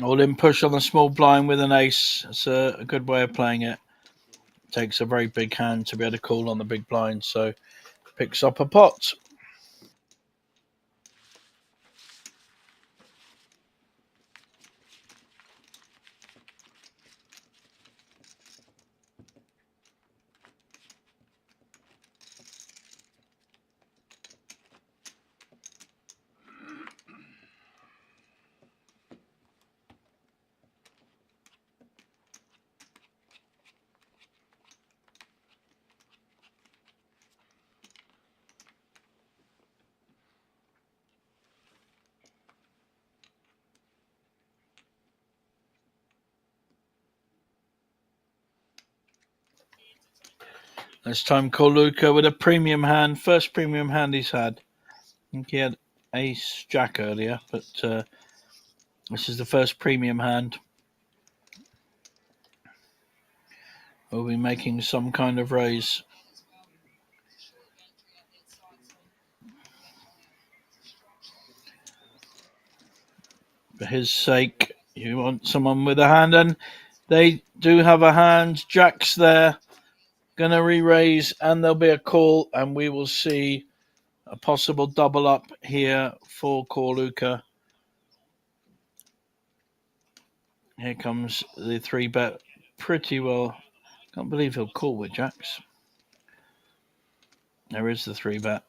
All in push on the small blind with an ace. It's a good way of playing it. Takes a very big hand to be able to call on the big blind, so picks up a pot. This time Corluca with a premium hand. First premium hand he's had. I think he had ace jack earlier, but this is the first premium hand. We'll be making some kind of raise. For his sake, you want someone with a hand, and they do have a hand. Jack's there. Gonna re-raise, and there'll be a call, and we will see a possible double up here for Corluca. Here comes the 3-bet. Pretty well. Can't believe he'll call with jacks. There is the 3-bet.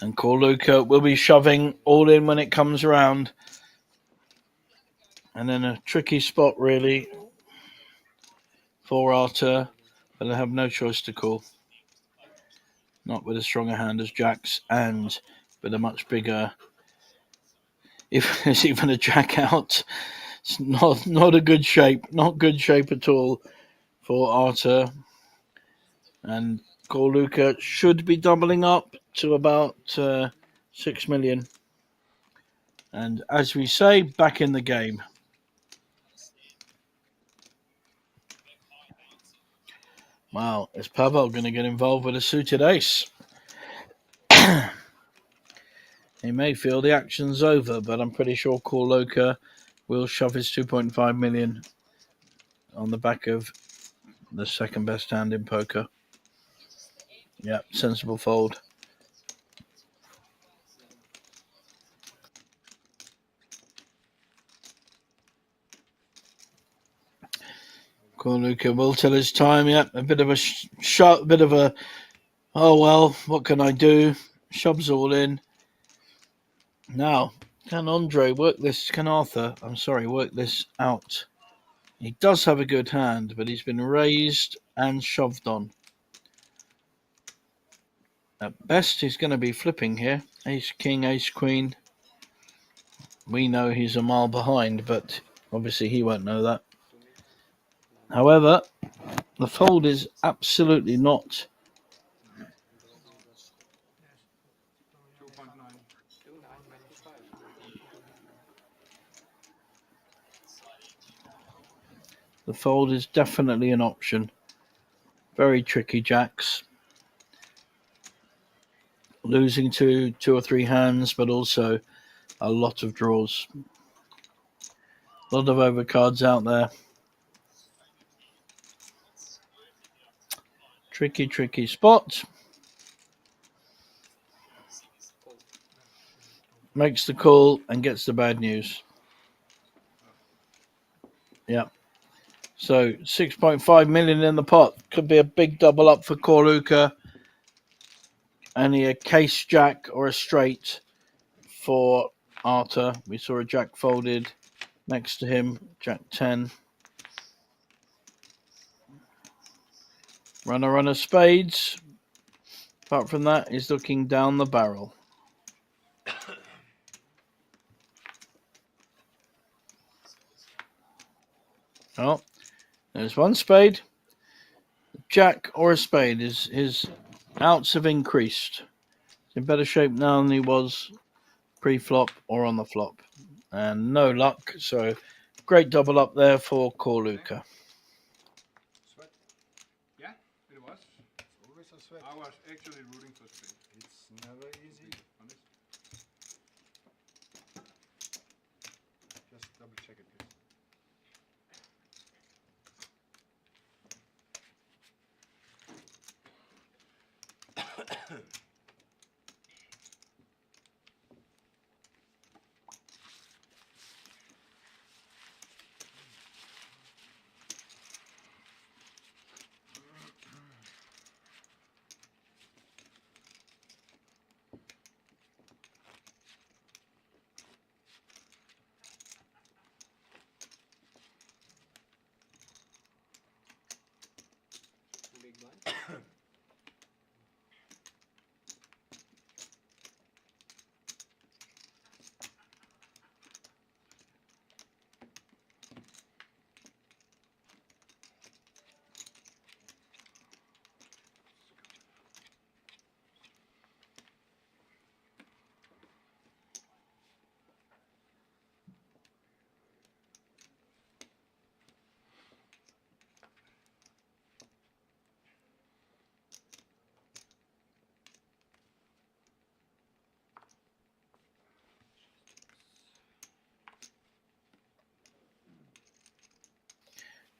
And Corluka will be shoving all in when it comes around. And then a tricky spot, really, for Arthur. But I have no choice to call. Not with a stronger hand as jacks and with a much bigger... If there's even a jack out, it's not a good shape. Not good shape at all for Arthur. And Corluka should be doubling up to about 6 million. And as we say, back in the game. Wow, is Pavel going to get involved with a suited ace? He may feel the action's over, but I'm pretty sure Corluka will shove his 2.5 million on the back of the second best hand in poker. Yeah, sensible fold. Corluka will tell his time. Yeah, a bit of a shot, bit of a, oh well, what can I do? Shoves all in. Now, can Andre work this? Can Arthur, I'm sorry, work this out? He does have a good hand, but he's been raised and shoved on. At best, he's going to be flipping here. Ace, king, ace, queen. We know he's a mile behind, but obviously he won't know that. However, the fold is absolutely not. 2.9. The fold is definitely an option. Very tricky jacks. Losing to 2 or 3 hands, but also a lot of draws. A lot of overcards out there. Tricky spot. Makes the call and gets the bad news. Yeah. So 6.5 million in the pot. Could be a big double up for Corluka. Only a case jack or a straight for Arthur. We saw a jack folded next to him. Jack 10. Runner spades. Apart from that, he's looking down the barrel. Oh, there's one spade. Jack or a spade. His outs have increased. He's in better shape now than he was pre-flop or on the flop. And no luck. So great double up there for Corluka. Sweat. Yeah, it was. It's always a sweat. I was actually rooting for spade. It's never easy. Honest. Just double check it, please. Big blind.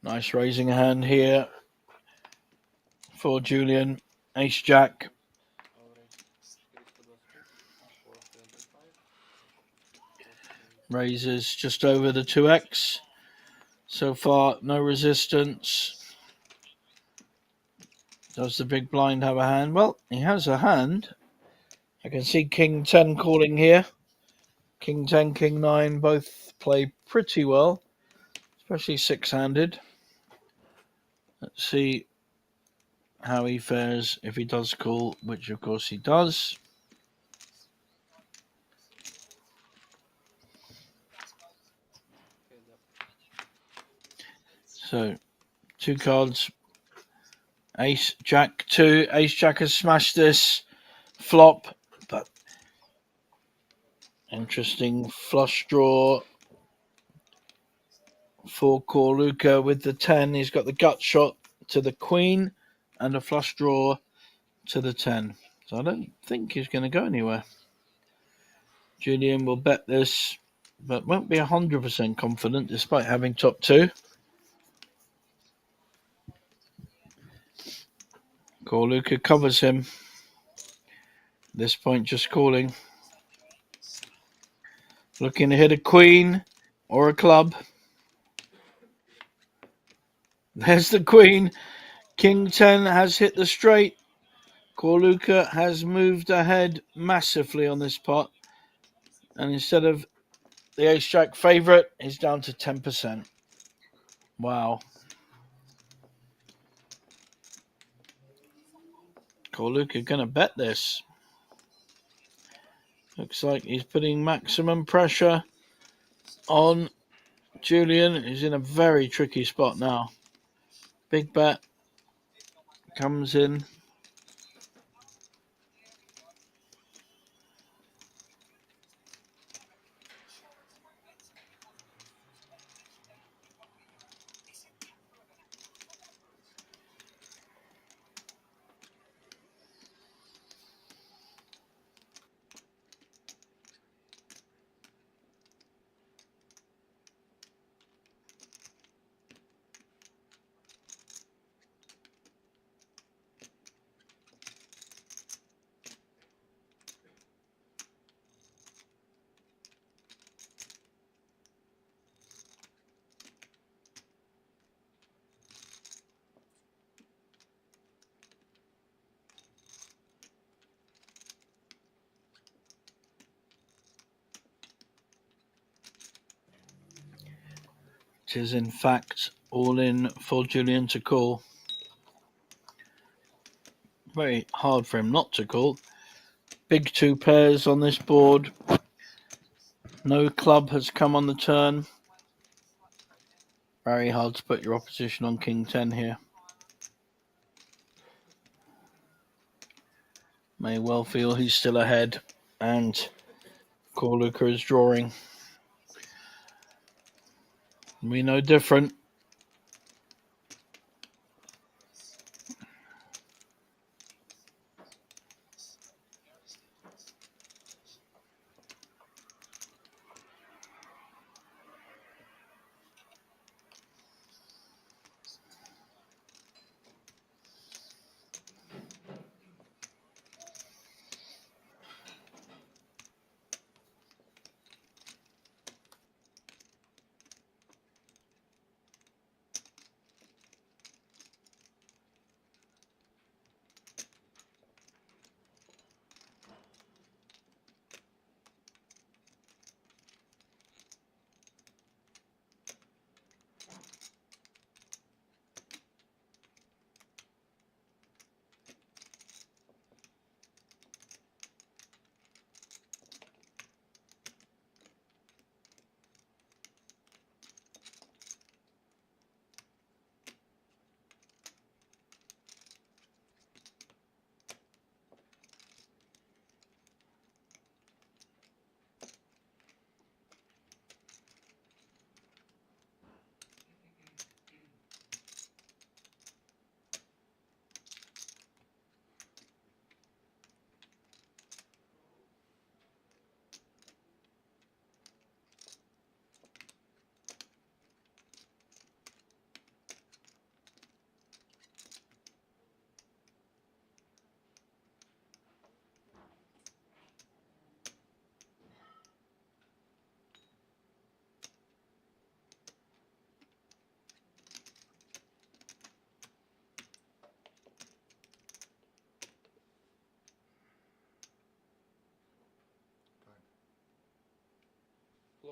Nice raising hand here for Julian. Ace Jack. Raises just over the 2x. So far, no resistance. Does the big blind have a hand? Well, he has a hand. I can see King 10 calling here. King 10, King 9 both play pretty well, especially six-handed. Let's see how he fares if he does call, which of course he does. So, two cards. Ace, Jack 2. Ace, Jack has smashed this flop, but interesting flush draw for Corluka with the 10. He's got the gut shot to the queen and a flush draw to the 10. So I don't think he's going to go anywhere. Julian will bet this, but won't be 100% confident despite having top 2. Corluka covers him. At this point, just calling. Looking to hit a queen or a club. There's the queen. King 10 has hit the straight. Corluka has moved ahead massively on this pot. And instead of the ace-jack favourite, he's down to 10%. Wow. Corluka going to bet this. Looks like he's putting maximum pressure on Julian. He's in a very tricky spot now. Big bet comes in. It is in fact all in for Julian to call. Very hard for him not to call. Big 2 pairs on this board. No club has come on the turn. Very hard to put your opposition on King 10 here. May well feel he's still ahead and Corluka is drawing. We know different.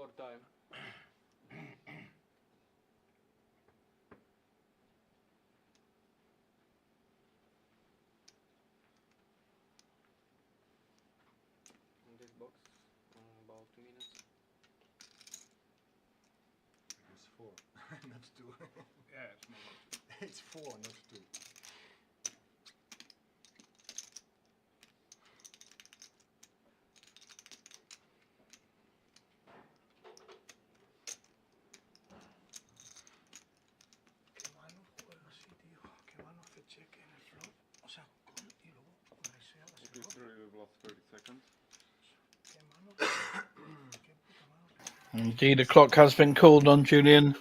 More time. In this box, about 2 minutes. It's 4, not 2. Yeah, it's more like It's 4, not 2. Qué mano juega así, tío. Qué mano hace cheque en el flop. O sea, y luego resea la It literally was 30 seconds. Qué mano. Qué puta mano. Indeed, a clock has been called on Julian,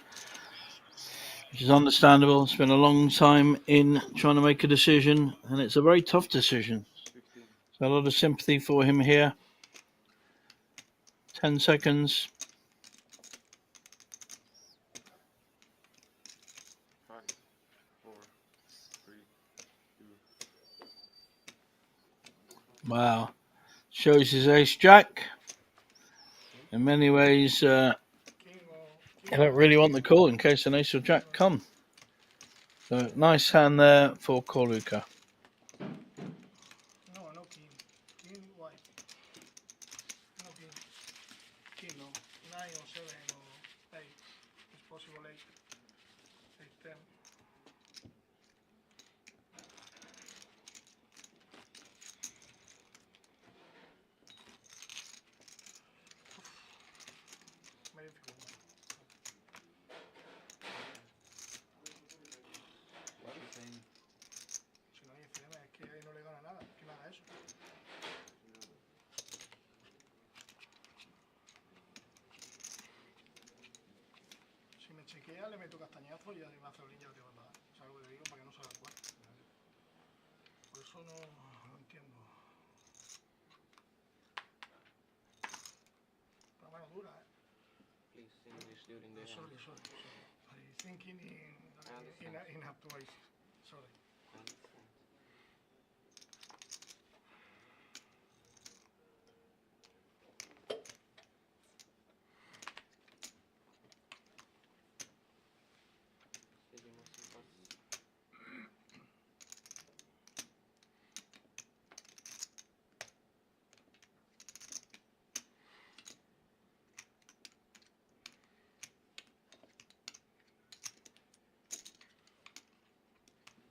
which is understandable. It's been a long time in trying to make a decision, and it's a very tough decision. 15. So a lot of sympathy for him here. 10 seconds. 5, 4, 3, 2. Wow. Shows his ace jack. In many ways, I don't really want the call in case an ace or jack come. So nice hand there for Corluka. No, no king. King white. No king. King no. 9 or 7 or 8. It's possible 8. 8, 10. Very difficult. What is saying? Si no hay FM, es que ahí no le gana nada. Que nada eso. Si me chequea, le meto castañazo y ya me hace orilla te va a pagar. ¿Sabes lo que te digo? Para que no salga el 4. Por eso no entiendo. Pero mano dura, ¿eh? Please English during the Sorry, hand. sorry, sorry. I thinking in up twice. Sorry. I understand. Seguimos en paz.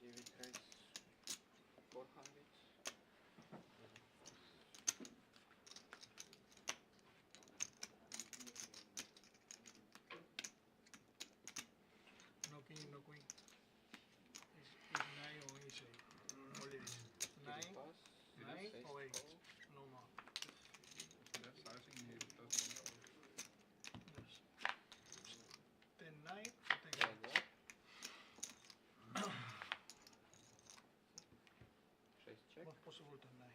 Give it raise 400. No king, no queen. It's 9 or it's 8. Only this. 9, Pass. 9 Ace or 8. call. No more. that sizing he doesn't want. Yes. 10, 9, take Like it. that. Raise check. What's possible 10, 9?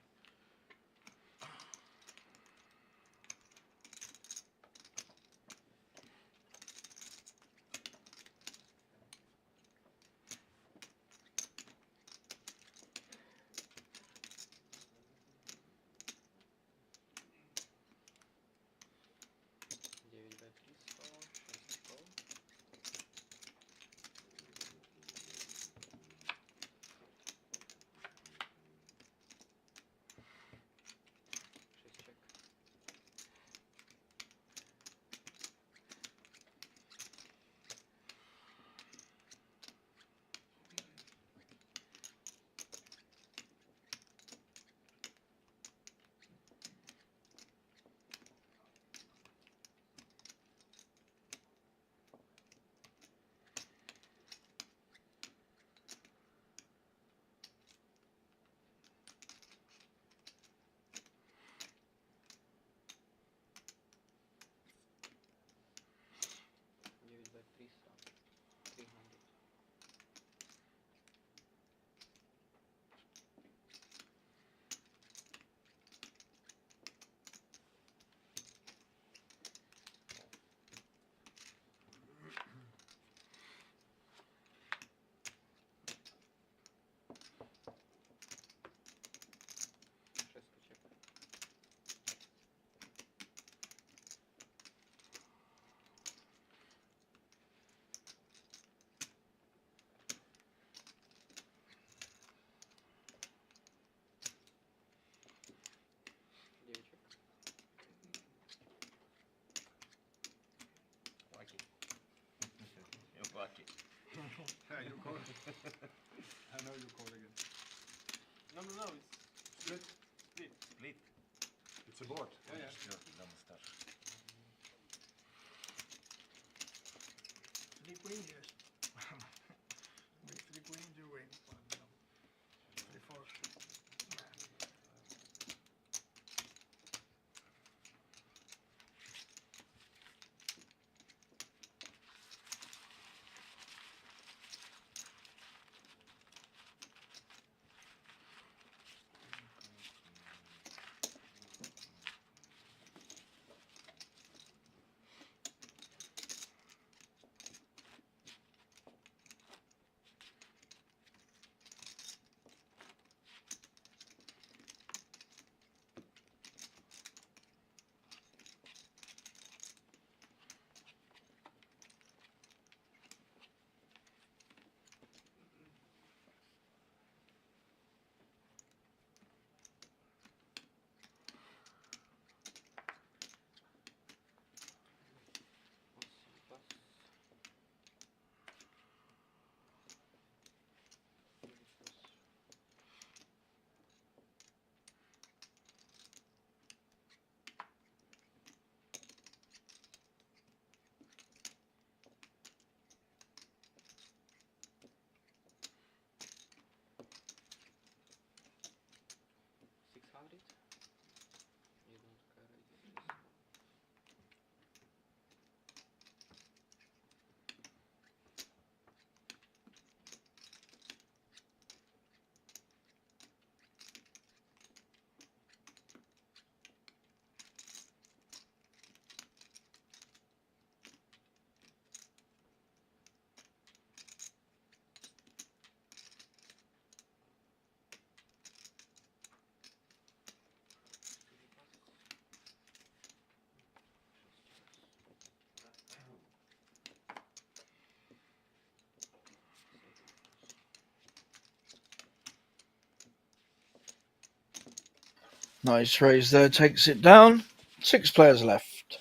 Give it back this call. Raise call. you call. I know you call again. No, it's Split. split. It's a board. Yeah, yeah. Three queen, yes. With three queen, you win. But no. Three fours. Nah. 600. You don't carry this. Nice raise there, takes it down. 6 players left.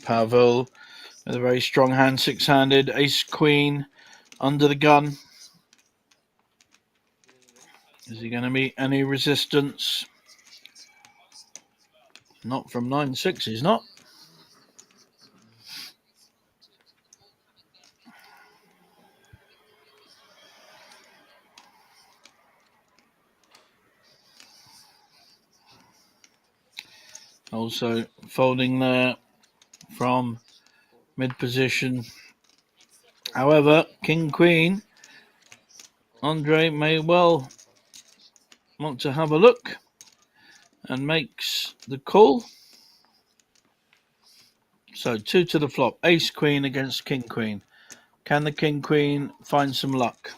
Pavel with a very strong hand, 6-handed. Ace Queen under the gun. Is he going to meet any resistance? Not from 9-6, he's not. Also folding there from mid position. However, King Queen, Andre may well want to have a look and makes the call. So 2 to the flop. Ace Queen against King Queen. Can the King Queen find some luck?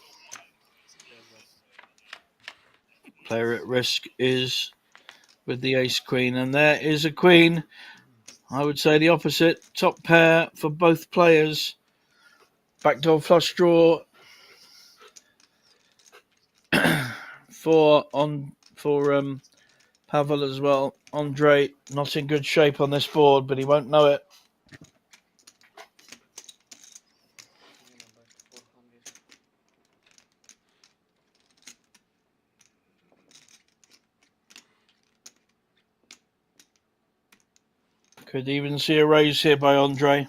Player at risk is with the Ace Queen, and there is a Queen. I would say the opposite. Top pair for both players. Backdoor flush draw for Pavel as well. Andre not in good shape on this board, but he won't know it. Could even see a raise here by Andre.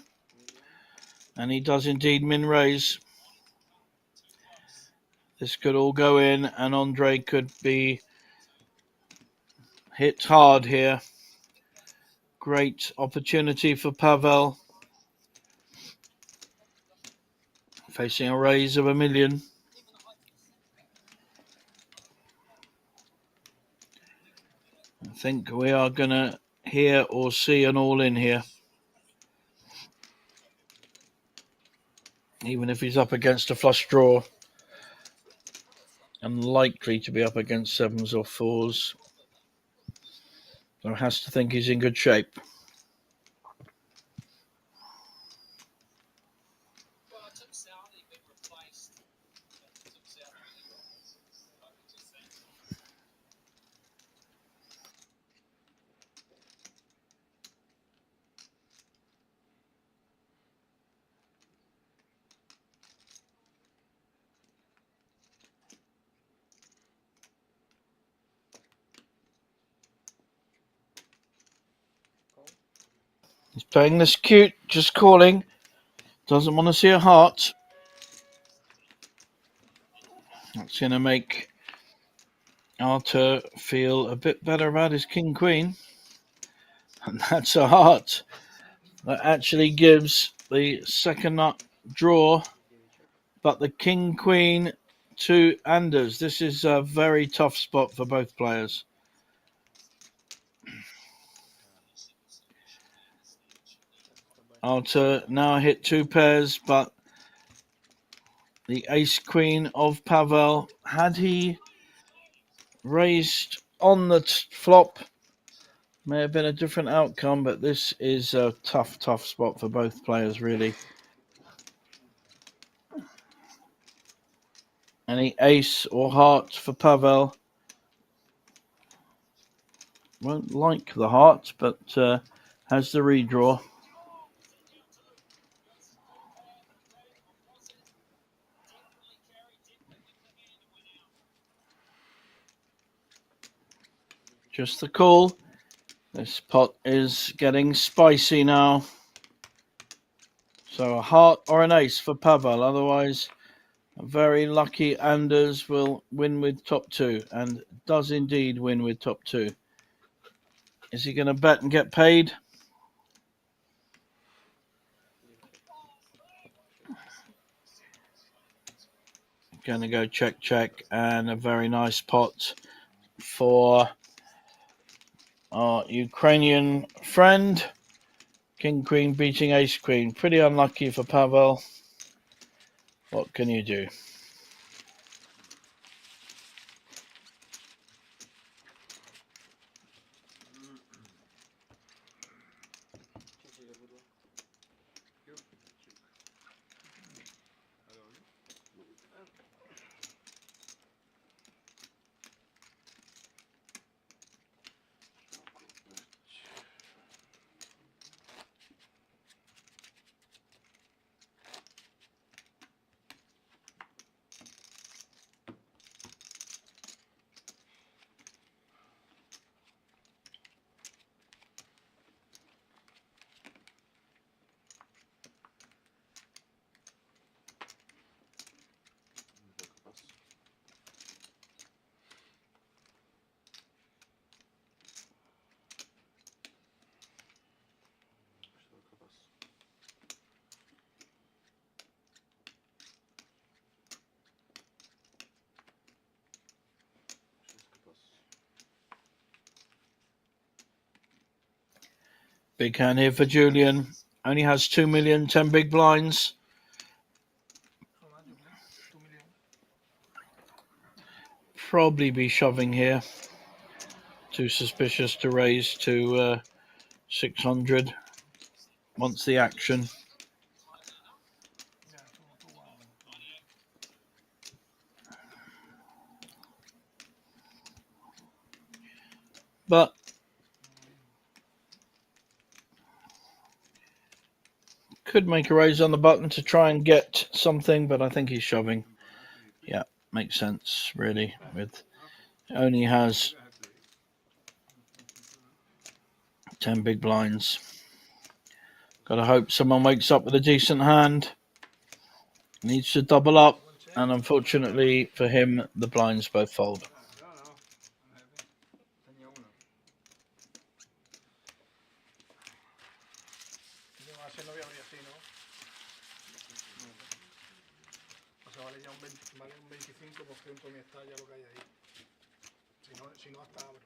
And he does indeed min raise. This could all go in, and Andre could be hit hard here. Great opportunity for Pavel. Facing a raise of $1 million. I think we are going to hear or see an all-in here. Even if he's up against a flush draw. Unlikely to be up against sevens or fours. So has to think he's in good shape. He's playing this cute, just calling. Doesn't want to see a heart. That's going to make Arthur feel a bit better about his king-queen. And that's a heart. That actually gives the second nut draw. But the king-queen to Anders. This is a very tough spot for both players. Arthur now hit 2 pairs, but the ace-queen of Pavel, had he raised on the flop, may have been a different outcome, but this is a tough spot for both players, really. Any ace or heart for Pavel. Won't like the heart, but has the redraw. Just the call. This pot is getting spicy now. So a heart or an ace for Pavel. Otherwise, a very lucky Anders will win with top 2, and does indeed win with top 2. Is he going to bet and get paid? Going to go check, and a very nice pot for our Ukrainian friend. King Queen beating Ace Queen. Pretty unlucky for Pavel. What can you do? Big hand here for Julian. Only has 2 million, 10 big blinds. Probably be shoving here. Too suspicious to raise to 600. Wants the action. But could make a raise on the button to try and get something, but I think he's shoving. Yeah, makes sense, really. With only has 10 big blinds. Gotta hope someone wakes up with a decent hand. Needs to double up, and unfortunately for him, the blinds both fold. Vale ya un 25% mi está ya lo que hay ahí. Si no hasta abre.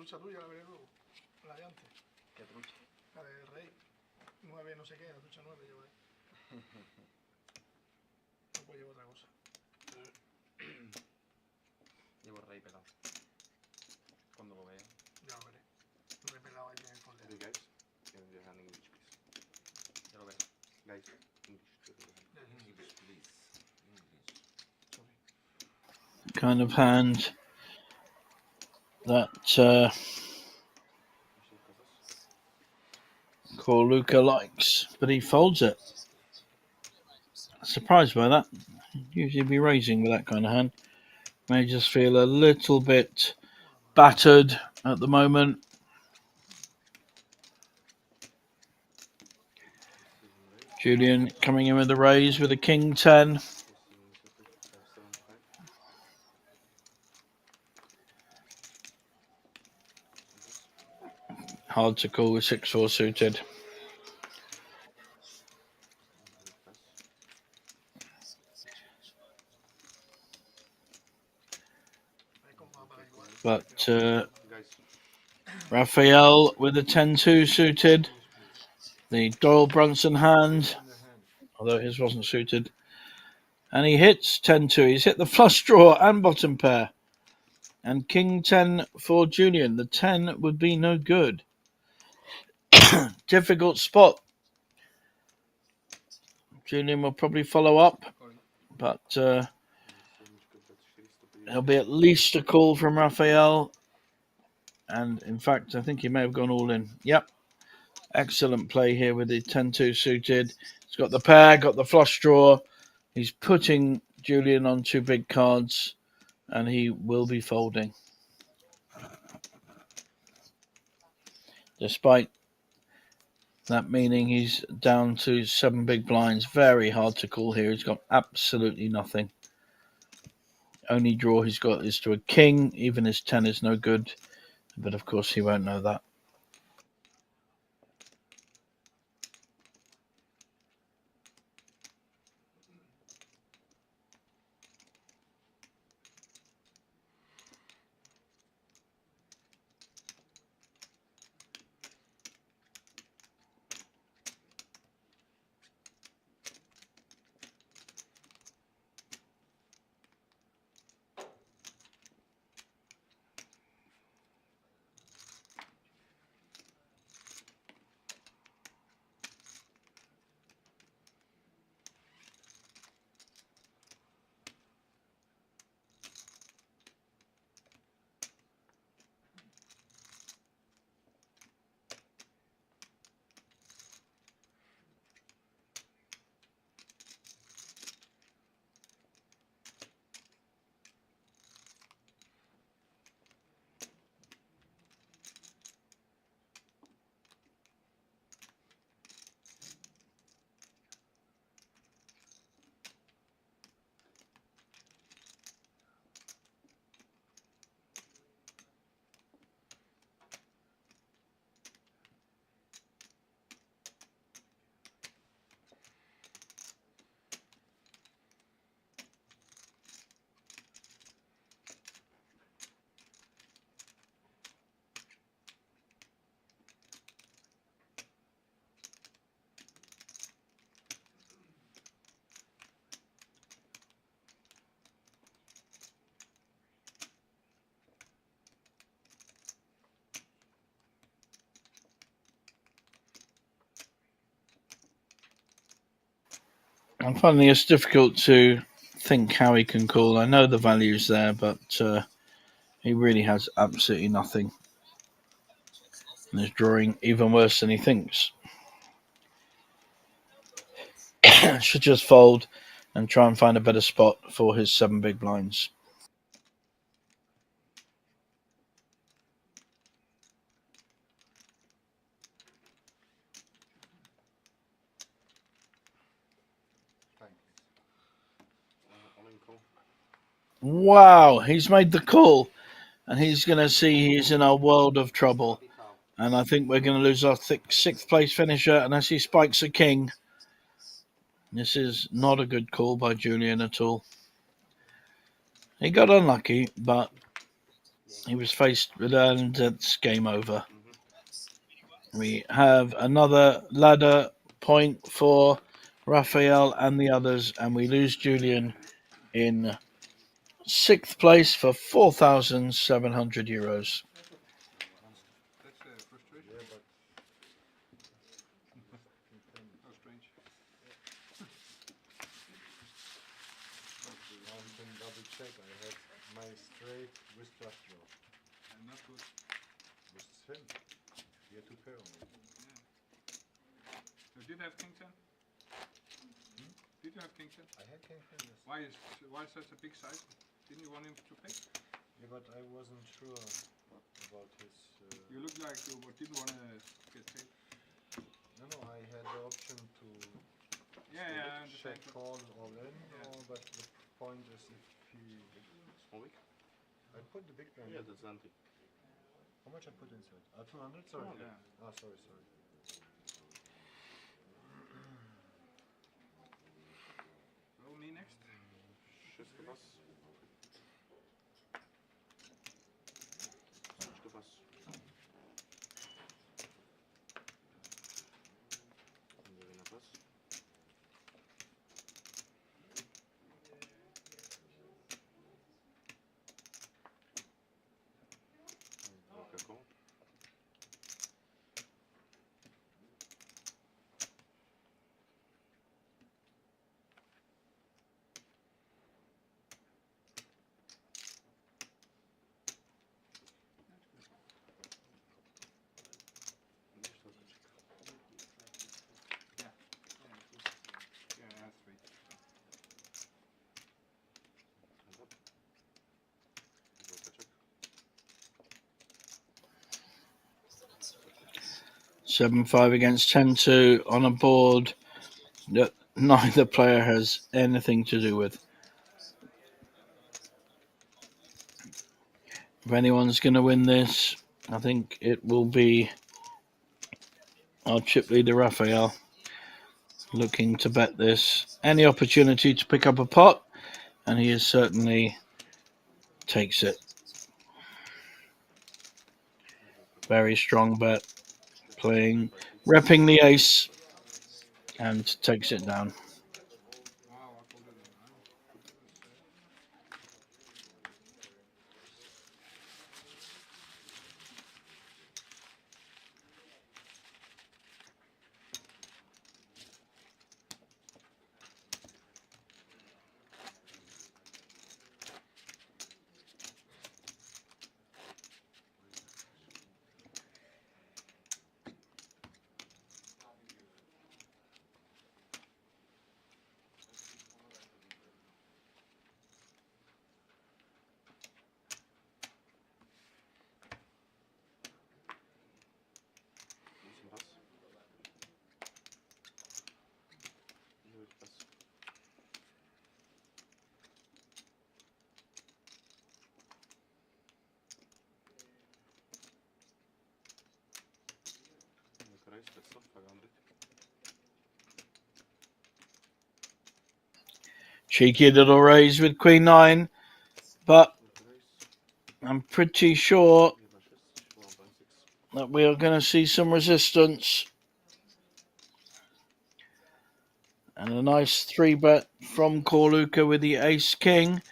trucha tuya la veré luego. La de antes. ¿Qué trucha? La del rey. 9 no sé qué, la trucha 9 lleva ahí. No puedo llevar otra cosa. Llevo rey pelado. Cuando lo vea. Ya lo veré. Un rey pelado ahí en el fondo. Hey guys, can you hand English please? Ya lo veré. Guys, English please. Kind of hand that Luca likes, but he folds it. Surprised by that. Usually be raising with that kind of hand. May just feel a little bit battered at the moment. Julian coming in with the raise with a king 10. Hard to call with 6-4 suited. But Raphael with a 10-2 suited. The Doyle Brunson hand, although his wasn't suited. And he hits 10-2. He's hit the flush draw and bottom pair. And king 10 for Julian. The 10 would be no good. Difficult spot. Julian will probably follow up, but there'll be at least a call from Raphael. And in fact, I think he may have gone all in. Yep. Excellent play here with the 10-2 suited. He's got the pair, got the flush draw. He's putting Julian on 2 big cards, and he will be folding. Despite that meaning he's down to 7 big blinds. Very hard to call here. He's got absolutely nothing. Only draw he's got is to a king. Even his 10 is no good. But of course he won't know that. I'm finding it's difficult to think how he can call. I know the value's there, but he really has absolutely nothing. And he's drawing even worse than he thinks. Should just fold and try and find a better spot for his 7 big blinds. Wow, he's made the call. And he's going to see he's in a world of trouble. And I think we're going to lose our 6th place finisher unless he spikes a king. This is not a good call by Julian at all. He got unlucky, but he was faced with and that's game over. We have another ladder point for Raphael and the others, and we lose Julian in 6th place for €4,700. That's frustration. Yeah, but How strange. one can double check. I had my straight with flush draw. And not good. With him. He had 2 pair on me. You did have king 10? Did you have king 10? I had king 10, yes. Why such a big size? Didn't you want him to pay? Yeah, but I wasn't sure about his... You look like you didn't want to get paid. No, I had the option to Yeah, I understand. check call all in, Yeah. but the point is if he... Small week? I put the big blind. Yeah, that's empty. How much I put inside? 200? Sorry. Yeah. Ah, sorry. So me next. Wszystko was. Wszystko was. Mówię na was. Jaką? 7-5 against 10-2 on a board that neither player has anything to do with. If anyone's going to win this, I think it will be our chip leader Raphael, looking to bet this. Any opportunity to pick up a pot, and he certainly takes it. Very strong bet, repping the ace, and takes it down. Wow, I put it in. Cheeky little raise with Queen 9, but I'm pretty sure that we are going to see some resistance. And a nice 3-bet from Corluka with the ace-king.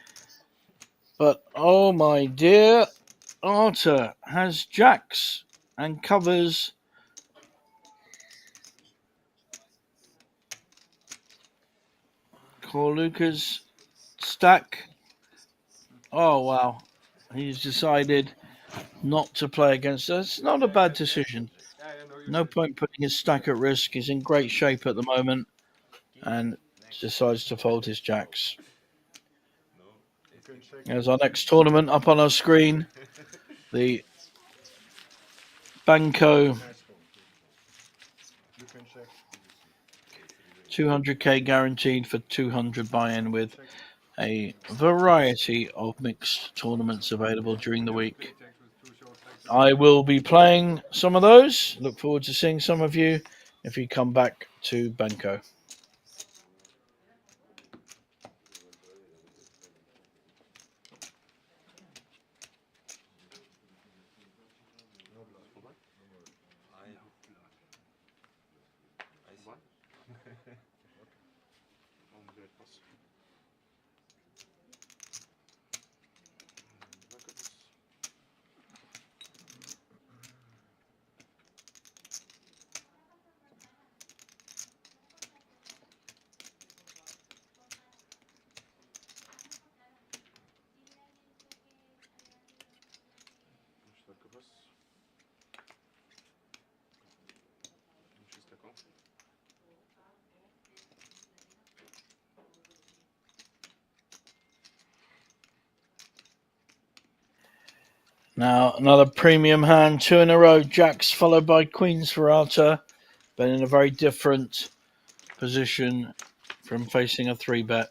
But, oh my dear, Arthur has jacks and covers. Corluka's stack. Oh, wow. He's decided not to play against us. It's not a bad decision. No point putting his stack at risk. He's in great shape at the moment and decides to fold his jacks. There's our next tournament up on our screen. The Banco 200k guaranteed for 200 buy-in with a variety of mixed tournaments available during the week. I will be playing some of those. Look forward to seeing some of you if you come back to Banco. pass. Vacker pass. Starker pass. Čistá kolo. Now another premium hand, 2 in a row, jacks followed by queens Ferrata, but in a very different position from facing a 3-bet.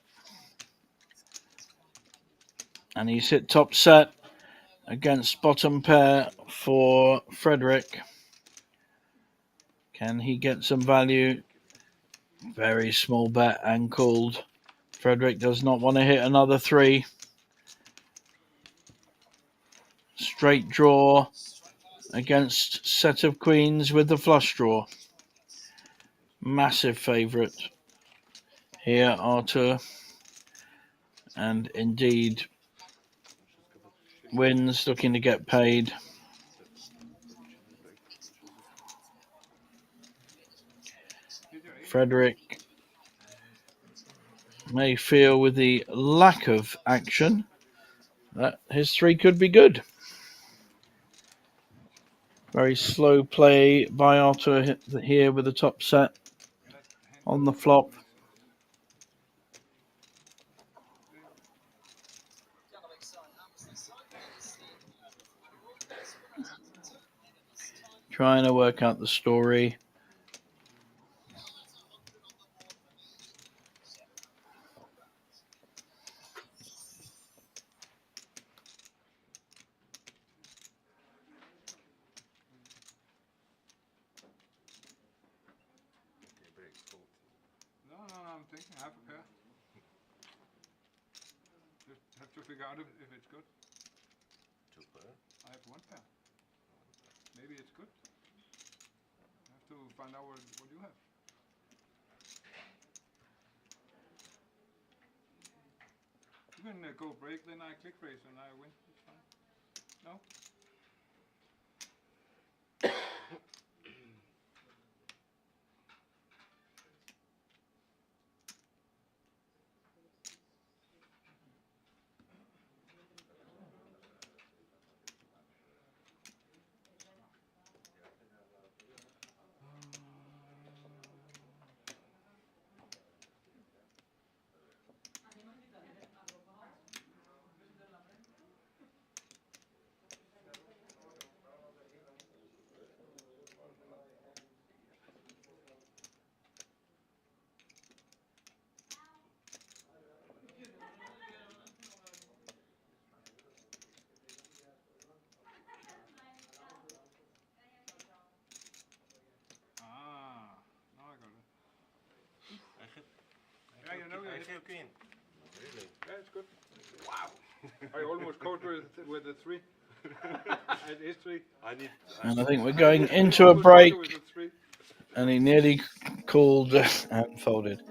And he's hit top set against bottom pair for Frederick. Can he get some value? Very small bet and called. Frederick does not want to hit another 3. Straight draw against set of queens with the flush draw. Massive favourite here, Arthur. And indeed wins, looking to get paid. Frederick may feel with the lack of action that his 3 could be good. Very slow play by Arthur here with the top set on the flop. Trying to work out the story. No, I'm thinking half a pair. Just have to figure out if it's good. 2 pair. I have 1 pair. Maybe it's good. I have to find out what you have. You can go break, then I click raise and I win. It's fine. No? Now I got it. Yeah, you know I it. have queen. Really? Yeah, it's good. Wow. I almost caught with the 3. And it's 3. And I think we're going into a break. And he nearly called and folded.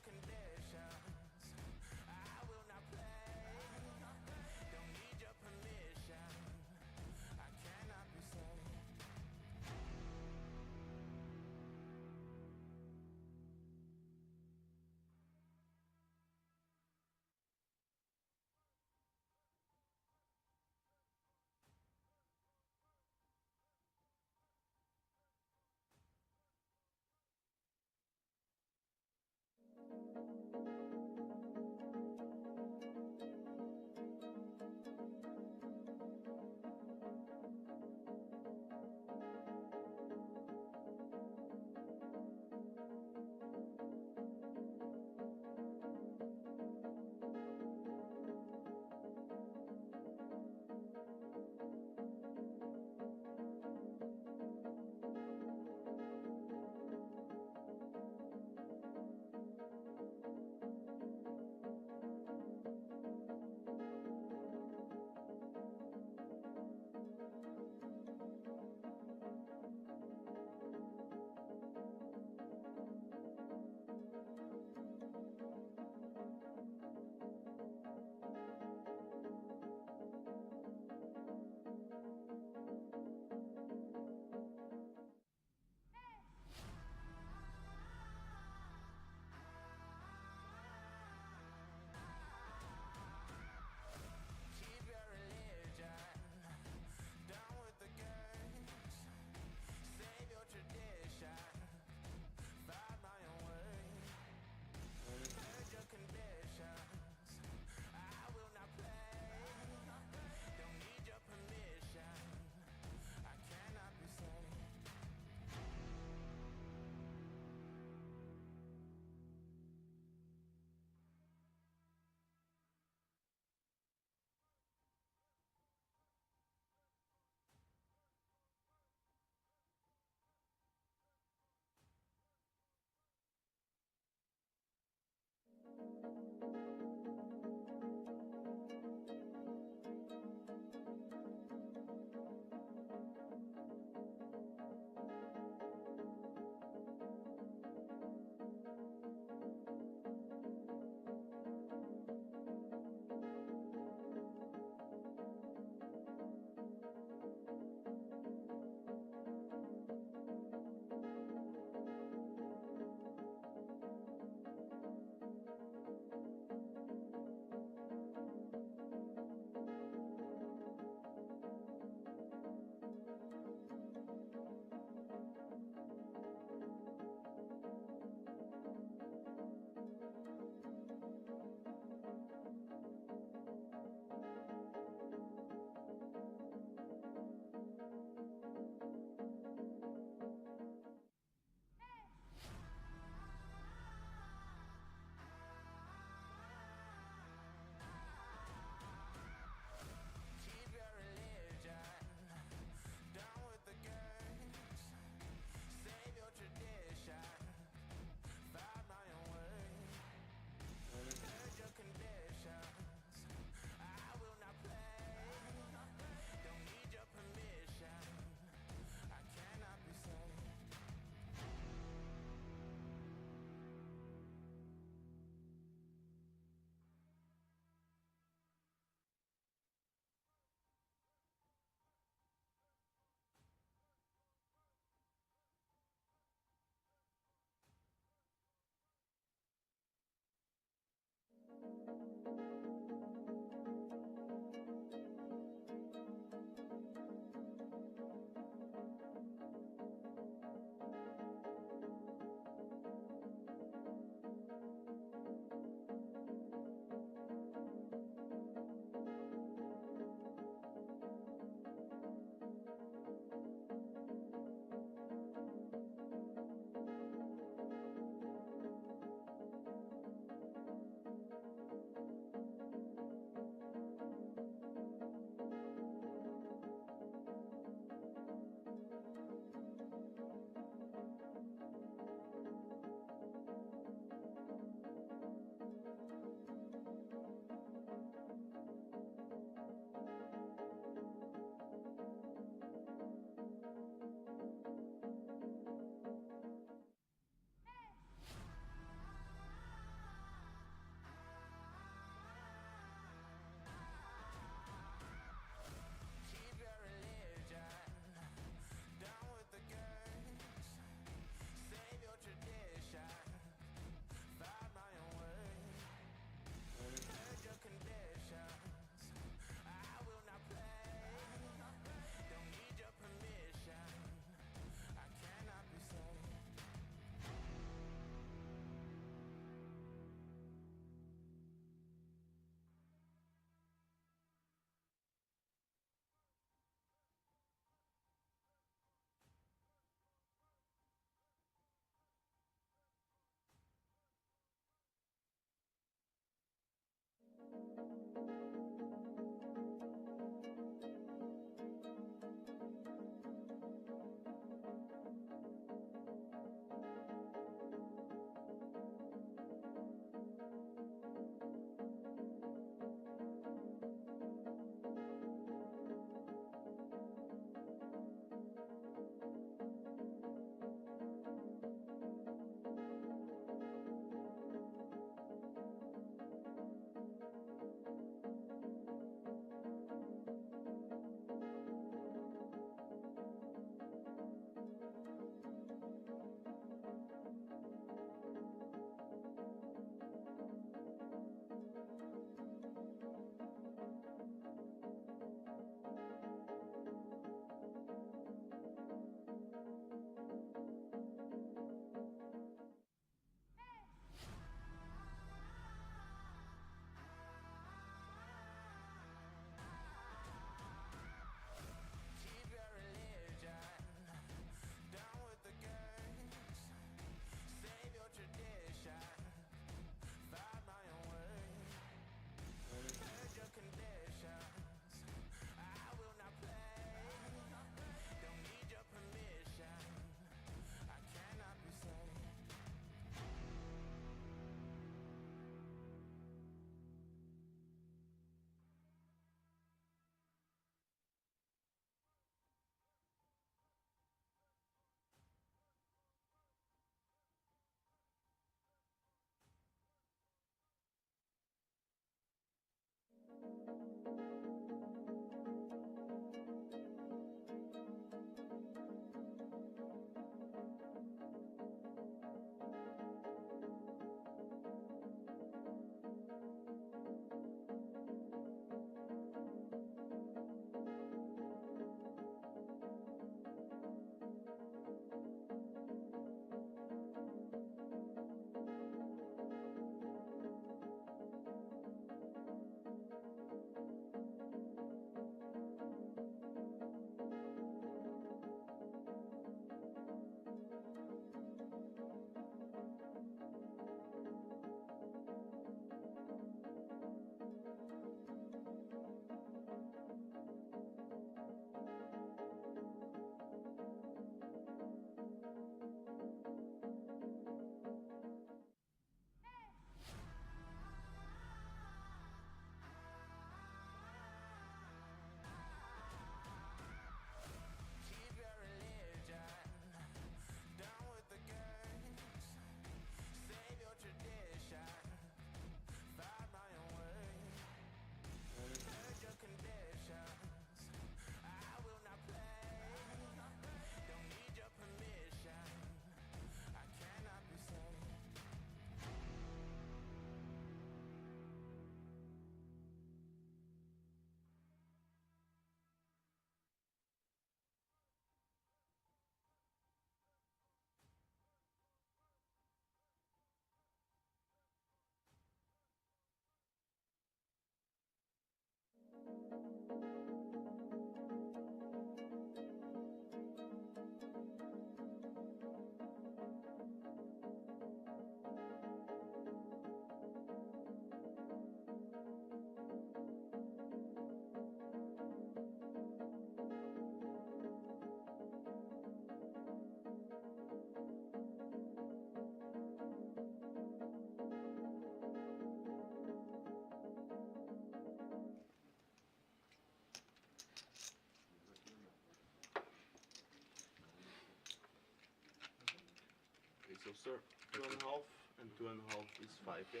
So, sir, 2.5 and 2.5 is 5, yeah?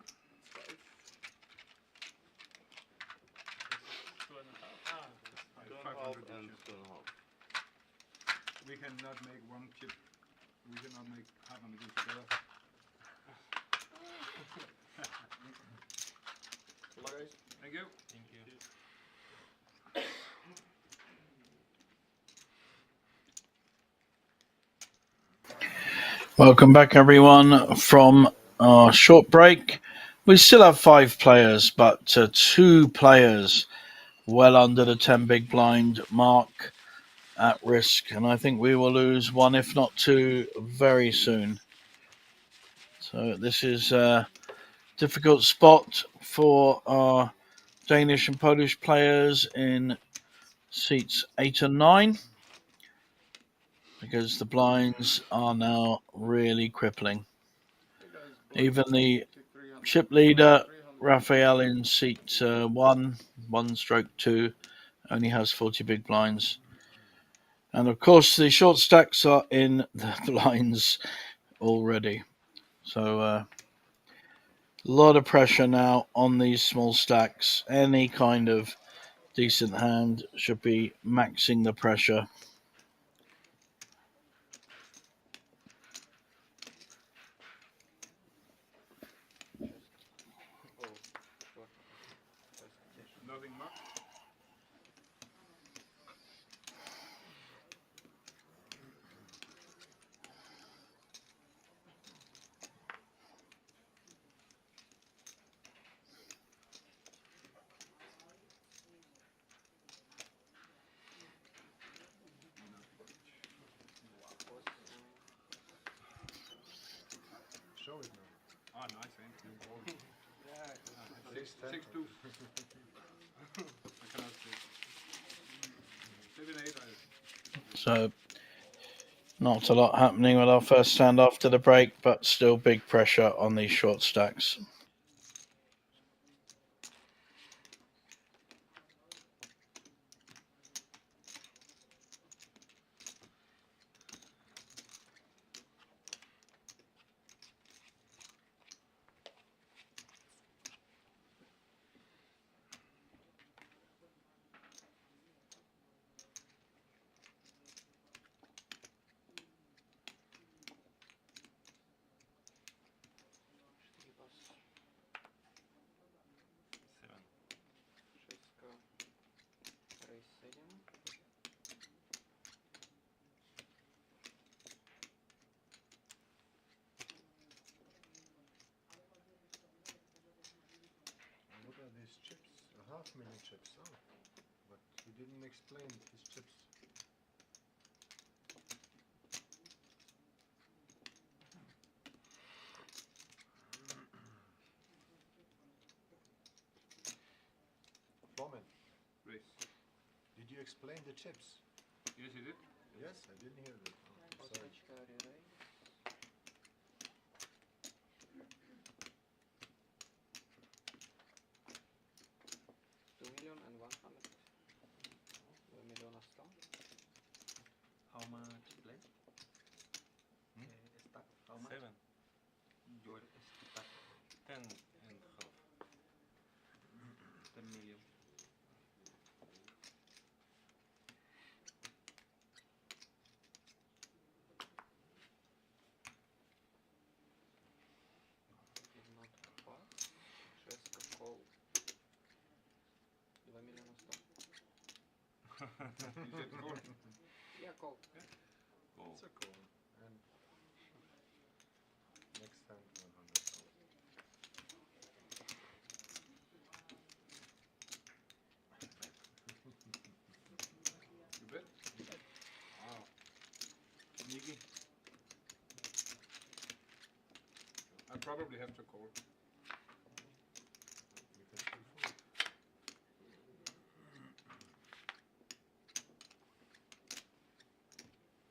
It's 5. 2.5 and 2.5. We cannot make one chip. We cannot make half and a good together. Come on, guys. Thank you. Welcome back, everyone, from our short break. We still have 5 players, but 2 players well under the 10 big blind mark at risk, and I think we will lose 1, if not 2, very soon. So this is a difficult spot for our Danish and Polish players in seats 8 and 9, because the blinds are now really crippling. Even the chip leader, Raphael, in seat 1/2, only has 40 big blinds. And of course, the short stacks are in the blinds already. So a lot of pressure now on these small stacks. Any kind of decent hand should be maxing the pressure. Nothing much. Show it now. Ah, nice, thank you. Yeah. 6-2. I cannot see. 7-8. So not a lot happening with our first hand after the break, but still big pressure on these short stacks. What are these chips? A $500,000 chips. Oh, but he didn't explain his chips. Froman, Race. did you explain the chips? Yes, you did. Yes, I didn't hear that. Oh, sorry. How much play? Stack. How much? 7. Your stack. 10 and half. 10 million. You said goal. Yeah, call. Go. It's a call. And next time 100. You bet. Wow. Sneaky. I probably have to call. You can still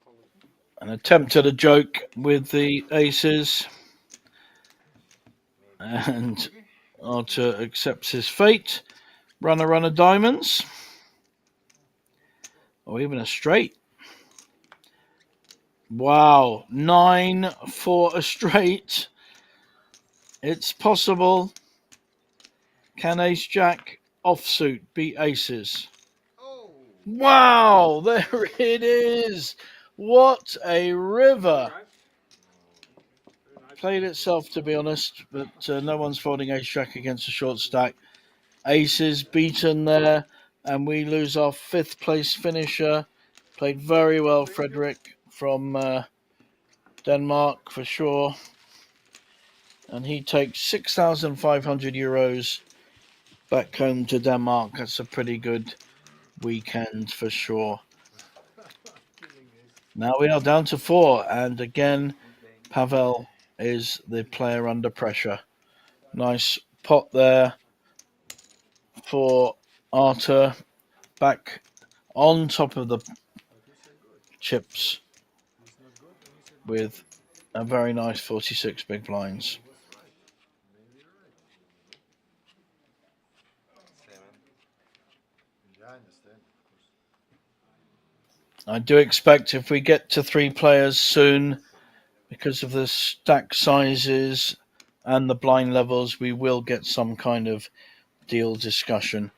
fold. An attempt at a joke with the aces, and Arthur accepts his fate. Runner diamonds, or even a straight. Wow, 9 for a straight. It's possible. Can Ace Jack offsuit beat aces? Wow, there it is. What a river. Played itself, to be honest, but no one's folding Ace Jack against a short stack. Aces beaten there, and we lose our 5th place finisher. Played very well, Frederick from Denmark for sure. And he takes 6,500 euros back home to Denmark. That's a pretty good weekend for sure. Now we are down to 4, and again, Pavel is the player under pressure. Nice pot there for Arthur, back on top of the chips with a very nice 46 big blinds. I do expect if we get to 3 players soon, because of the stack sizes and the blind levels, we will get some kind of deal discussion.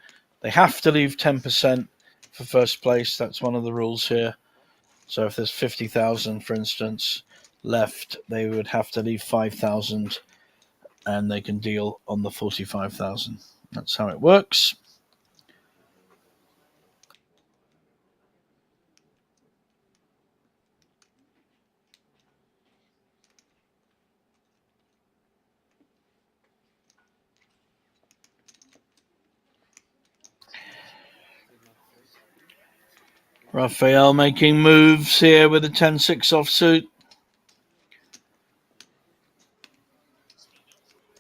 They have to leave 10% for first place. That's one of the rules here. So if there's 50,000, for instance, left, they would have to leave 5,000 and they can deal on the 45,000. That's how it works. Raphael making moves here with a 10-6 offsuit.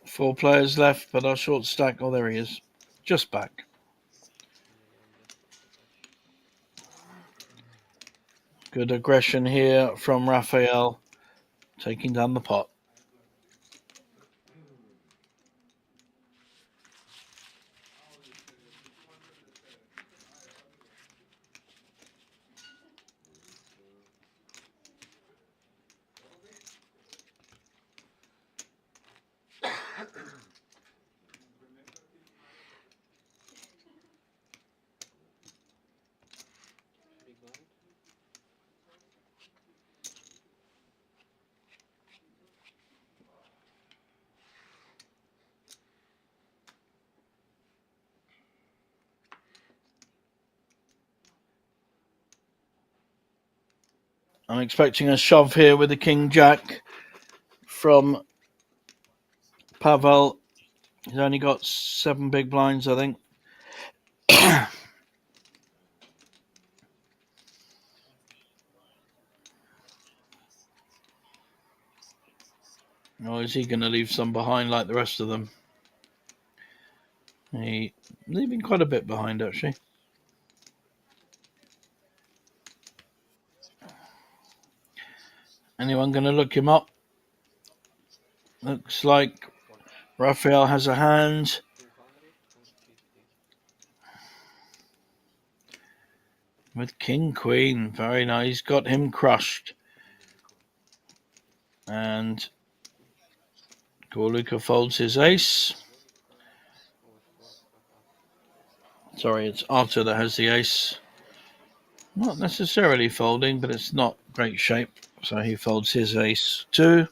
4 players left, but our short stack, oh, there he is, just back. Good aggression here from Raphael, taking down the pot. I'm expecting a shove here with the King Jack from Pavel. He's only got 7 big blinds, I think. Or is he going to leave some behind like the rest of them? He's leaving quite a bit behind, actually. Anyone going to look him up? Looks like Raphael has a hand. With King Queen. Very nice. Got him crushed. And Gorluka folds his ace. Sorry, it's Arthur that has the ace. Not necessarily folding, but it's not great shape. So he folds his ace too.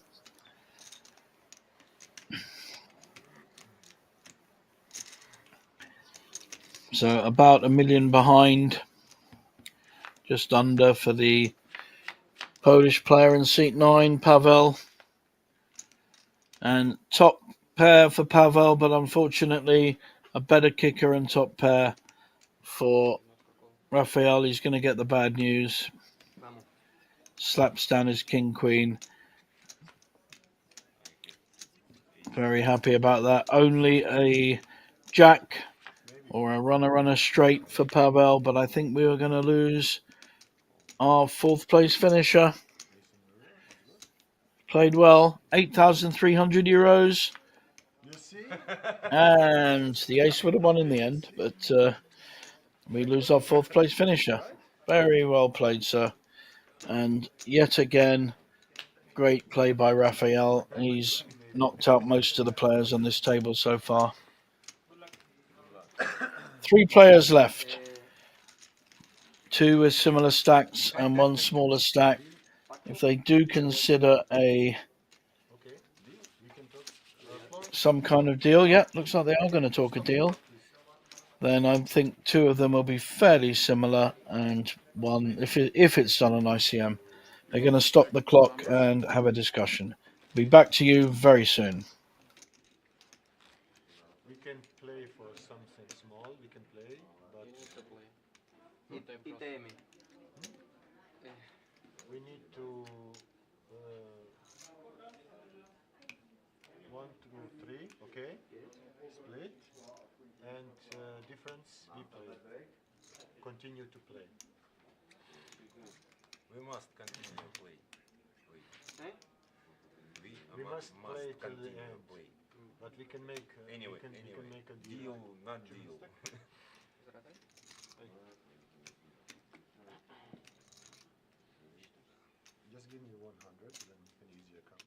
So about $1 million behind. Just under for the Polish player in seat 9, Pavel. And top pair for Pavel, but unfortunately a better kicker and top pair for Raphael. He's going to get the bad news. Slaps down his King Queen. Very happy about that. Only a jack or a runner straight for Pavel, but I think we were going to lose our 4th place finisher. Played well. 8,300 euros. And the ace would have won in the end, but we lose our 4th place finisher. Very well played, sir. And yet again, great play by Raphael. He's knocked out most of the players on this table so far. 3 players left. 2 with similar stacks and 1 smaller stack. If they do consider some kind of deal, yeah, looks like they are going to talk a deal. Then I think 2 of them will be fairly similar, and one, if it's done on ICM, they're going to stop the clock and have a discussion. Be back to you very soon. We can play for something small. We can play, but ITM. we need to 1, 2, 3. Okay, split and difference. We play. Continue to play. We must continue to play. We must play to the continue end. to play. But we can make Anyway, we can make a deal, not deal. Just give me 100, then you can use your account.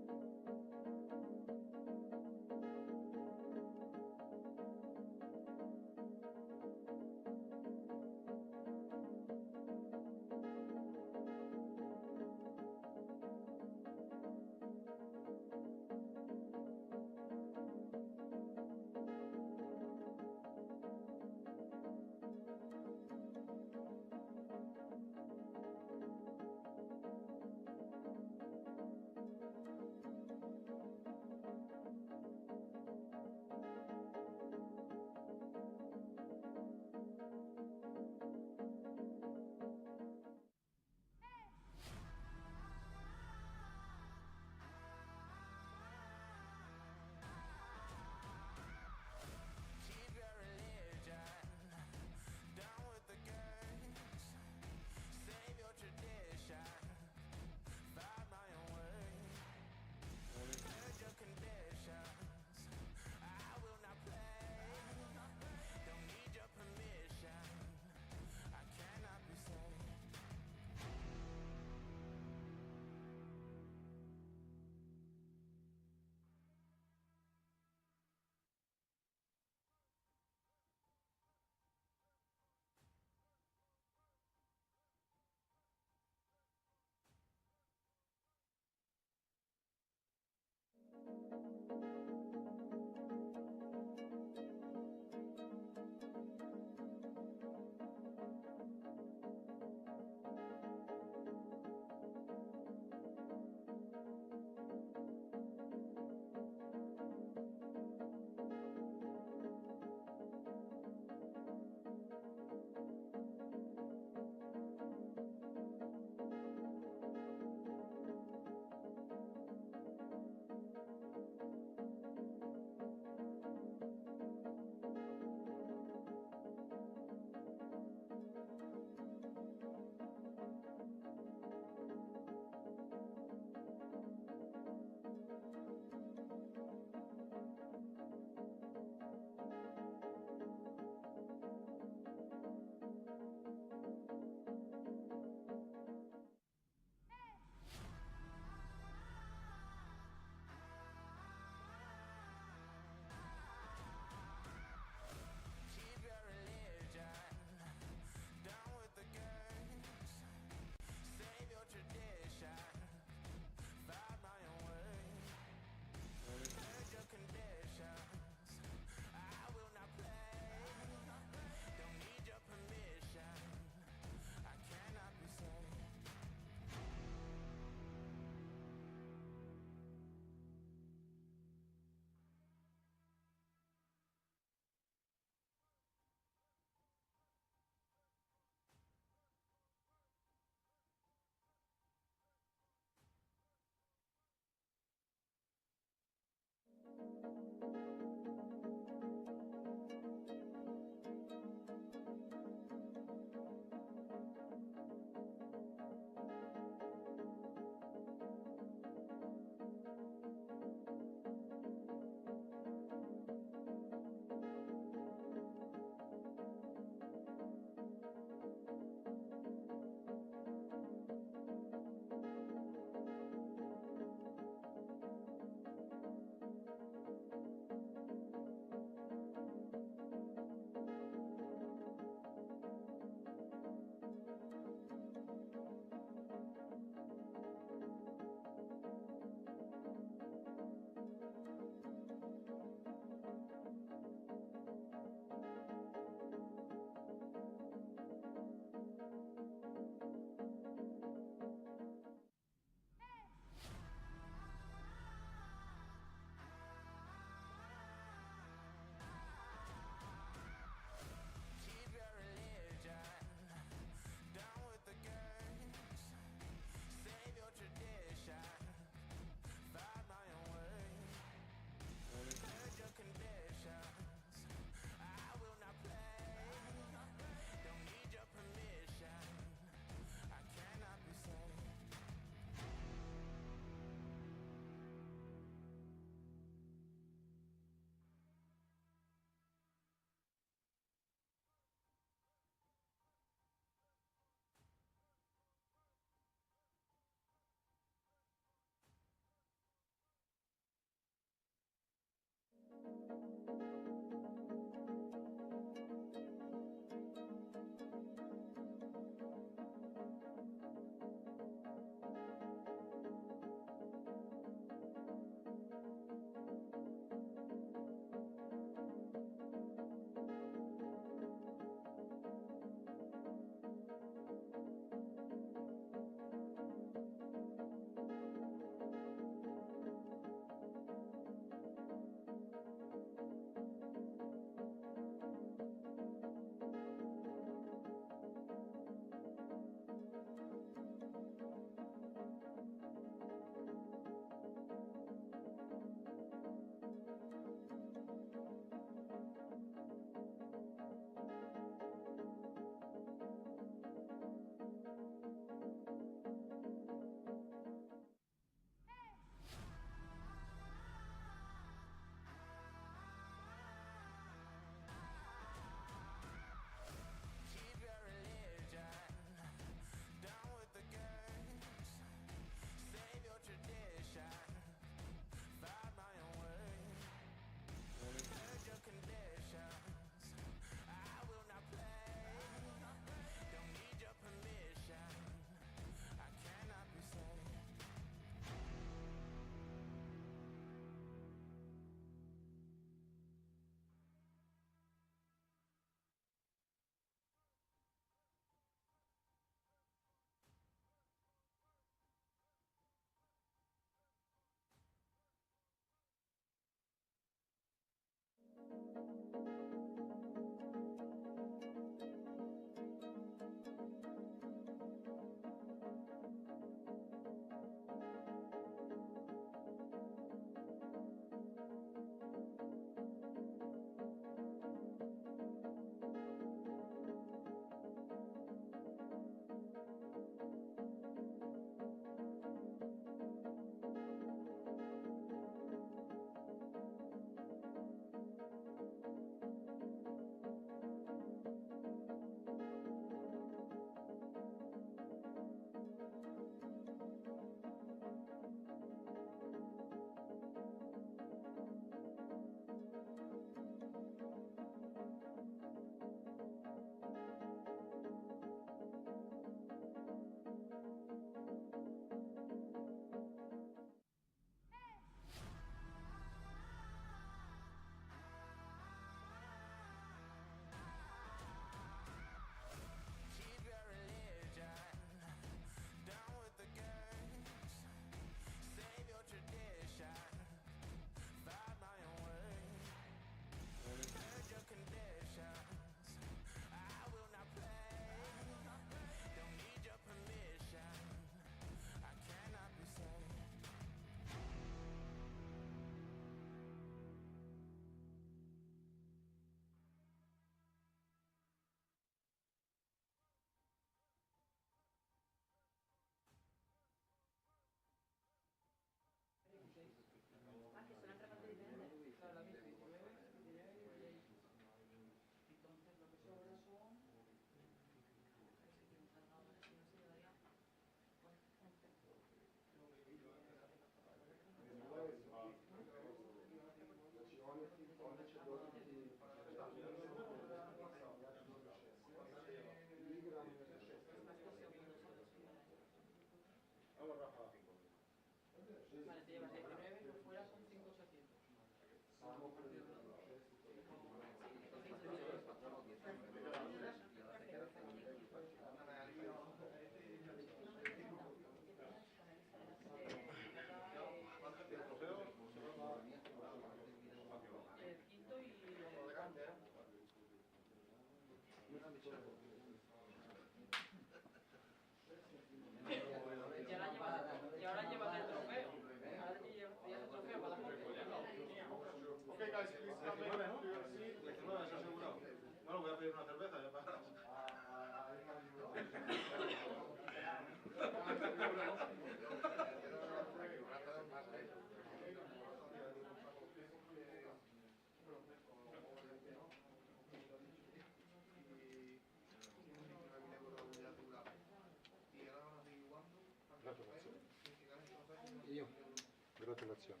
Gratulazioni.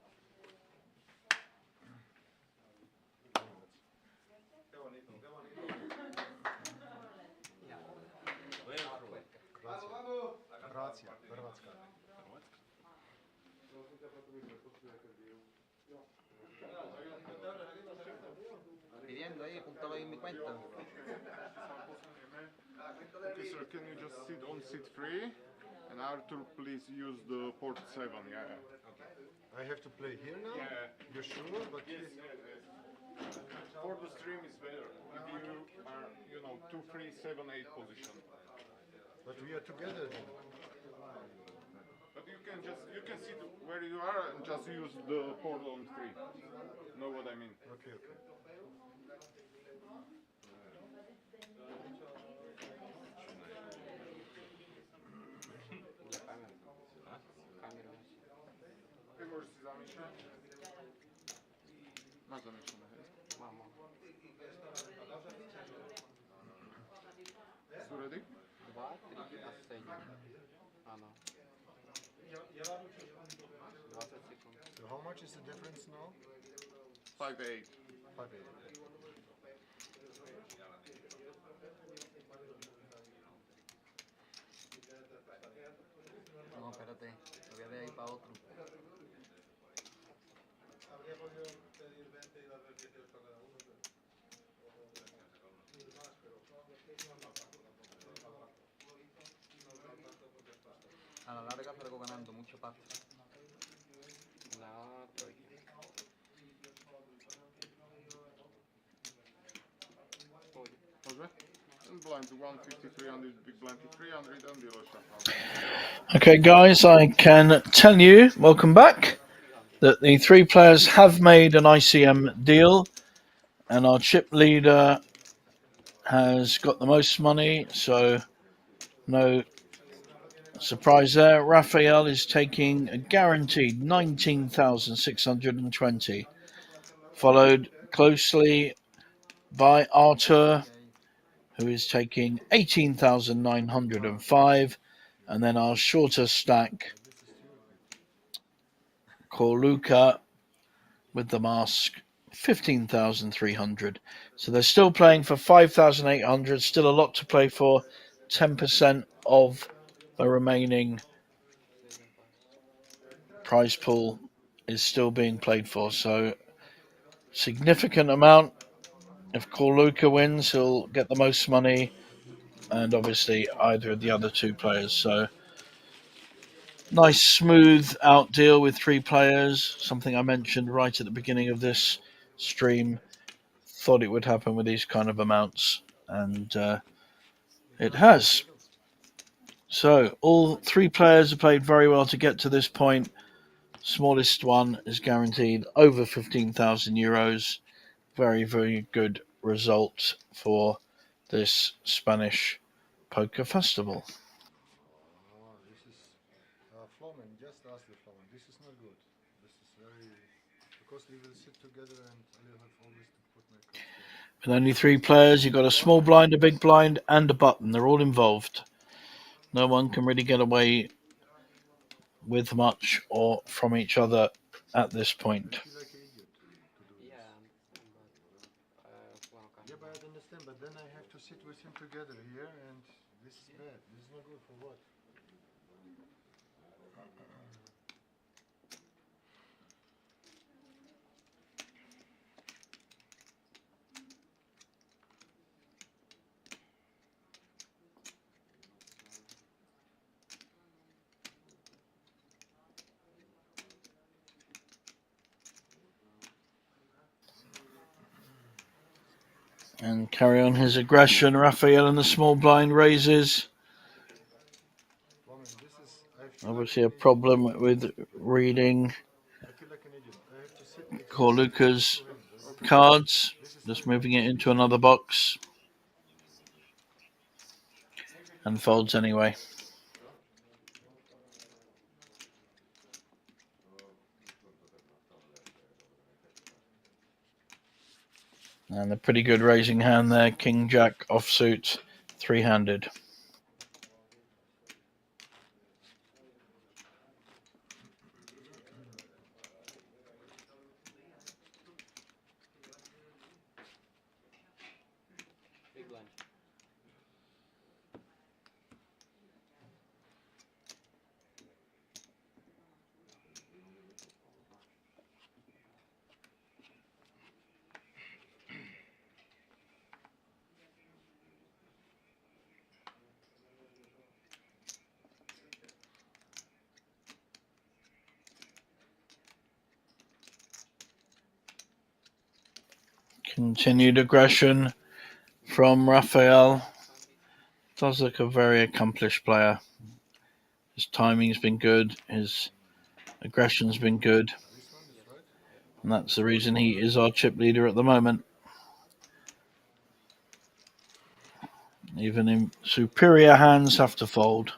Grazie. Hrvatska. Pidiendo ahí, apuntalo ahí en mi cuenta. Okay, sir, can you just sit on seat 3? And Arthur, please use the port 7, yeah. I have to play here now? Yeah. You're sure? But Yes. For the stream is better. If you are, 2, 3, 7, 8 position. But we are together then. But you can sit where you are and just use the port on 3. Know what I mean? Okay. Igor, si zamišlja? Ma zamišljena, jest? Mamo. Su ready? 2, 3, assegno. Ah no. 20 secondi. So how much is the difference now? 5-8. 5-8. No, espérate. Lo voy a ver ahí para otro. A la larga salgo ganando mucho pasta. La trojka. Može? And blind 150, 300, big blind 300 and dealer shuffle. Okay, guys, I can tell you, welcome back, that the 3 players have made an ICM deal, and our chip leader has got the most money, so no surprise there. Raphael is taking a guaranteed 19,620, followed closely by Arthur, who is taking 18,905, and then our shorter stack, Corluca, with the mask, 15,300. So they're still playing for 5,800, still a lot to play for. 10% of the remaining prize pool is still being played for, so significant amount. If Corluca wins, he'll get the most money, and obviously either of the other 2 players. So nice smooth out deal with 3 players, something I mentioned right at the beginning of this stream. Thought it would happen with these kind of amounts, and it has. So all 3 players have played very well to get to this point. Smallest one is guaranteed over 15,000 euros. Very, very good result for this Spanish poker festival. Oh, this is Floman. Just ask the Floman. This is not good. This is very... Because we will sit together and I will have always to put my cards in. With only 3 players, you've got a small blind, a big blind, and a button. They're all involved. No one can really get away with much or from each other at this point. I feel like an idiot to do this. Yeah, but I understand. But then I have to sit with him together here, and this is bad. This is not good for what? And carry on his aggression. Raphael in the small blind raises. Obviously a problem with reading Corluca's cards. Just moving it into another box. And folds anyway. And a pretty good raising hand there. King Jack offsuit, 3-handed. Continued aggression from Raphael. Does look a very accomplished player. His timing's been good. His aggression's been good. And that's the reason he is our chip leader at the moment. Even in superior hands have to fold.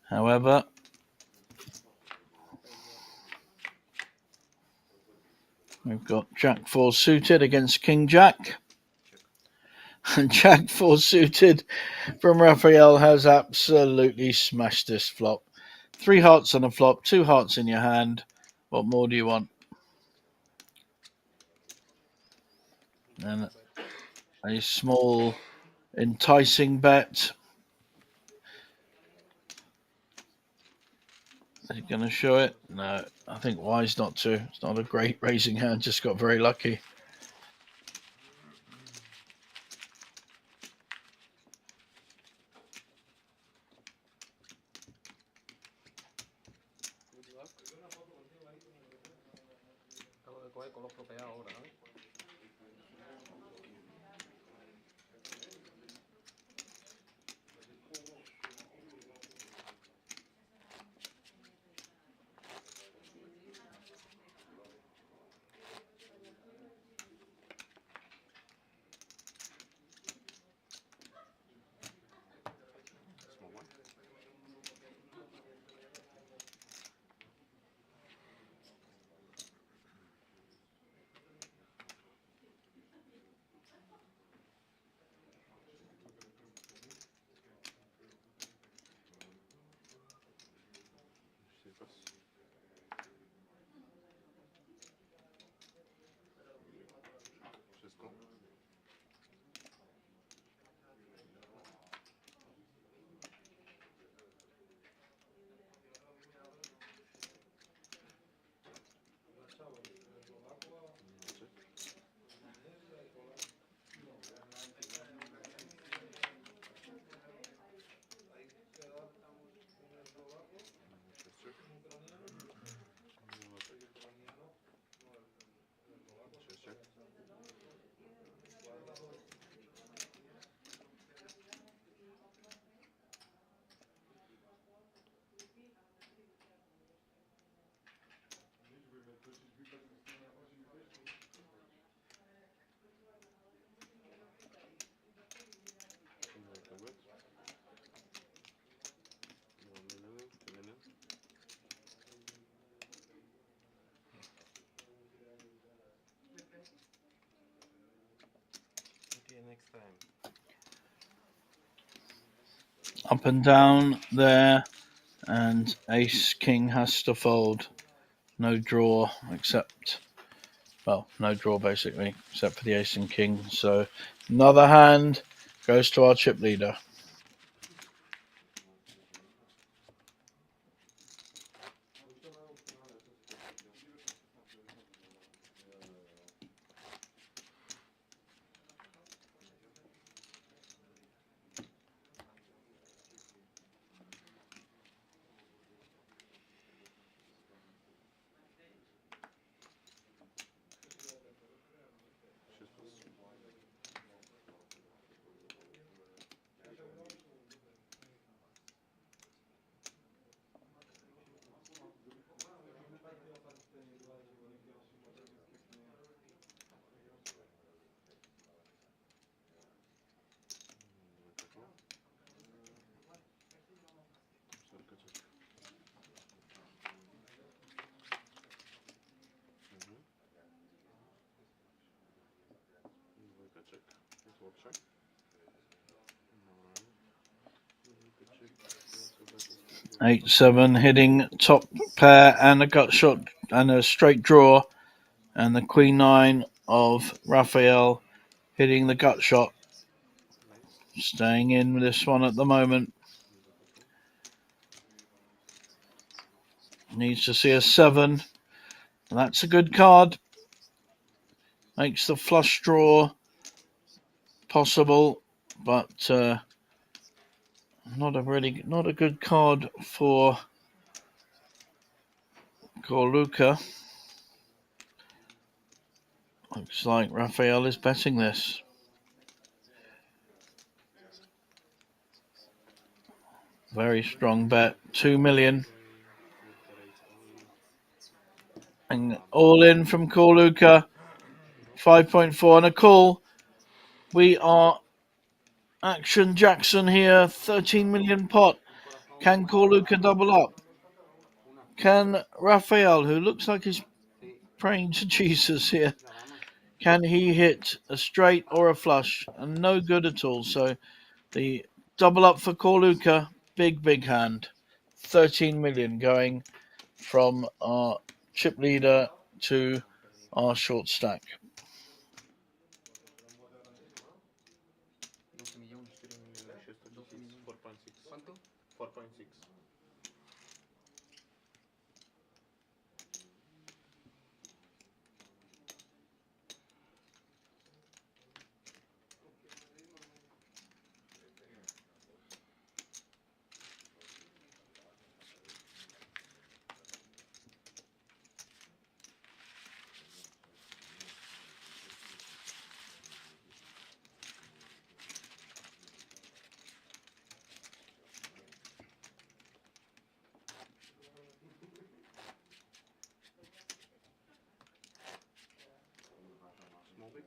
However, we've got Jack 4 suited against King Jack. And Jack 4 suited from Raphael has absolutely smashed this flop. 3 hearts on a flop, 2 hearts in your hand. What more do you want? And a small enticing bet. Is he going to show it? No, I think wise not to. It's not a great raising hand, just got very lucky. Acabo de coger color tropeado ahora, ¿sabes? Small one. Super. Wszystko. Next time. Up and down there, and ace king has to fold. No draw except, well, no draw basically, except for the ace and king. So another hand goes to our chip leader. Check. 8-7 hitting top pair and a gut shot and a straight draw, and the queen 9 of Raphael hitting the gut shot. Staying in this one at the moment. Needs to see a 7. That's a good card. Makes the flush draw possible, but not a good card for Corluca. Looks like Raphael is betting this. Very strong bet. 2 million. And all in from Corluca. 5.4 and a call. We are Action Jackson here. 13 million pot. Can Corluca double up? Can Raphael, who looks like he's praying to Jesus here, can he hit a straight or a flush? And no good at all. So the double up for Corluca. Big hand. 13 million going from our chip leader to our short stack. 4.6. ¿Cuánto? 4.6. Small big.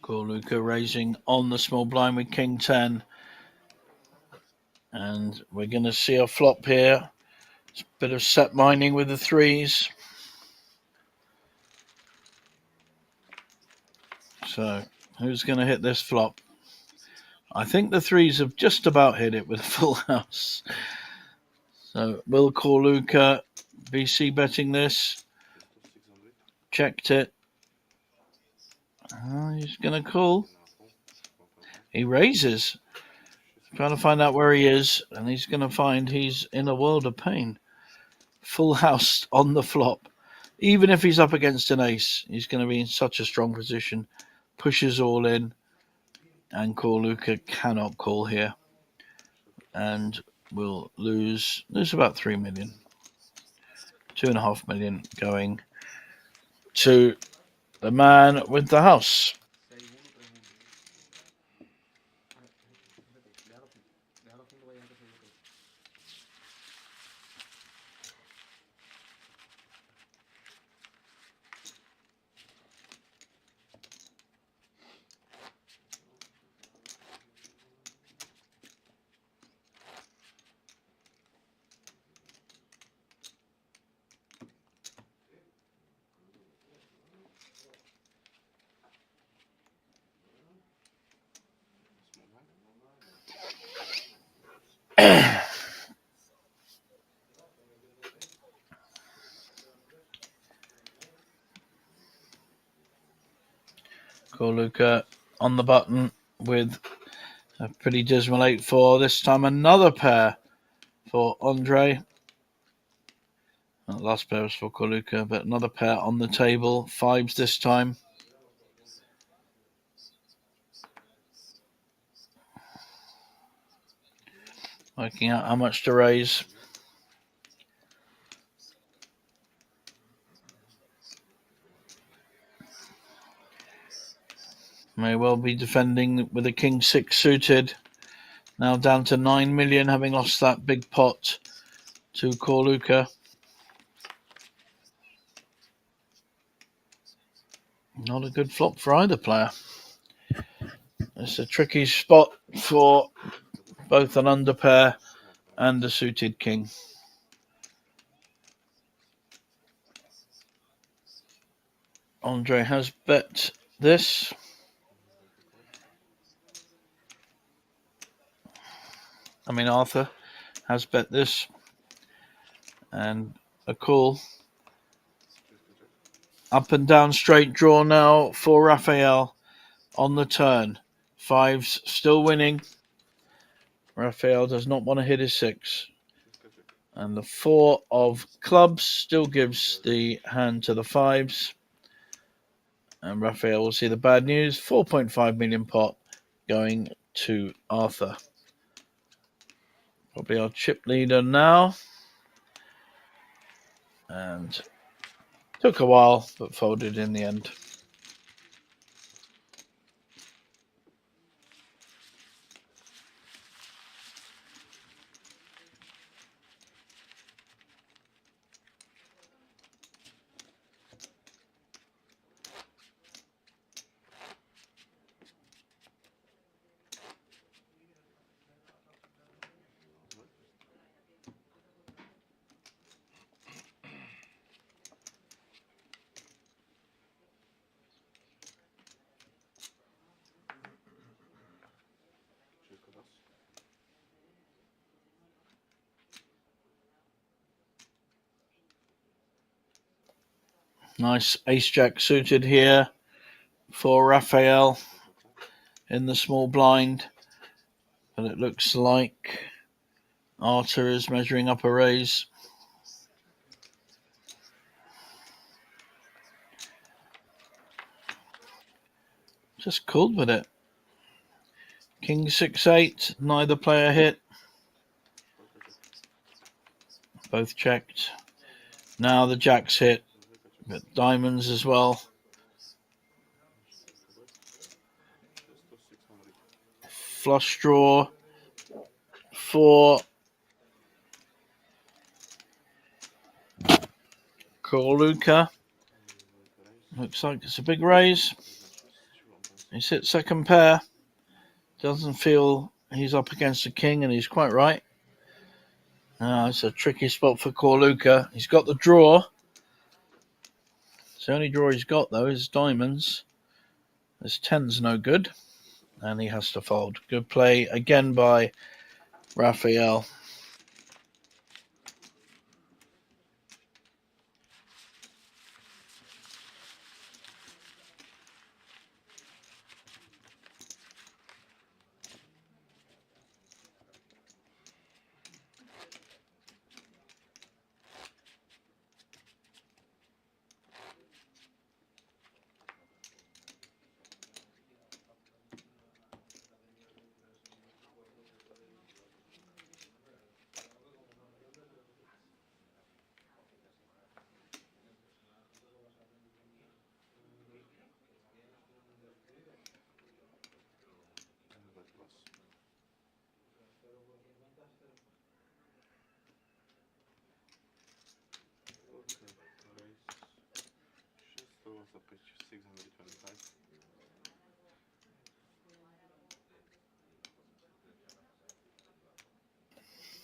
Corluca raising on the small blind with King 10. And we're going to see a flop here. It's a bit of set mining with the threes. So who's going to hit this flop? I think the threes have just about hit it with a full house. So will Corluca BC betting this? Checked it. He's going to call. He raises. Trying to find out where he is, and he's going to find he's in a world of pain. Full house on the flop. Even if he's up against an ace, he's going to be in such a strong position. Pushes all in, and Corluca cannot call here. And will lose about 3 million. 2.5 million going to the man with the house. Corluca on the button with a pretty dismal 8-4. This time another pair for Andre. Last pair was for Corluca, but another pair on the table. Fives this time. Working out how much to raise. May well be defending with a King 6 suited. Now down to 9 million, having lost that big pot to Corluca. Not a good flop for either player. It's a tricky spot for both an underpair and a suited king. Andre has bet this. Arthur has bet this, and a call. Up and down straight draw now for Raphael on the turn. Fives still winning. Raphael does not want to hit his 6. And the 4 of clubs still gives the hand to the 5s. And Raphael will see the bad news. 4.5 million pot going to Arthur. Probably our chip leader now. And took a while, but folded in the end. Nice ace-jack suited here for Raphael in the small blind. But it looks like Arthur is measuring up a raise. Just called with it. King 6-8, neither player hit. Both checked. Now the jacks hit, but diamonds as well. Flush draw for Corluka. Looks like it's a big raise. He's hit second pair. Doesn't feel he's up against the king, and he's quite right. It's a tricky spot for Corluka. He's got the draw. The only draw he's got, though, is diamonds. This 10's no good, and he has to fold. Good play again by Raphael.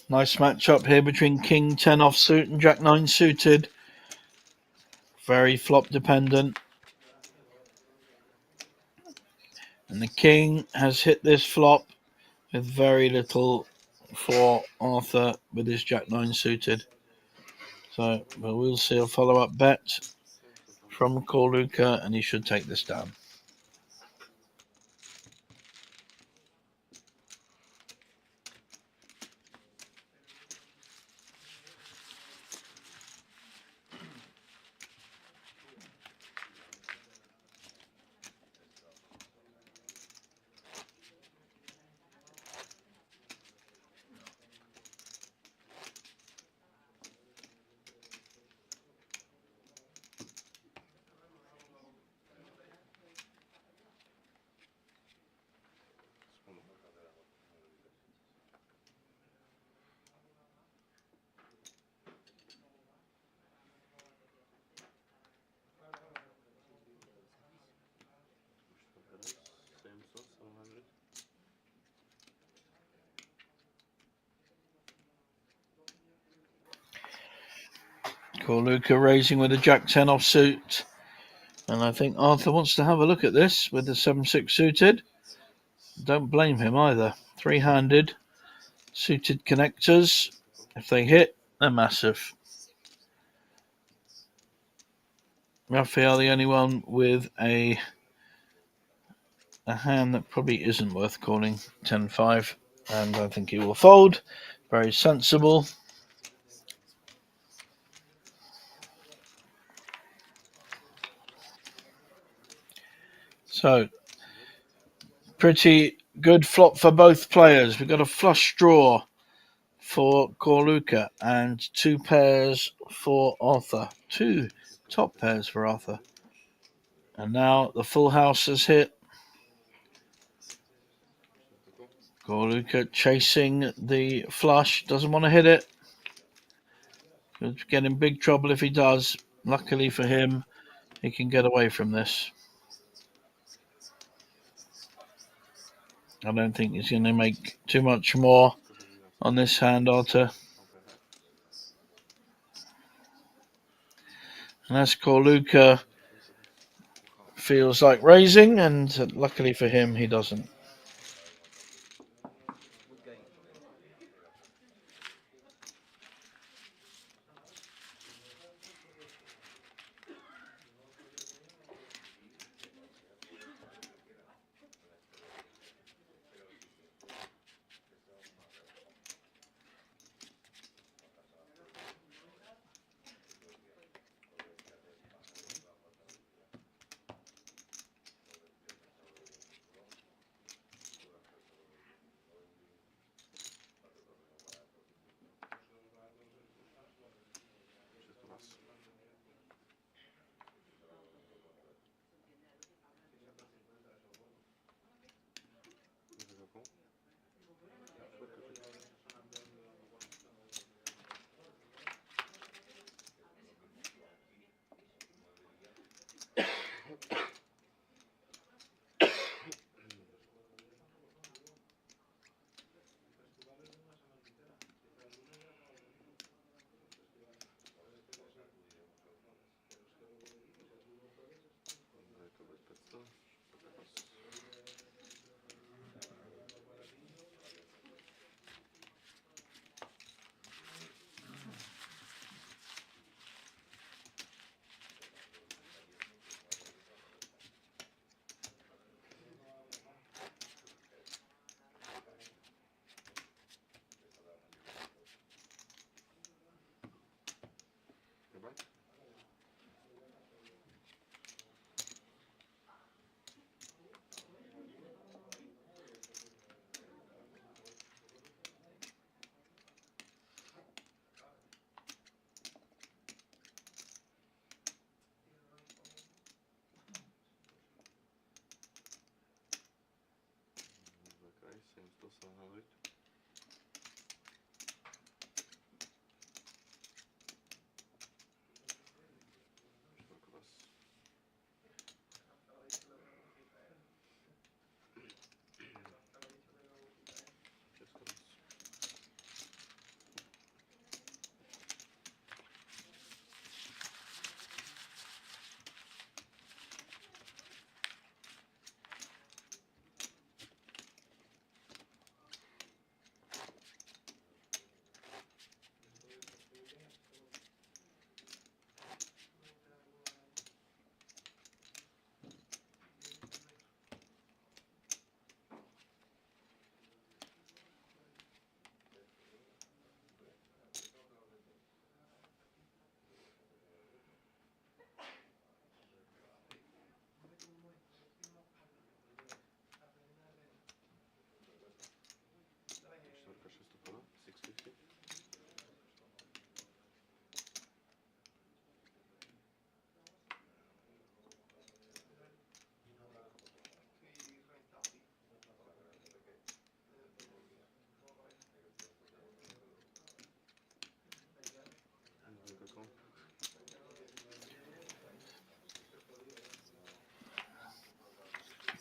Nice matchup here between King 10 offsuit and Jack 9 suited. Very flop dependent. And the King has hit this flop with very little for Arthur with his Jack 9 suited. So we'll see a follow-up bet from Corluka, and he should take this down. Corluka raising with a Jack 10 offsuit. And I think Arthur wants to have a look at this with the 7-6 suited. Don't blame him either. 3-handed. suited connectors. If they hit, they're massive. Raphael, the only one with a hand that probably isn't worth calling, 10-5, and I think he will fold. Very sensible. So, pretty good flop for both players. We've got a flush draw for Corluka and 2 pairs for Arthur. 2 top pairs for Arthur. And now the full house has hit. Corluka chasing the flush. Doesn't want to hit it. He'll get in big trouble if he does. Luckily for him, he can get away from this. I don't think he's going to make too much more on this hand, Arthur. And as Corluka feels like raising, and luckily for him, he doesn't.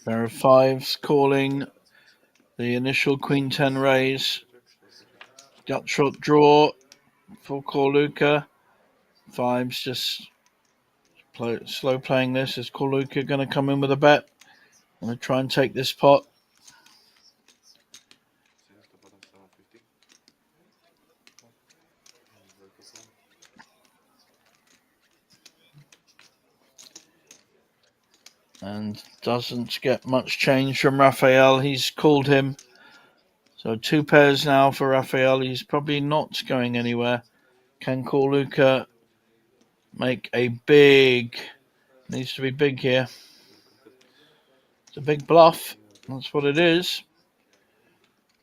Pair of 5s calling the initial Queen 10 raise. Gut shot draw for Corluka. 5s just slow playing this. Is Corluka going to come in with a bet? Going to try and take this pot. and doesn't get much change from Raphael. He's called him. So 2 pairs now for Raphael. He's probably not going anywhere. Can Corluka make a big... Needs to be big here. It's a big bluff. That's what it is.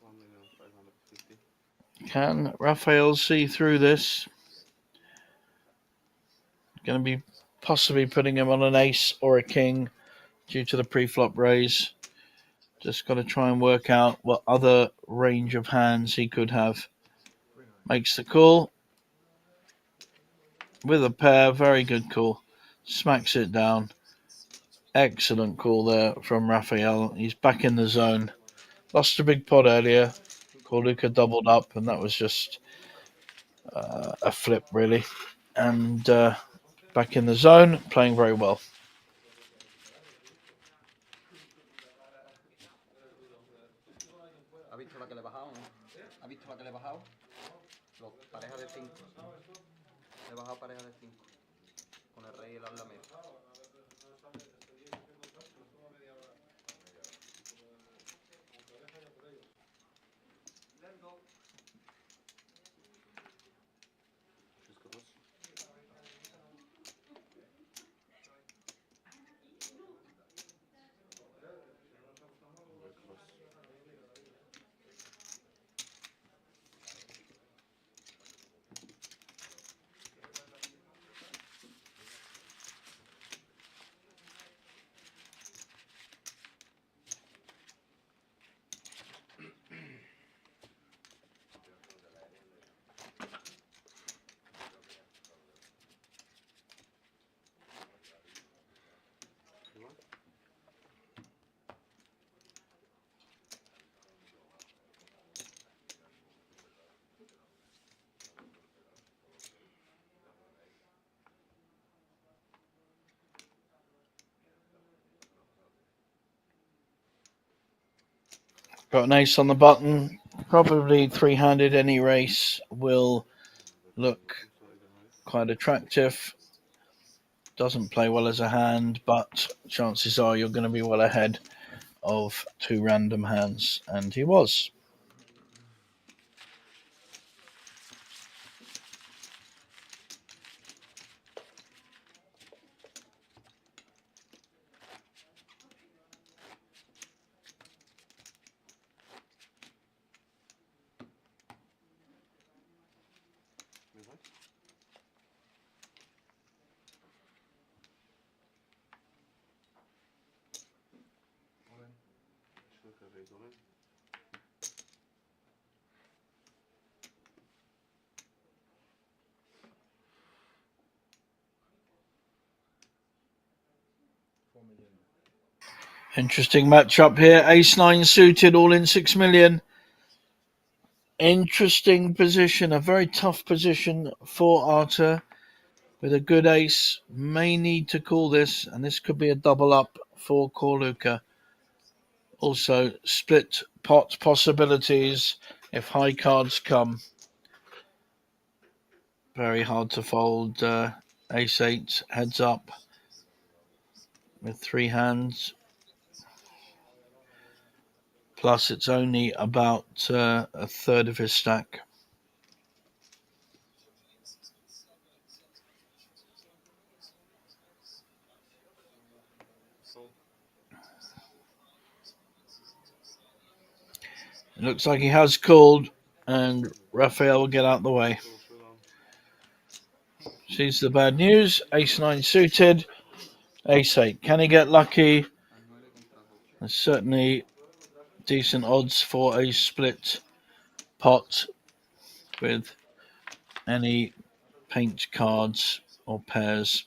1,550,000. Can Raphael see through this? Going to be possibly putting him on an ace or a king due to the pre-flop raise. Just got to try and work out what other range of hands he could have. Makes the call. With a pair, very good call. Smacks it down. Excellent call there from Raphael. He's back in the zone. Lost a big pot earlier. Corluka doubled up, and that was just a flip, really. And back in the zone, playing very well. ¿Ha visto la que le he bajado, no? ¿Ha visto la que le he bajado? Pareja de 5. Le he bajado pareja de 5. Con el rey y el as la mesa. Got an ace on the button. Probably 3-handed. Any race will look quite attractive. Doesn't play well as a hand, but chances are you're going to be well ahead of 2 random hands. And he was. Interesting matchup here. Ace-9 suited, all in 6 million. Interesting position, a very tough position for Arthur. With a good ace, may need to call this, and this could be a double up for Corluka. Also, split pot possibilities if high cards come. Very hard to fold. Ace-8 heads up with 3 hands. Plus, it's only about a third of his stack. It looks like he has called, and Raphael will get out the way. Sees the bad news. Ace-9 suited. Ace-8. Can he get lucky? There's certainly decent odds for a split pot with any paint cards or pairs.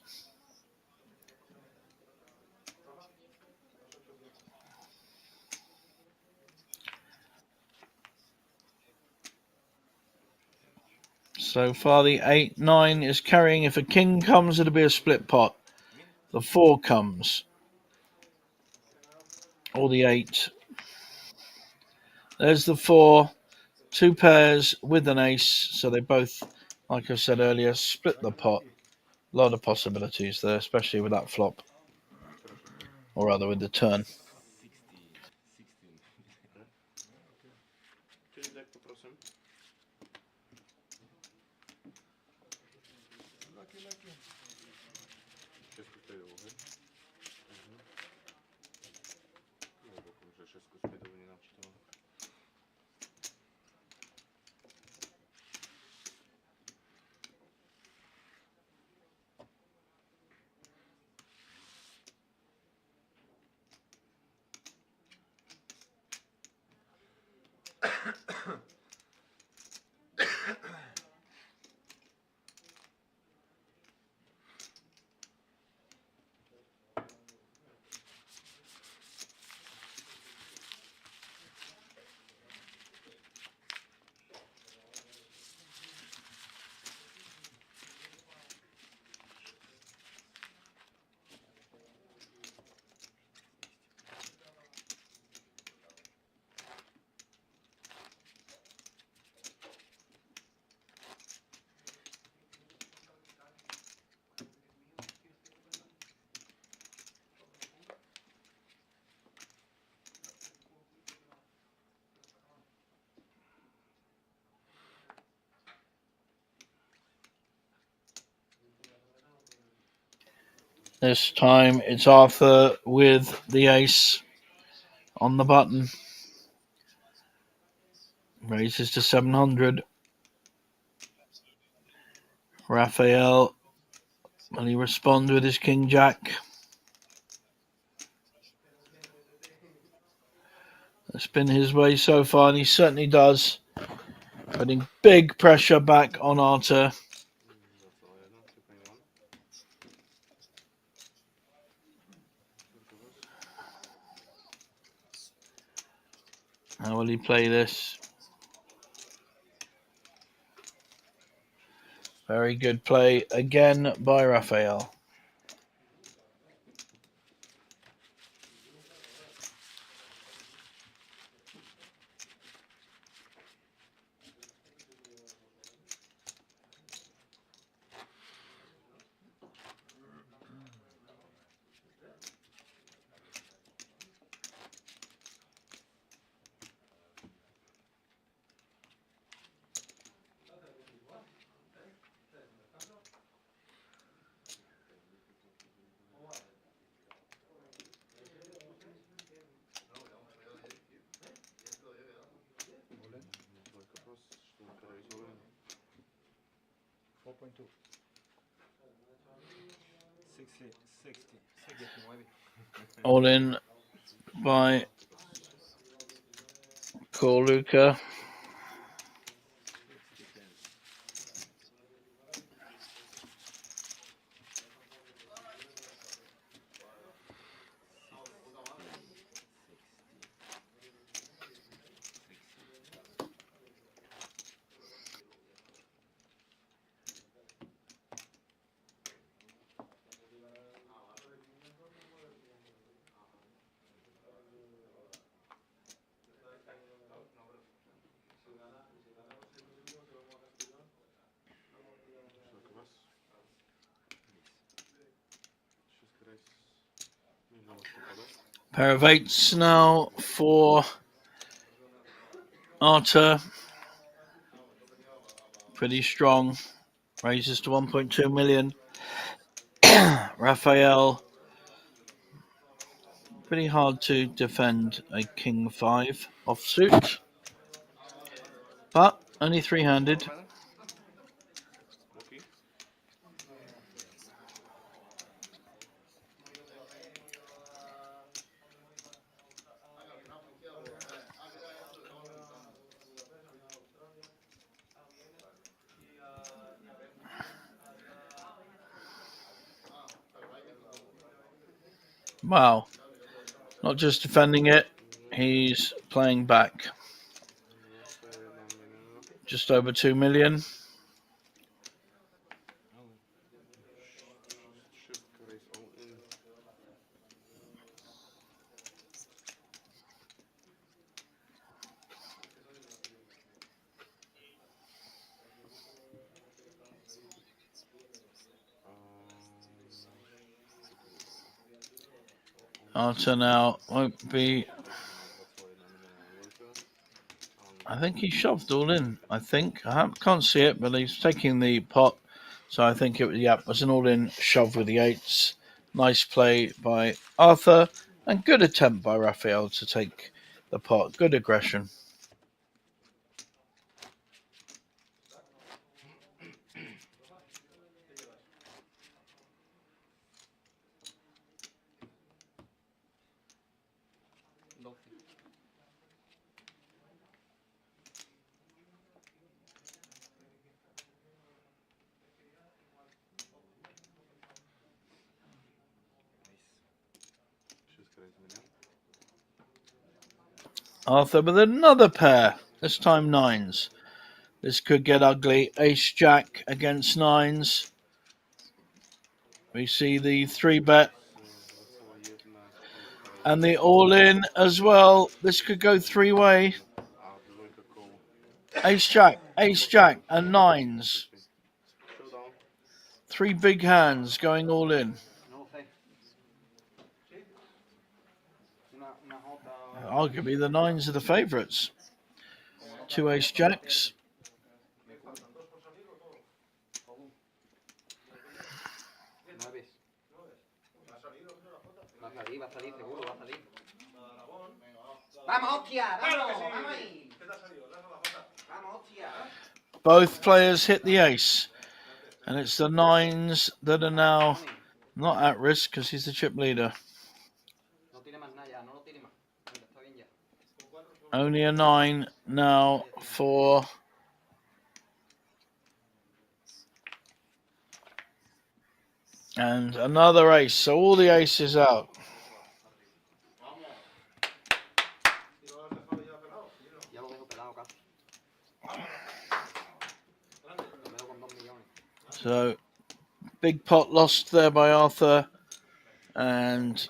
So far, the 8-9 is carrying. If a king comes, it'll be a split pot. The 4 comes. Or the 8. There's the 4. 2 pairs with an ace. So they both, like I said earlier, split the pot. A lot of possibilities there, especially with that flop. or rather with the turn. 16. Czyli tak poproszę. Lucky. Wszystko spiedowo, hej? No bo kurczę, wszystko spiedowo nie naczytałem. This time it's Arthur with the ace on the button. Raises to 700. Raphael, will he respond with his king jack? It's been his way so far, and he certainly does. Putting big pressure back on Arthur. Wracało jedno, tylko nie mam. How will he play this? Very good play again by Raphael. Dwójka plus, czwórka rejsuje. 4.2. 69. All in by Paul Luca. Czwórka plus. Wszystko rejs. Nie znowu popada. Pair of eights now for Arthur. Pretty strong. Raises to 1.2 million. Raphael. Pretty hard to defend a king 5 offsuit. But only three-handed. Lucky. Wow. Not just defending it, he's playing back. Zostaje 1 milion. Just over 2 million. Wszystko rejs all in. Arthur now won't be. I think he shoved all in. I think can't see it, but he's taking the pot. So I think it was an all-in shove with the eights. Nice play by Arthur and good attempt by Raphael to take the pot. Good aggression. Arthur with another pair. This time nines. This could get ugly. Ace Jack against nines. We see the 3-bet and the all-in as well. This could go three-way. Ace Jack, and nines. 3 big hands going all in. Arguably the nines are the favourites. 2 Ace Jacks. Va a salir, seguro, va a salir. ¡Vamos, hostia! ¡Vamos! ¡Vamos ahí! ¡Vamos, hostia! Both players hit the ace. And it's the nines that are now not at risk because he's the chip leader. Only a 9 now for and another ace. So all the aces out. So big pot lost there by Arthur, and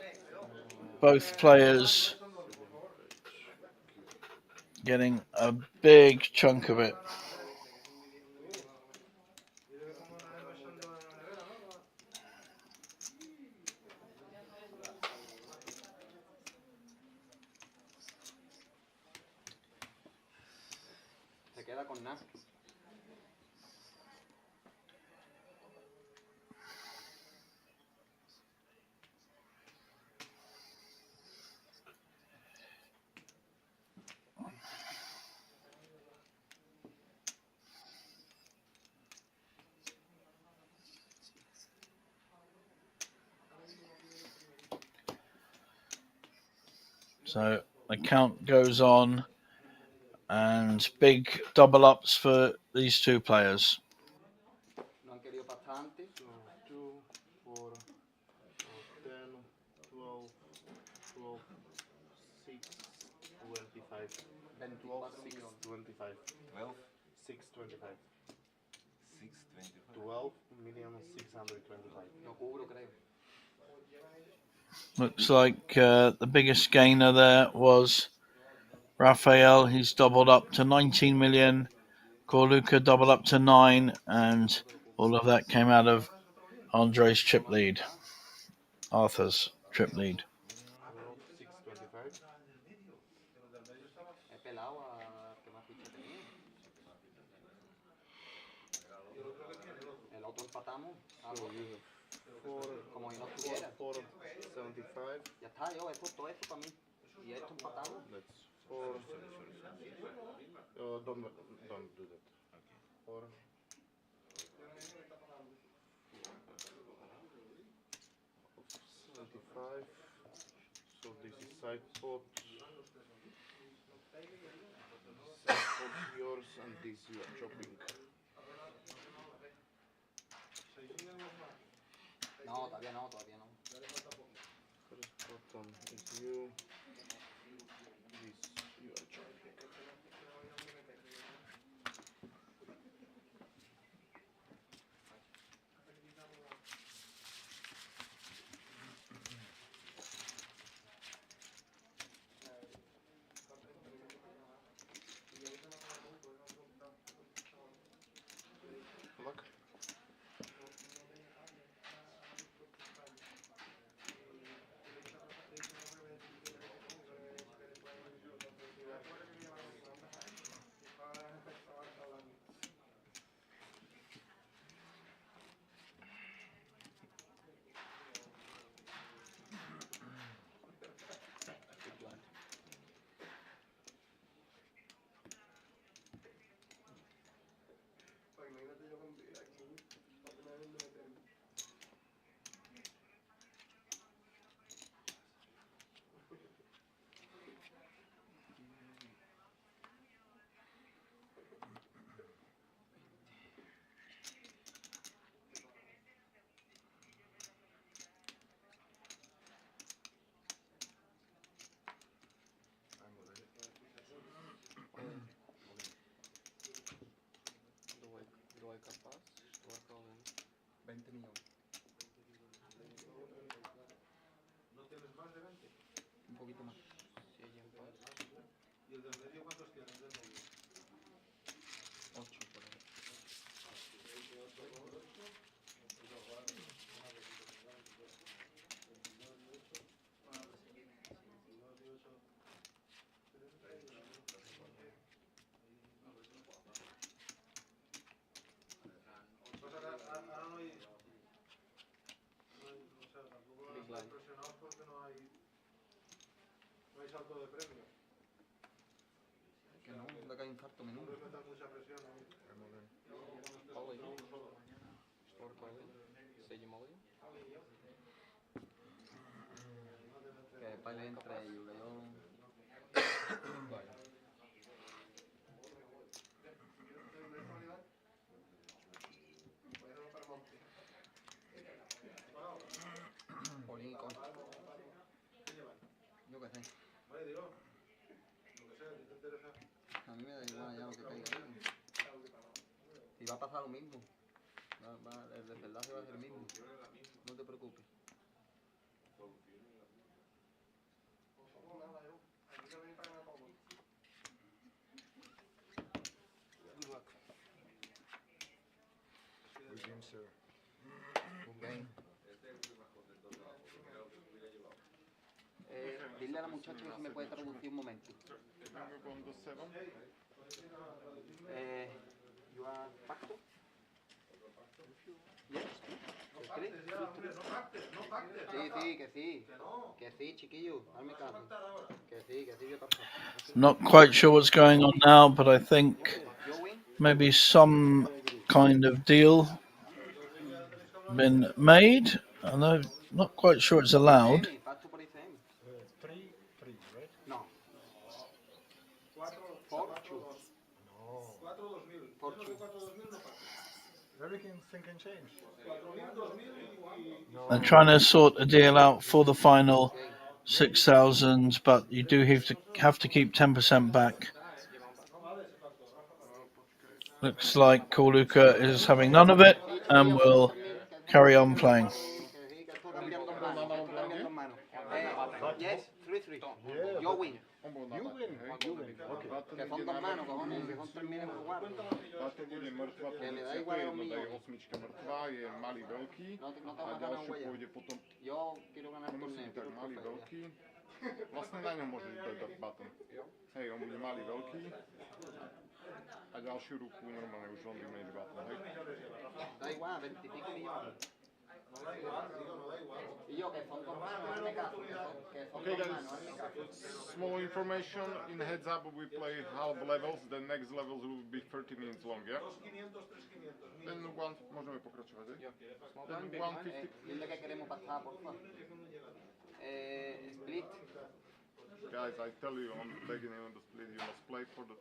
both players getting a big chunk of it. Se queda con nada. So the count goes on, and big double ups for these two players. No han querido pasar antes. 2, 4, 10, 12, 12, 6, 25. 24 6, millones. 25. 12, 6, 25. 625. 12,625,000. No cubro, creo. Looks like the biggest gainer there was Raphael. He's doubled up to 19 million. Corluca doubled up to 9, and all of that came out of Andre's chip lead. Arthur's trip lead. 625. He pelado a que más ficha tenía. El otro empatamos. So you have 4, Como si no estuviera. 475. Ya está, yo he puesto eso para mí. Y esto empatamos. That's 4. Don't do that. 4. 75. So this is side pot. Side pot yours, and this you are chopping. No, todavía no, todavía no. First bottom is you. This you are chopping. Luck. poquito más. Si hay empate. ¿Y el del medio cuántos tienes del medio? 8 por ahí. Ahora no hay, o sea, tampoco van a estar presionados porque no hay salto de premio. Que no, le cae infarto menudo. No les metan mucha presión ahí. All in. Sport all in. Seguim all in. Que para entre ellos, que yo... All in con... Yo qué sé. Vale, digo, lo que sea, a ti te interesa. A mí me da igual ya lo que caiga ahí. Y va a pasar lo mismo. El desenlace va a ser el mismo. No te preocupes. Good luck. Good game, sir. Good game. Dile a la muchacha que si me puede traducir un momento. You are factor? Yes. No pactes. Sí, que sí. Que sí, chiquillo. Hazme caso. Que sí, ¿qué pasa? Not quite sure what's going on now, but I think Yo win. maybe some kind of deal been made. And I'm not quite sure it's allowed. Factor por ICM. 3-3, right? No. 4-2. No. 4-2000. 4-2000 no pactes. Everything can change. 4.000, 2.000 y... They're trying to sort a deal out for the final 6,000, but you do have to keep 10% back. Looks like Korluka is having none of it and will carry on playing. Yes, 3-3. Yeah, Yo win. you win. Okay. Que son dos manos, cojones, que son 3 mínimos guardos. Táto bude mŕtva, to Que je le da igual a los jedno, daje millones. osmička mŕtva, je malý veľký No te a vas a ganar ďalšiu huella. pôjde potom, Yo quiero ganar no musí torneo, byť tak quiero malý trofeo. veľký, vlastne na ňom môžeš dať button. Hej, on bude malý veľký a ďalšiu ruku normálne už on damage button, hej. Da igual, 25 millones. Y yo que son dos manos, hazme caso. Que son Okay dos guys, manos, hazme caso. small information, in heads up we play half levels, the next levels will be 30 minutes long, yeah? 2.500, 3.500. Then one, môžeme pokračovať, hej? Small Then blind, big blind. 150. Dile que queremos pasar, por favor. Split. Guys, I tell you on the beginning of the split, you must play for the...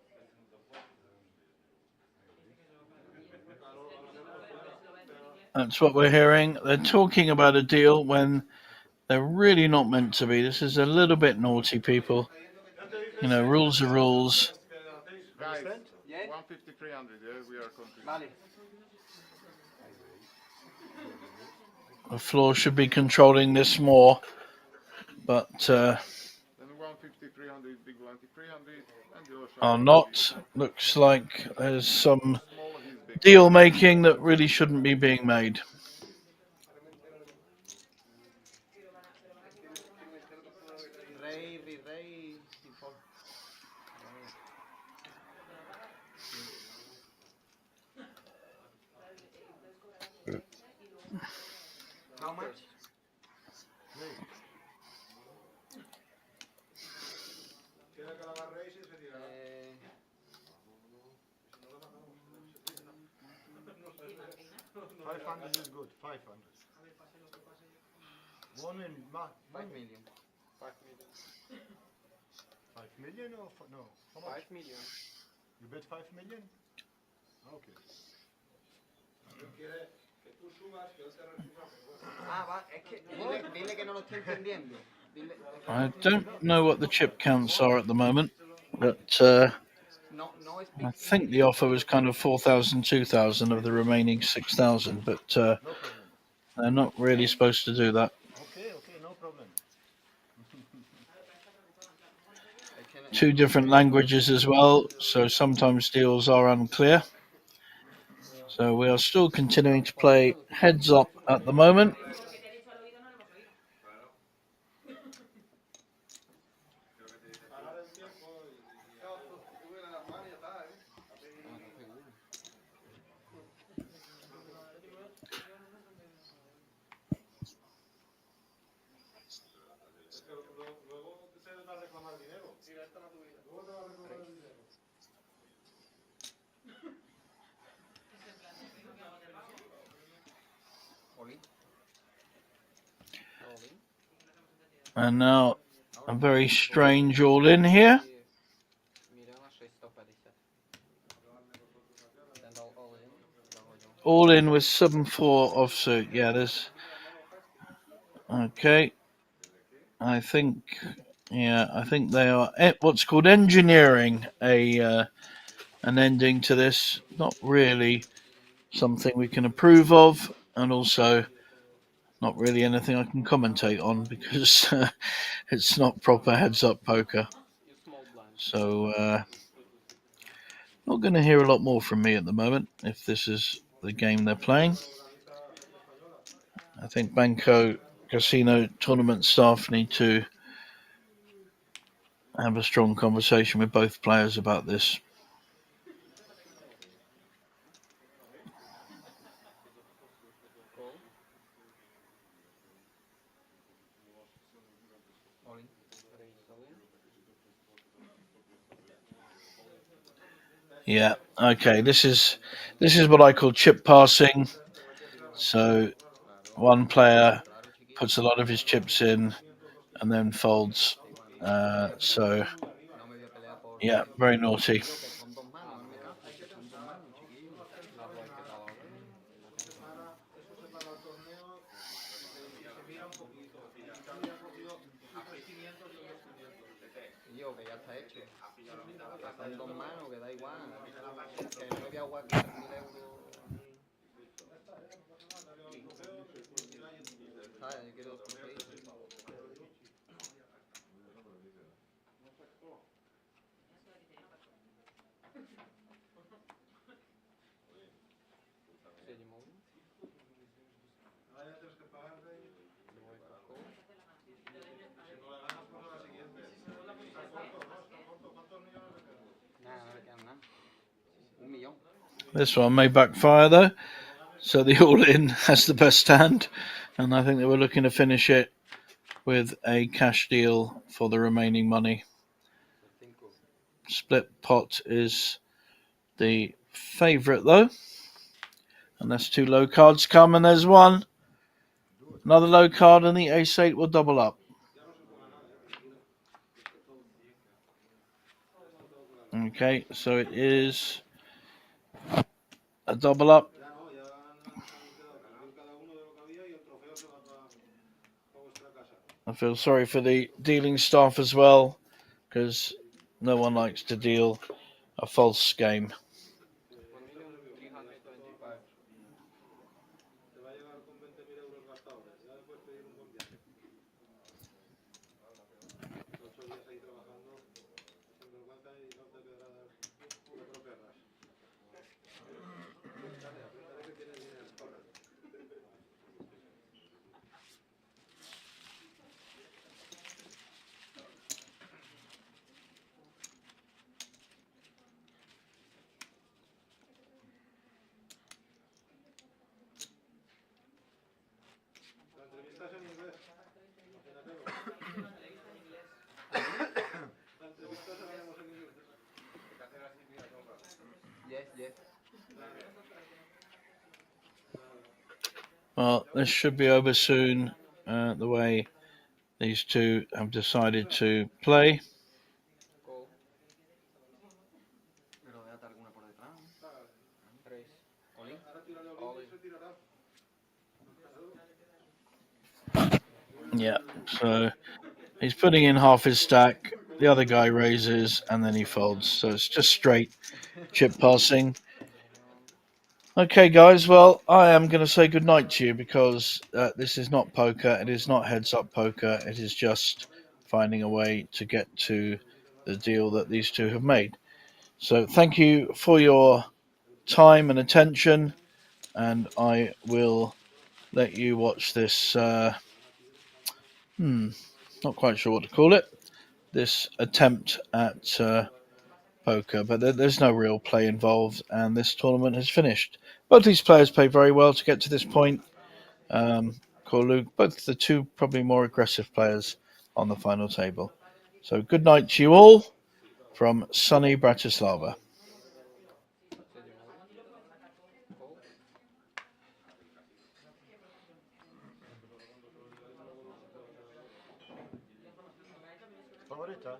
That's what we're hearing. They're talking about a deal when they're really not meant to be. This is a little bit naughty, people. You know, rules are rules. Guys, Yeah? 150, 300, yeah, we are continuing. Vale. The floor should be controlling this more, but Then 150, 300, big blind 300, and the other are side. not. Looks like there's some Smaller, he's big. deal making that really shouldn't be being made. Rey, rey, import. How much? Tiene que lavar Reyes y se tira. 500 is good. 500. One in 5 million. 5 million. 5 million or no? How much? 5 million. You bet 5 million? Okay. Quiere que tú subas, que él te reciba. Ah, va, es que dile que no lo estoy entendiendo. Dile, I don't know what the chip counts are at the moment, but no, no es I think the offer was kind of 4,000, 2,000 of the remaining 6,000, but No problem. they're not really supposed to do that. Okay, no problem. two different languages as well, so sometimes deals are unclear. So we are still continuing to play heads up at the moment. And now a very strange all in here. All in with 7-4 offsuit. Yeah, there's... Okay. I think they are what's called engineering an ending to this. Not really something we can approve of, and also not really anything I can commentate on because it's not proper heads-up poker. So not going to hear a lot more from me at the moment if this is the game they're playing. I think Banco Casino tournament staff need to have a strong conversation with both players about this. Yeah, okay, this is what I call chip passing. So one player puts a lot of his chips in and then folds. So yeah, very naughty. This one may backfire though. So the all-in has the best hand, and I think they were looking to finish it with a cash deal for the remaining money. Split pot is the favourite though. Unless two low cards come, and there's one. Another low card, and the ace-8 will double up. Okay, so it is a double up. I feel sorry for the dealing staff as well, because no one likes to deal a false game. Well, this should be over soon, the way these two have decided to play. Yeah, so he's putting in half his stack, the other guy raises, and then he folds. So it's just straight chip passing. Okay, guys, well, I am going to say goodnight to you because this is not poker. It is not heads-up poker. It is just finding a way to get to the deal that these two have made. So thank you for your time and attention, and I will let you watch this. Not quite sure what to call it. This attempt at poker, but there's no real play involved, and this tournament has finished. Both these players played very well to get to this point. Both the two probably more aggressive players on the final table. So good night to you all from sunny Bratislava. Favorita?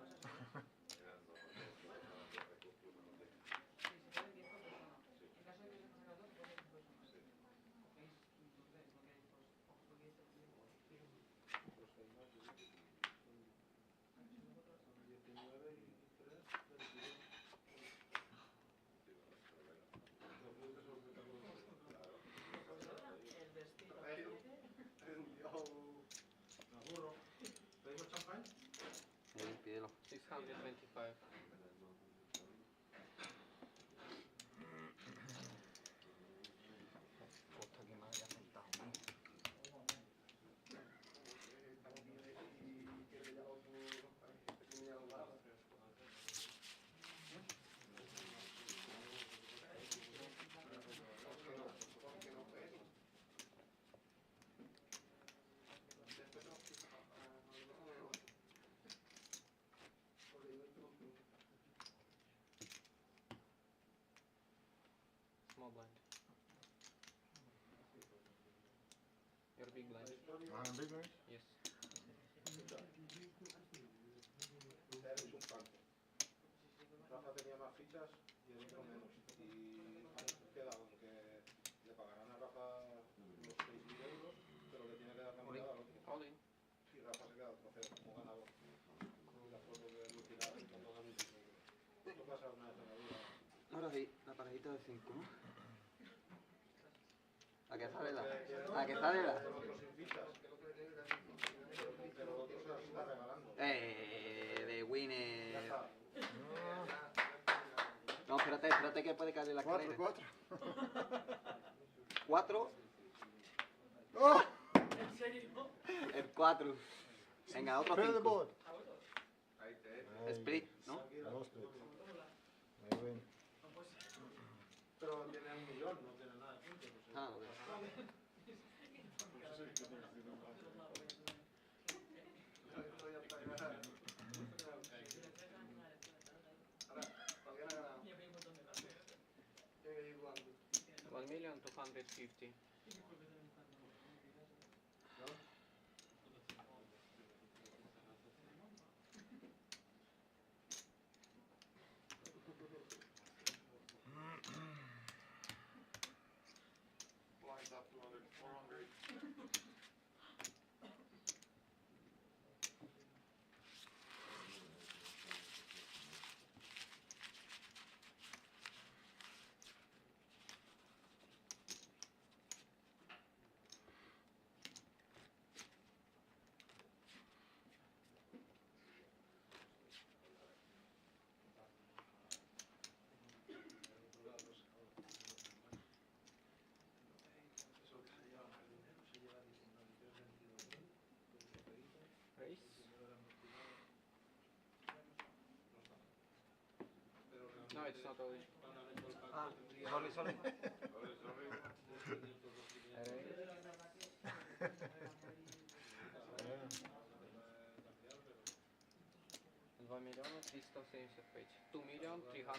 Pídelo. 625. Puta que madre ha sentado. Small blind. You're big blind. I'm big blind? Yes. Eres un tanto. Rafa tenía más fichas y el otro menos. Y queda con que le pagarán a Rafa unos 6.000 euros, pero le tiene que dar la mitad al otro. All in. Y Rafa se queda el trofeo como ganador. Y la foto de Lucila cuando gana un título. Esto pasa una vez en la vida. Ahora sí, la parejita de 5, ¿no? ¿A qué sale la? ¿A qué sale la? Con otros sin fichas. Pero el otro se las está regalando. De Winner. Ya está. No, espérate que puede caer la carrera. 4. 4. ¡Oh! ¿En serio? El 4. Venga, otro Split the 5. board. Split, ¿no? No split. I win. Pero tiene 1 millón, no tiene nada de puntos. Ah, no. $1,250,000. Blinds up 200, 400. Raise. No, it's not all in. Ah, sorry. $2,375,000. 2,375,000.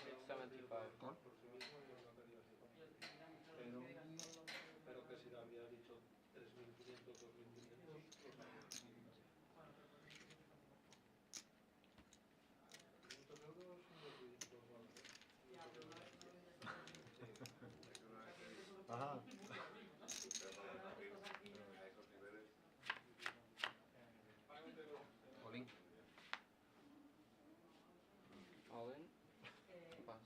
Pero que si le había dicho 3.500, 2.500. Ajá. Olin. All in. Pass.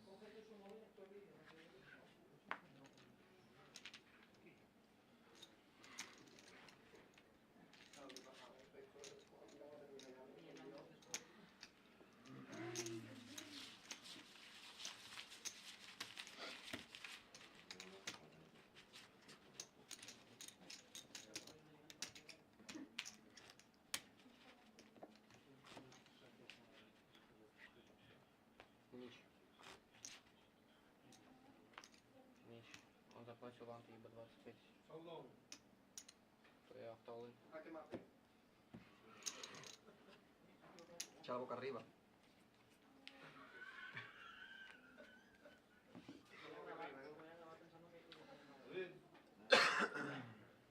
solo anti 25. Soldo. Estoy hasta hoy. ¿A qué mate? Echa la boca arriba.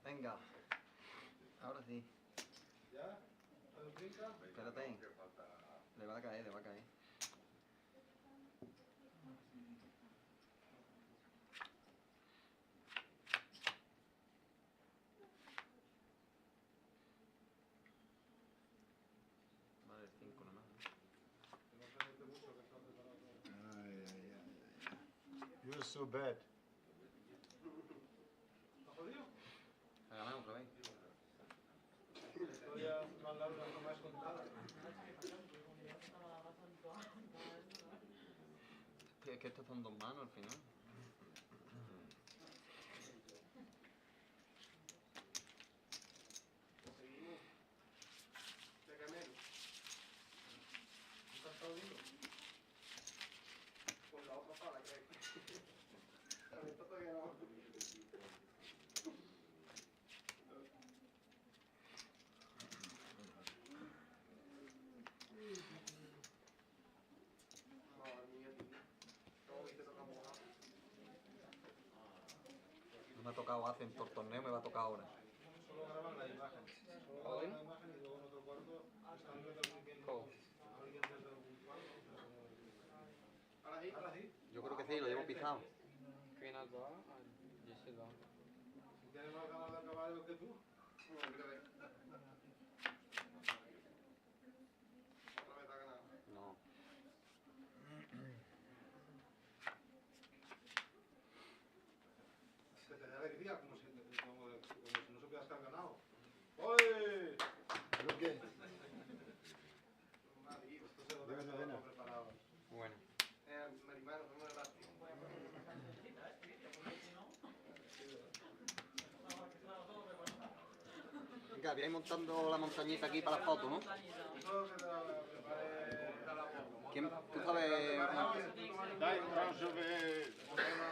Venga. Ahora sí. ¿Ya? ¿Todo brinca? Espérate. Le va a caer, le va a caer. Vale, el 5 nomás. Que no se mete mucho, que está preparado. You're so bad. ¿Está jodido? Ha ganado otra vez. Estoy ya más largo, no más contada. Es que estas son dos manos al final. Seguimos. Ya que menos. ¿Nunca has estado viendo? Pues la otra pala que hay. Esta todavía no. Madre mía, tío. Todo que te toca mojar. No me ha tocado hace en todo el torneo, me va a tocar ahora. Solo graban la imagen. Solo graban la imagen y luego en otro cuarto están viendo a alguien desde un cuarto. Ahora sí. Ahora sí. Yo creo que sí, lo llevo pisado. Queen al va, Jesse al va. Si tienes más ganas de acabar el que tú. Bueno, mira, ve. Otra vez ha ganado. No. Que te da alegría como si no supieras que has ganado. ¡Oye! Look at Madre, esto se lo tengo todo preparado. Bueno. Marimano, no me das. Venga, voy a ir montando la montañita aquí para la foto, ¿no? Todo que te la preparé para la foto. ¿Quién, tú sabes? Daj oranžové,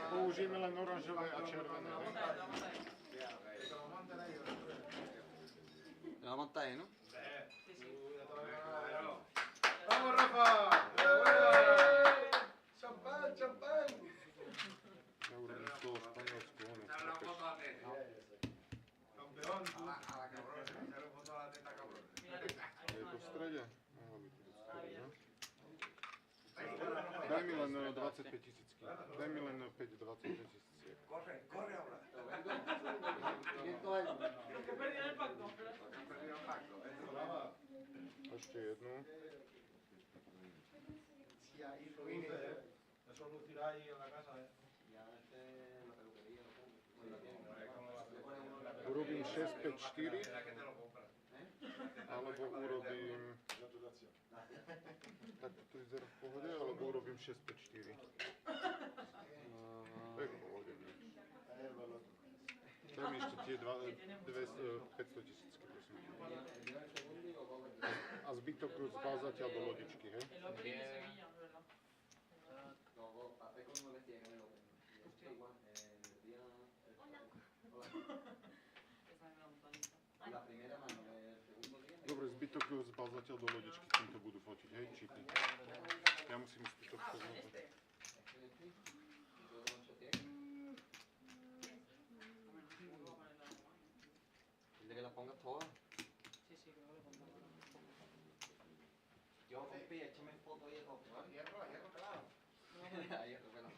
použijeme len oranžové a červené. Que lo monten ahí. Me va a montar ahí, ¿no? ¡Vamos, Rafa! ¡Champán, champán! Ja urobím z toho Španielsku, ono. Campeón, tú. Je to v strede? Mohlo byť to v strede, no? Daj mi len 25 tisícky. Daj mi len 5-25 tisíciek. Corre, corre ahora. Ešte jednu. Eso lucirá ahí en la casa, Urobím 6-5-4, alebo urobím... Tak to vyzerá v pohode, alebo urobím 6-5-4. To je v pohode. Daj mi ešte tie 500 tisícky, prosím. A zbytok zbal zatiaľ do lodičky, hej? Dobre, zbytok zbal zatiaľ do lodičky, kým to budú fotiť, hej, čipy. Ja musím zbytok poznať. Dile que la pongas todas. Sí, sí, creo que lo pondré. Yo, compi, échame foto ahí de todo. Hierro, hierro pelado. Ahí, hierro pelado.